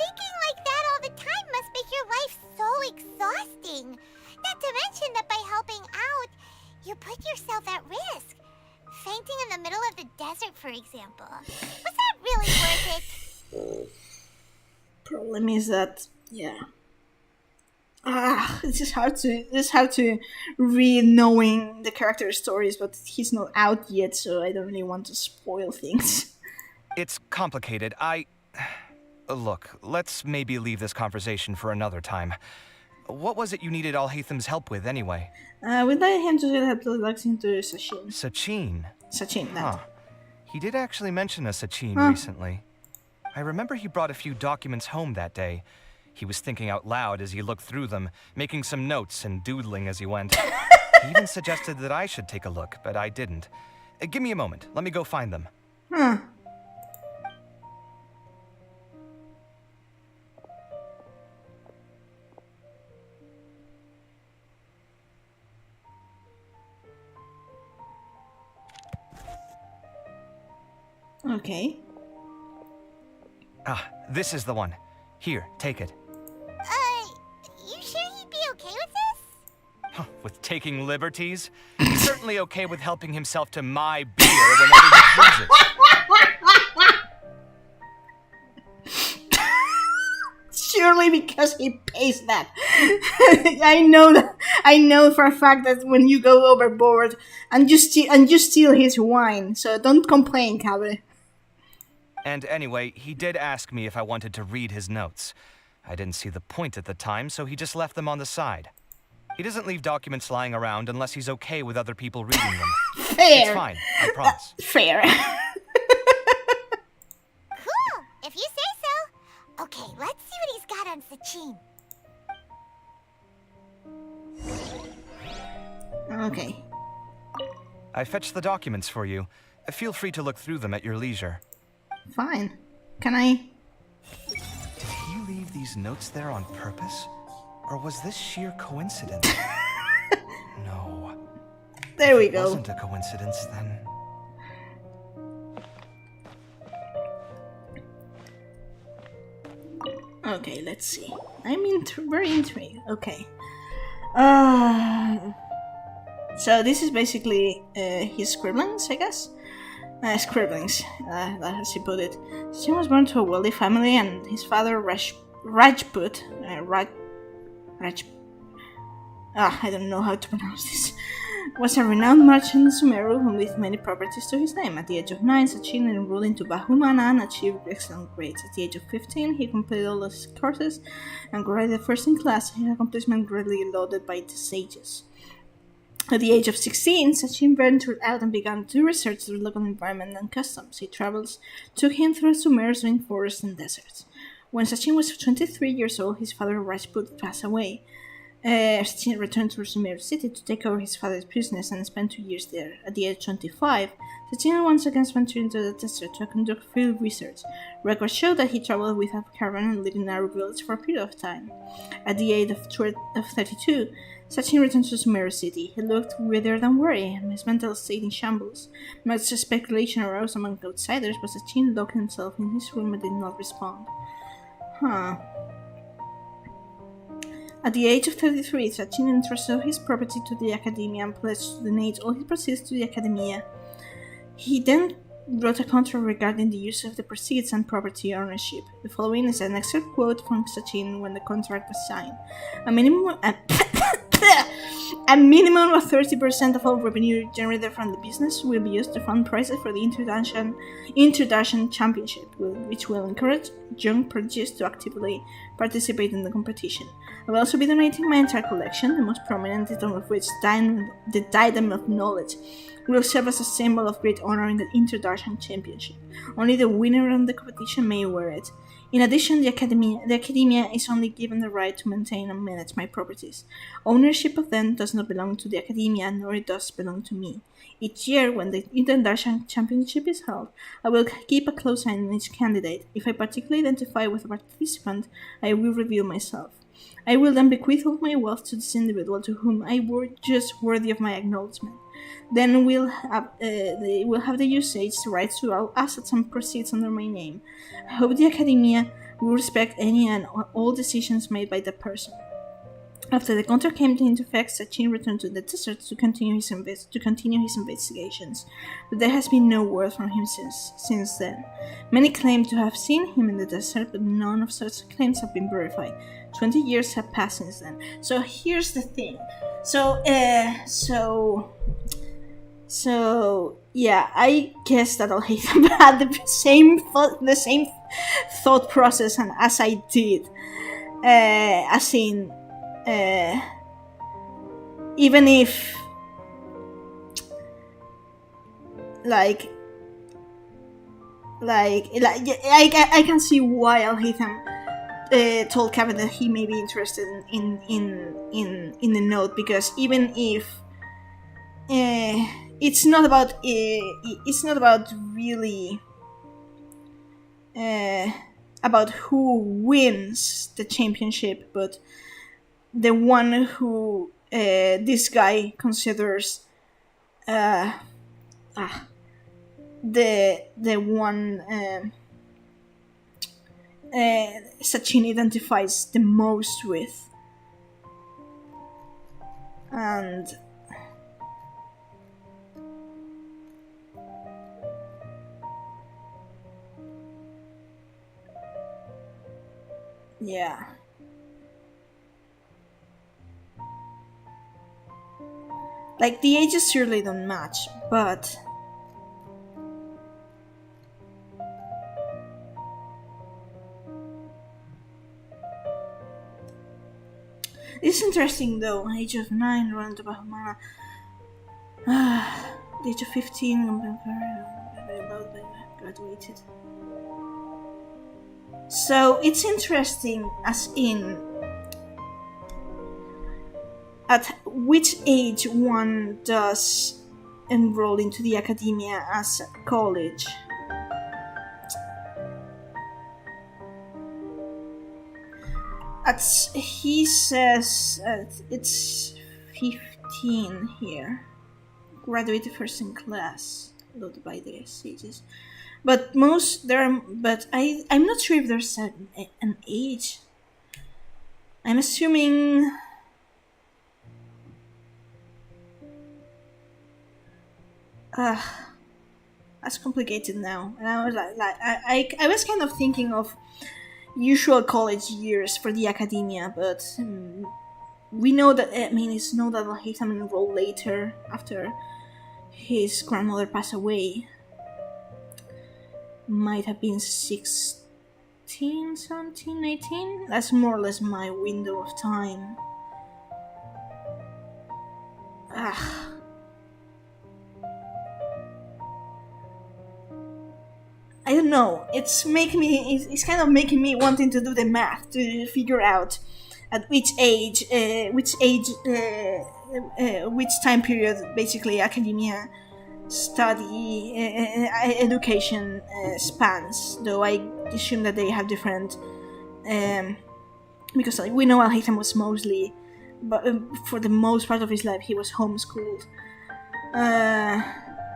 thinking like that all the time must make your life so exhausting. Not to mention that by helping out, you put yourself at risk. Fainting in the middle of the desert, for example. Was that really worth it? Problem is that, yeah. It's hard to read knowing the character stories, but he's not out yet, so I don't really want to spoil things. It's complicated. Look, let's maybe leave this conversation for another time. What was it you needed Al-Haytham's help with, anyway? We'd like him to help us into Sachin. Sachin, that. Huh. He did actually mention a Sachin recently. I remember he brought a few documents home that day. He was thinking out loud as he looked through them, making some notes and doodling as he went. He even suggested that I should take a look, but I didn't. Give me a moment. Let me go find them. Okay. This is the one. Here, take it. You sure he'd be okay with this? With taking liberties? He's certainly okay with helping himself to my beer whenever he chooses. Surely because he pays that. I know for a fact that when you go overboard and you steal his wine, so don't complain, Cabe. And anyway, he did ask me if I wanted to read his notes. I didn't see the point at the time, so he just left them on the side. He doesn't leave documents lying around unless he's okay with other people reading them. Fair. It's fine, I promise. Fair. Cool, if you say so. Okay, let's see what he's got on Sachin. Okay. I fetched the documents for you. Feel free to look through them at your leisure. Fine. Can I? Did he leave these notes there on purpose? Or was this sheer coincidence? No. There we If it go. wasn't a coincidence, then... Okay, let's see. I'm very intrigued. Okay. So this is basically his scribblings, I guess. Scribblings, as he put it. Sachin was born to a wealthy family, and his father Rajput, I don't know how to pronounce this, was a renowned merchant in Sumeru with many properties to his name. At the age of 9, Sachin enrolled into Bahumana and achieved excellent grades. At the age of 15, he completed all his courses and graded first in class, his accomplishment greatly lauded by the sages. At the age of 16, Sachin ventured out and began to research the local environment and customs. His travels took him through Sumeru's rainforests and deserts. When Sachin was 23 years old, his father Rajput passed away. Sachin returned to Sumeru city to take over his father's business and spent 2 years there. At the age of 25, Sachin once again ventured into the desert to conduct field research. Records show that he traveled with a caravan and lived in a village for a period of time. At the age of 32, Sachin returned to Sumeru city. He looked withered and weary, and his mental state in shambles. Much speculation arose among outsiders, but Sachin locked himself in his room and did not respond. At the age of 33, Sachin entrusted his property to the Akademiya and pledged to donate all his proceeds to the Akademiya. He then wrote a contract regarding the use of the proceeds and property ownership. The following is an excerpt quote from Sachin when the contract was signed. A minimum of 30% of all revenue generated from the business will be used to fund prizes for the Introduction Championship, which will encourage young prodigies to actively participate in the competition. I will also be donating my entire collection, the most prominent item of which, the Diadem of Knowledge, will serve as a symbol of great honor in the Introduction Championship. Only the winner of the competition may wear it. In addition, the Akademiya is only given the right to maintain and manage my properties. Ownership of them does not belong to the Akademiya, nor it does belong to me. Each year, when the Introduction Championship is held, I will keep a close eye on each candidate. If I particularly identify with a participant, I will reveal myself. I will then bequeath all my wealth to this individual to whom I were just worthy of my acknowledgement. Then they will have the usage rights to all assets and proceeds under my name. I hope the Akademiya will respect any and all decisions made by the person. After the contract came into effect, Sachin returned to the desert to continue his investigations, but there has been no word from him since then. Many claim to have seen him in the desert, but none of such claims have been verified. 20 years have passed since then. So here's the thing. So yeah, I guess that Al-Haytham had the same thought process and as I did, as in, even if, I can see why Al-Haytham told Kevin that he may be interested in the note, because even if it's not about really about who wins the championship, but the one who this guy considers the one Sachin identifies the most with, and yeah. Like, the ages surely don't match, but it's interesting though. Age of 9, run to Bahumana. The age of 15, graduated. So it's interesting, as in at which age one does enroll into the Akademiya as a college. He says it's 15 here. Graduated first in class, loaded by their stages. But I'm not sure if there's an age. I'm assuming. That's complicated now. And I was I was kind of thinking of usual college years for the Akademiya, but we know that, it's known that Al-Haytham enrolled later after his grandmother passed away. Might have been 16, 17, 18. That's more or less my window of time. I don't know. It's kind of making me wanting to do the math to figure out at which time period basically Akademiya study education spans. Though I assume that they have different, because we know Al-Haytham was mostly, but for the most part of his life he was homeschooled.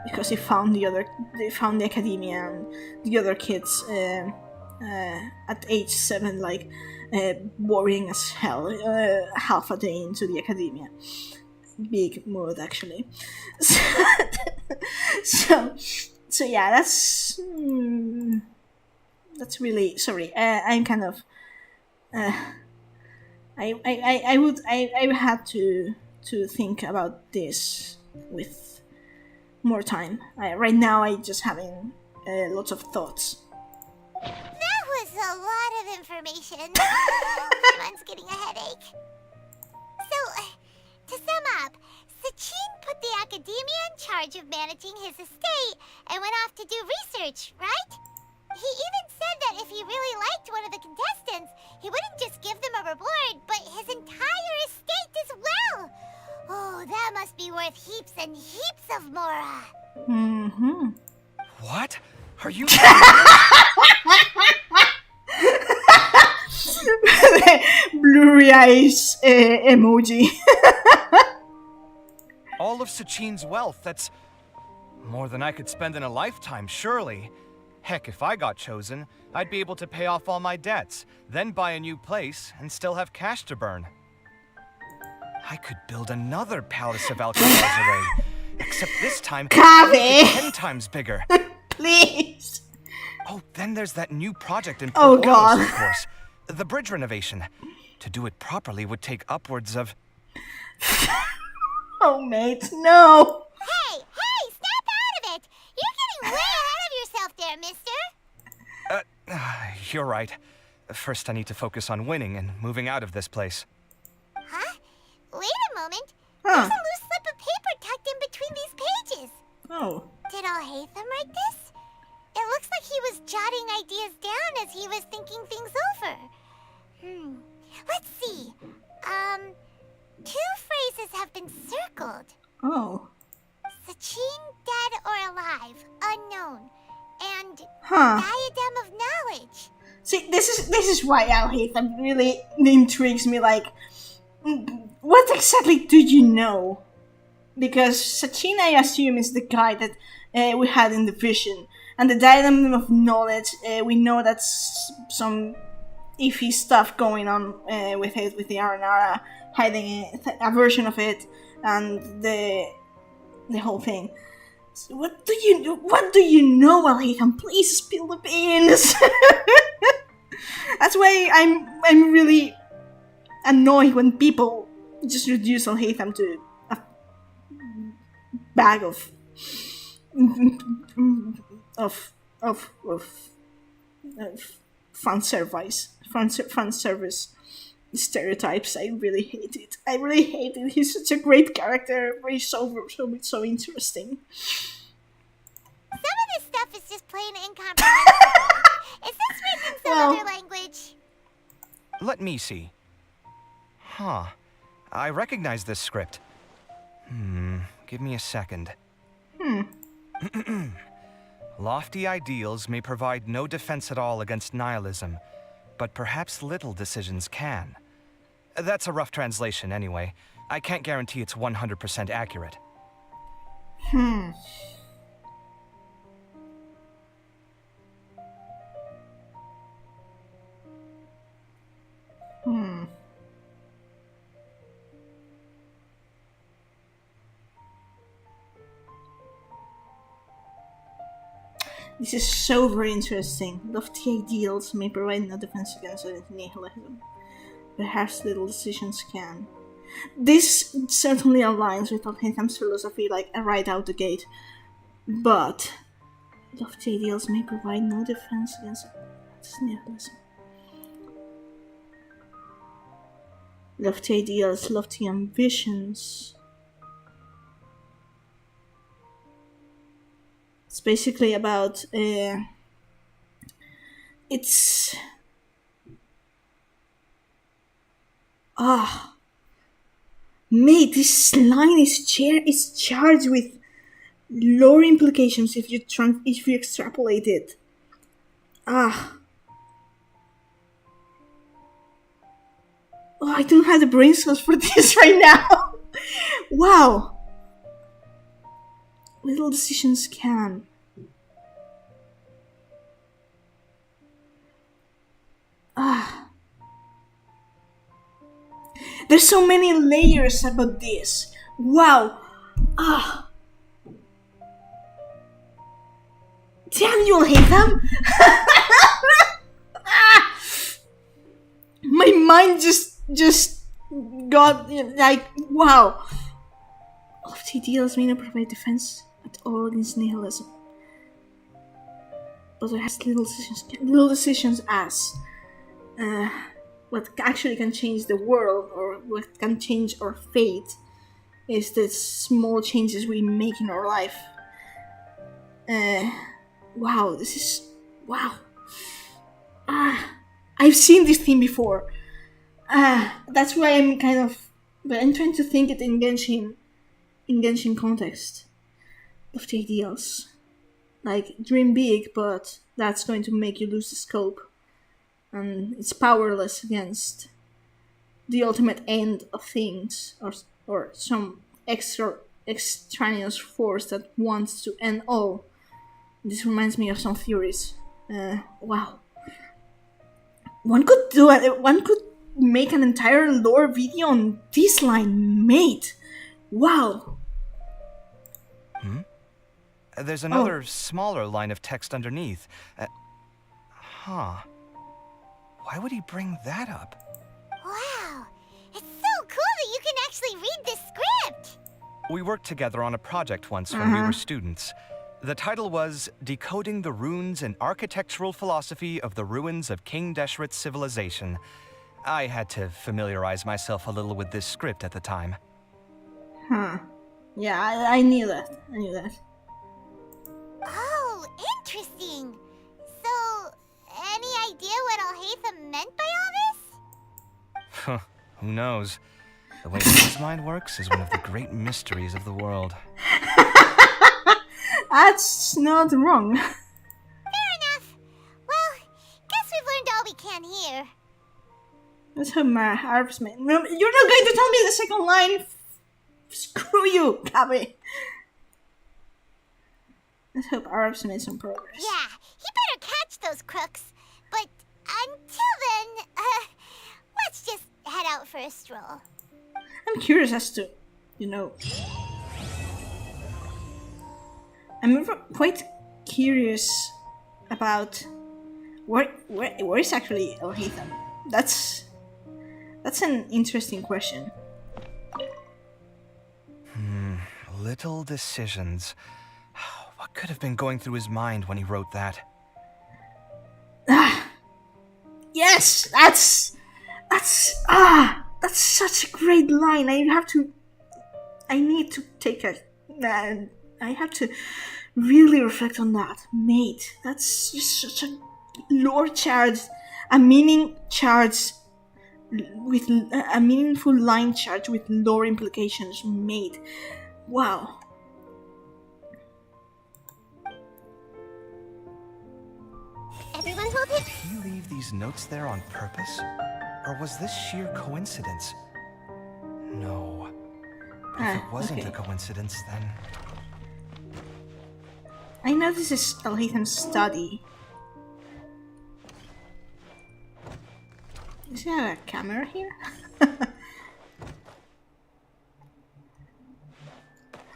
Because they found the Akademiya and the other kids at age 7, worrying as hell, half a day into the Akademiya. Big mood, actually. So yeah, that's really sorry. I'm kind of I would have to think about this with more time. Right now, I just having lots of thoughts. That was a lot of information. Everyone's getting a headache. So, to sum up, Sachin put the Akademiya in charge of managing his estate and went off to do research, right? He even said that if he really liked one of the contestants, he wouldn't just give them a reward, but his entire estate as well. Oh, that must be worth heaps and heaps of mora. Mm-hmm. What? Are you... Blurry eyes emoji. All of Sachin's wealth, that's more than I could spend in a lifetime, surely. Heck, if I got chosen, I'd be able to pay off all my debts, then buy a new place, and still have cash to burn. I could build another Palace of Alcazar, except this time, 10 times bigger. Please. Oh, then there's that new project in Oh, Providence, God. of course. The bridge renovation. To do it properly would take upwards of... Oh, mate, no. Hey, snap out of it! You're getting way ahead of yourself there, mister. You're right. First, I need to focus on winning and moving out of this place. Huh? Wait a moment. There's a loose slip of paper tucked in between these pages. Oh. Did Al-Haytham write this? It looks like he was jotting ideas down as he was thinking things over. Let's see. Two phrases have been circled. Oh. Sachin, dead or alive, unknown. And diadem of knowledge. See, this is why Al-Haytham really intrigues me. What exactly do you know? Because Sachin, I assume, is the guy that we had in the vision. And the diadem of knowledge, we know that's some iffy stuff going on with it, with the Aranara hiding a version of it, and the whole thing. So what do you know, Al-Haytham? Please spill the beans. That's why I'm really annoyed when people just reduce Al-Haytham to a bag of fan service stereotypes. I really hate it. He's such a great character. He's so interesting. Some of this stuff is just plain incomprehensible. Is this written in some other language? Let me see. Huh. I recognize this script. Give me a second. Lofty ideals may provide no defense at all against nihilism, but perhaps little decisions can. That's a rough translation anyway. I can't guarantee it's 100% accurate. This is so very interesting. Lofty ideals may provide no defense against nihilism. Perhaps little decisions can. This certainly aligns with Alhitham's philosophy, like right out the gate. But lofty ideals may provide no defense against nihilism. Lofty ideals, lofty ambitions. It's basically about it's mate, this line is charged with lore implications if you extrapolate it. Oh, I don't have the brain cells for this right now. Wow. Little decisions can. There's so many layers about this. Wow. Damn, you'll hate them. My mind just got like, wow. Lofty ideals may not provide defense at all against nihilism, but there has little decisions as what actually can change the world, or what can change our fate, is the small changes we make in our life. Wow, this is wow. I've seen this theme before. That's why I'm trying to think it in Genshin context. Of the ideals, like dream big, but that's going to make you lose the scope, and it's powerless against the ultimate end of things, or some extraneous force that wants to end all. This reminds me of some theories. Wow, one could make an entire lore video on this line, mate. Wow. There's another smaller line of text underneath. Why would he bring that up? Wow, it's so cool that you can actually read this script! We worked together on a project once when we were students. The title was Decoding the Runes and Architectural Philosophy of the Ruins of King Deshret's Civilization. I had to familiarize myself a little with this script at the time. Yeah, I knew that. Oh, interesting. So, any idea what Alhaitham meant by all this? Who knows? The way his mind works is one of the great mysteries of the world. That's not wrong. Fair enough. Well, guess we've learned all we can here. Let's hope my harvestman. No, you're not going to tell me the second line. Screw you, Kabe. Let's hope Arabs made some progress. Yeah, he better catch those crooks. But until then, let's just head out for a stroll. I'm curious as to, I'm quite curious about where is actually Alhaitham. That's an interesting question. Little decisions. What could have been going through his mind when he wrote that? Yes, that's such a great line. I have to really reflect on that, mate. That's just such a lore charge, a meaning charge with a meaningful line charge with lore implications, mate. Wow. Everyone hold it. Did he leave these notes there on purpose? Or was this sheer coincidence? No. But if it wasn't a coincidence, then... I know this is Alhaitham's study. Does he have a camera here?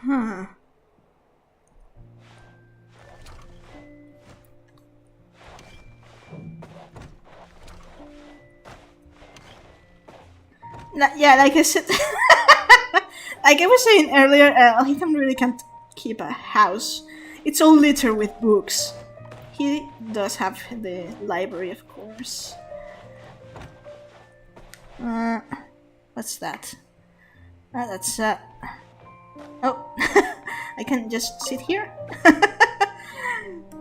Huh. Yeah, like I said, like I was saying earlier, Alhaitham really can't keep a house. It's all littered with books. He does have the library, of course. What's that? That's oh, I can just sit here.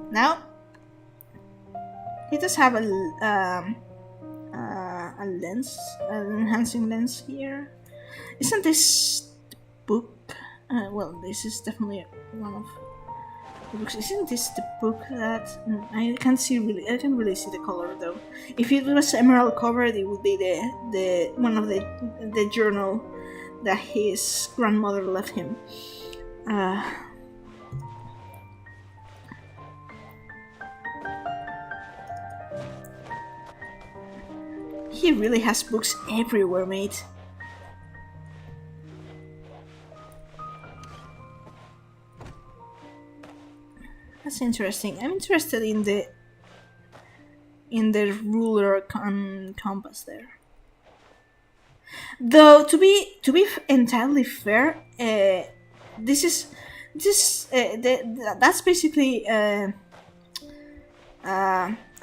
Now, he does have a lens, an enhancing lens here. Isn't this the book? Well, this is definitely one of the books. Isn't this the book that I can't see really? I can't really see the color though. If it was emerald covered, it would be the one of the journal that his grandmother left him. He really has books everywhere, mate. That's interesting. I'm interested in the ruler compass there. Though to be entirely fair, that's basically a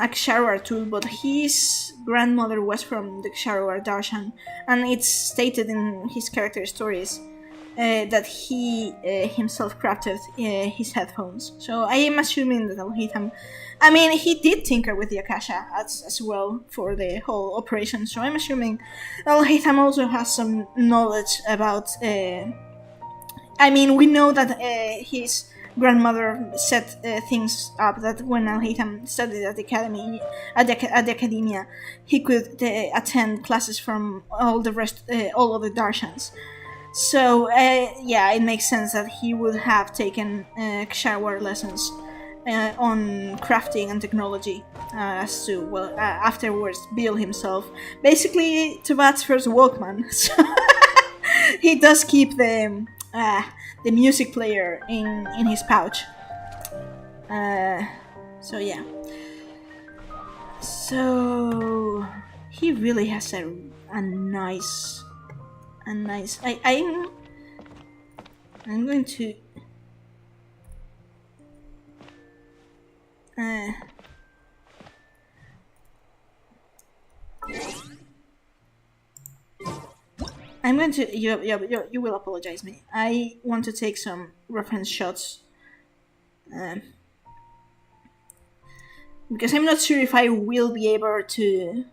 Ksharuar tool, but his grandmother was from the Ksharuar Darshan, and it's stated in his character stories that he himself crafted his headphones. So I am assuming that Alhaitham, I mean, he did tinker with the Akasha as well for the whole operation, so I'm assuming Alhaitham also has some knowledge about... I mean, we know that his grandmother set things up that when Alhaitham studied at the Akademiya, he could attend classes from all the Darshans. So yeah, it makes sense that he would have taken Ksharuar lessons on crafting and technology, as to afterwards build himself. Basically, Tobat's first Walkman. So he does keep the music player in his pouch. So yeah. So he really has a nice. I'm going to. I'm going to. You will apologize me. I want to take some reference shots. Because I'm not sure if I will be able to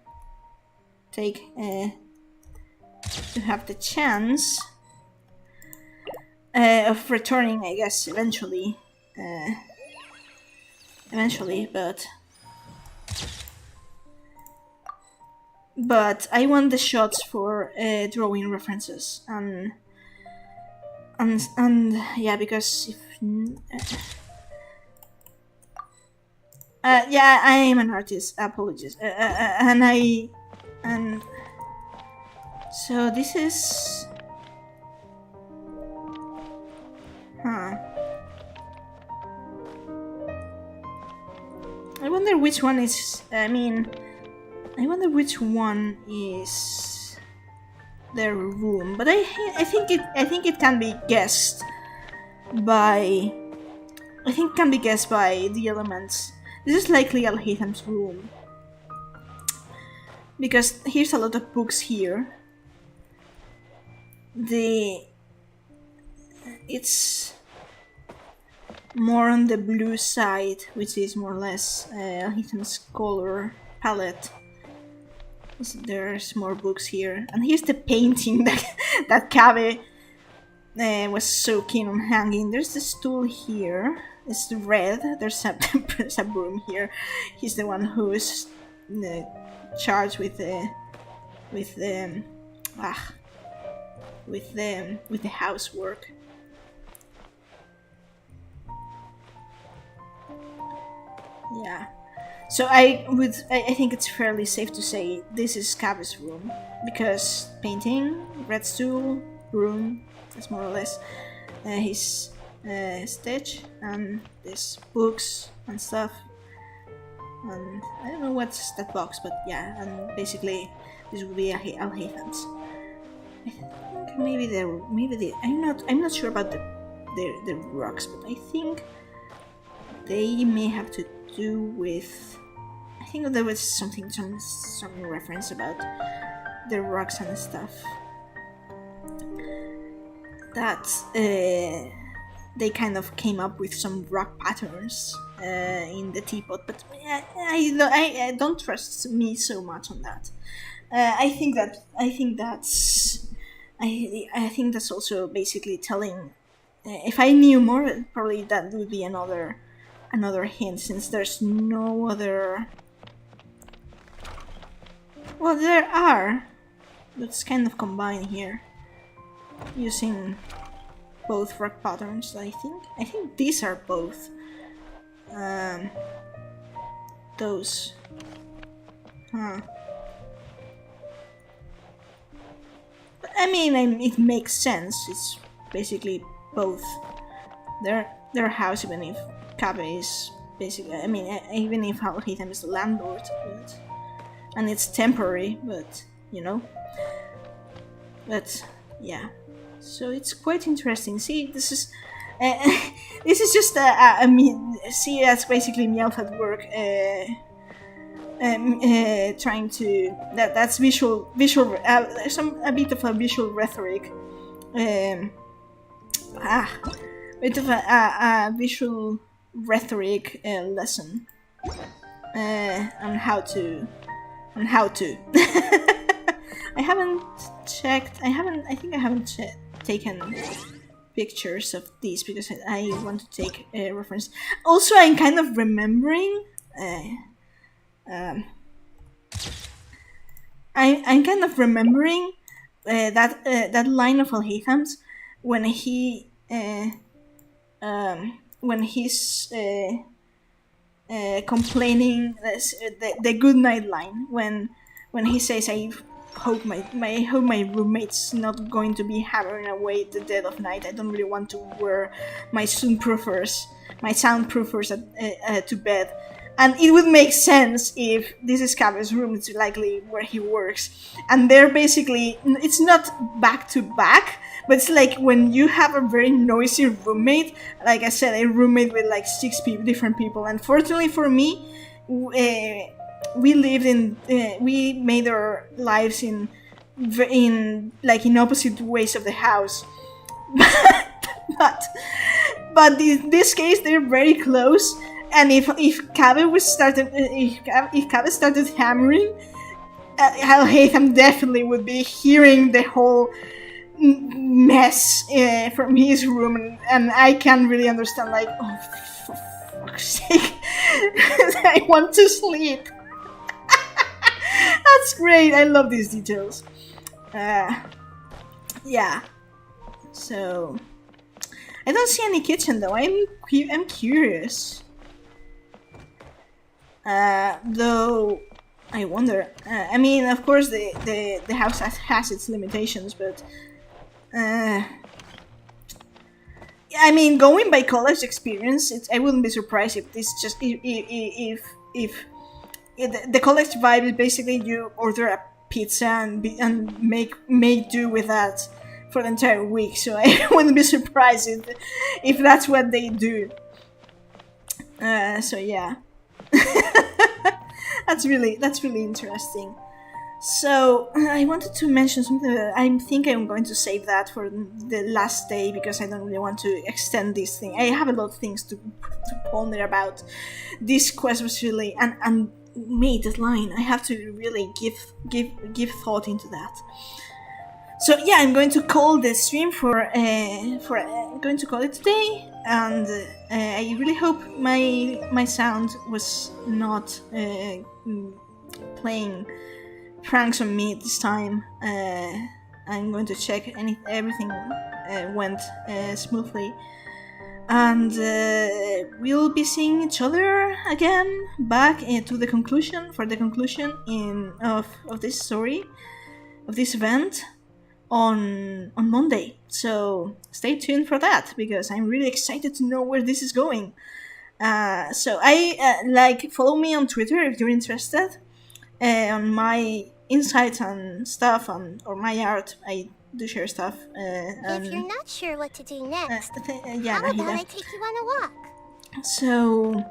take. To have the chance of returning, I guess, eventually, but I want the shots for drawing references, and yeah, because if yeah, I am an artist. Apologies, and so this is... Huh. I wonder which one is... I wonder which one is their room. But I think it can be guessed by... I think it can be guessed by the elements. This is likely Alhaitham's room. Because here's a lot of books here. It's more on the blue side, which is more or less Alhaitham's color palette. There's more books here, and here's the painting that Kabe was so keen on hanging. There's the stool here. is red. There's a, there's a broom here. He's the one who is charged with the housework. Yeah. So I think it's fairly safe to say this is Cabe's room, because painting, red stool, room, that's more or less his stage, and there's books and stuff. And I don't know what's that box, but yeah, and basically this would be Al-Haytham's. I think maybe I'm not sure about the rocks, but I think they may have to do with. I think there was some reference about the rocks and stuff that they kind of came up with some rock patterns in the teapot, but I don't trust me so much on that. I think that's also basically telling. If I knew more, probably that would be another hint, since there's no other. Well, there are. That's kind of combined here, using both rock patterns. I think these are both those. Huh. But I mean, it makes sense. It's basically both. Their house, even if Cabe is basically. I mean, even if Al-Haytham is the landlord, and it's temporary, but But yeah, so it's quite interesting. See, this is just see, that's basically Meowth at work, trying to that's visual a bit of a visual rhetoric, bit of a visual rhetoric lesson on how to. I think I haven't taken pictures of these because I want to take a reference. Also, I'm kind of remembering. I'm kind of remembering that line of Al-Haytham's when he's complaining, the good night line when he says, I hope my roommate's not going to be hammering away at the dead of night. I don't really want to wear my soundproofers to bed. And it would make sense if this is Cabe's room, it's likely where he works. And they're basically, it's not back to back, but it's like when you have a very noisy roommate, like I said, a roommate with like 6 different people. And fortunately for me, we made our lives in opposite ways of the house, but in this case they're very close. And if Cabe started hammering, Al-Haytham definitely would be hearing the whole mess from his room, and I can't really understand. Like, oh, for fuck's sake, I want to sleep. That's great. I love these details. Yeah. So I don't see any kitchen though. I'm curious. Though I wonder. I mean, of course, the house has its limitations, but I mean, going by college experience, I wouldn't be surprised if this just if the college vibe is basically you order a pizza and make do with that for the entire week. So I wouldn't be surprised if that's what they do. So yeah, that's really interesting. So I wanted to mention something that I think I'm going to save that for the last day because I don't really want to extend this thing. I have a lot of things to ponder about. This quest was really and made that line. I have to really give thought into that. So yeah, I'm going to call the stream for going to call it today, and I really hope my sound was not playing pranks on me this time. I'm going to check everything went smoothly, and we'll be seeing each other again back to the conclusion for the conclusion of this story, of this event, on Monday. So stay tuned for that, because I'm really excited to know where this is going. So I follow me on Twitter if you're interested. On my insights and stuff, or my art, I do share stuff. If you're not sure what to do next, yeah, how about Nahida. I take you on a walk? So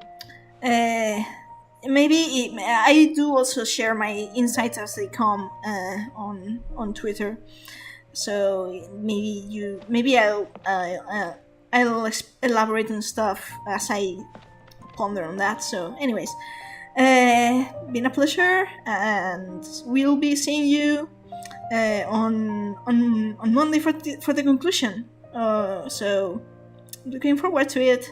maybe I do also share my insights as they come on Twitter. So maybe I'll elaborate on stuff as I ponder on that. So, anyways, been a pleasure, and we'll be seeing you on Monday for the conclusion. So, looking forward to it.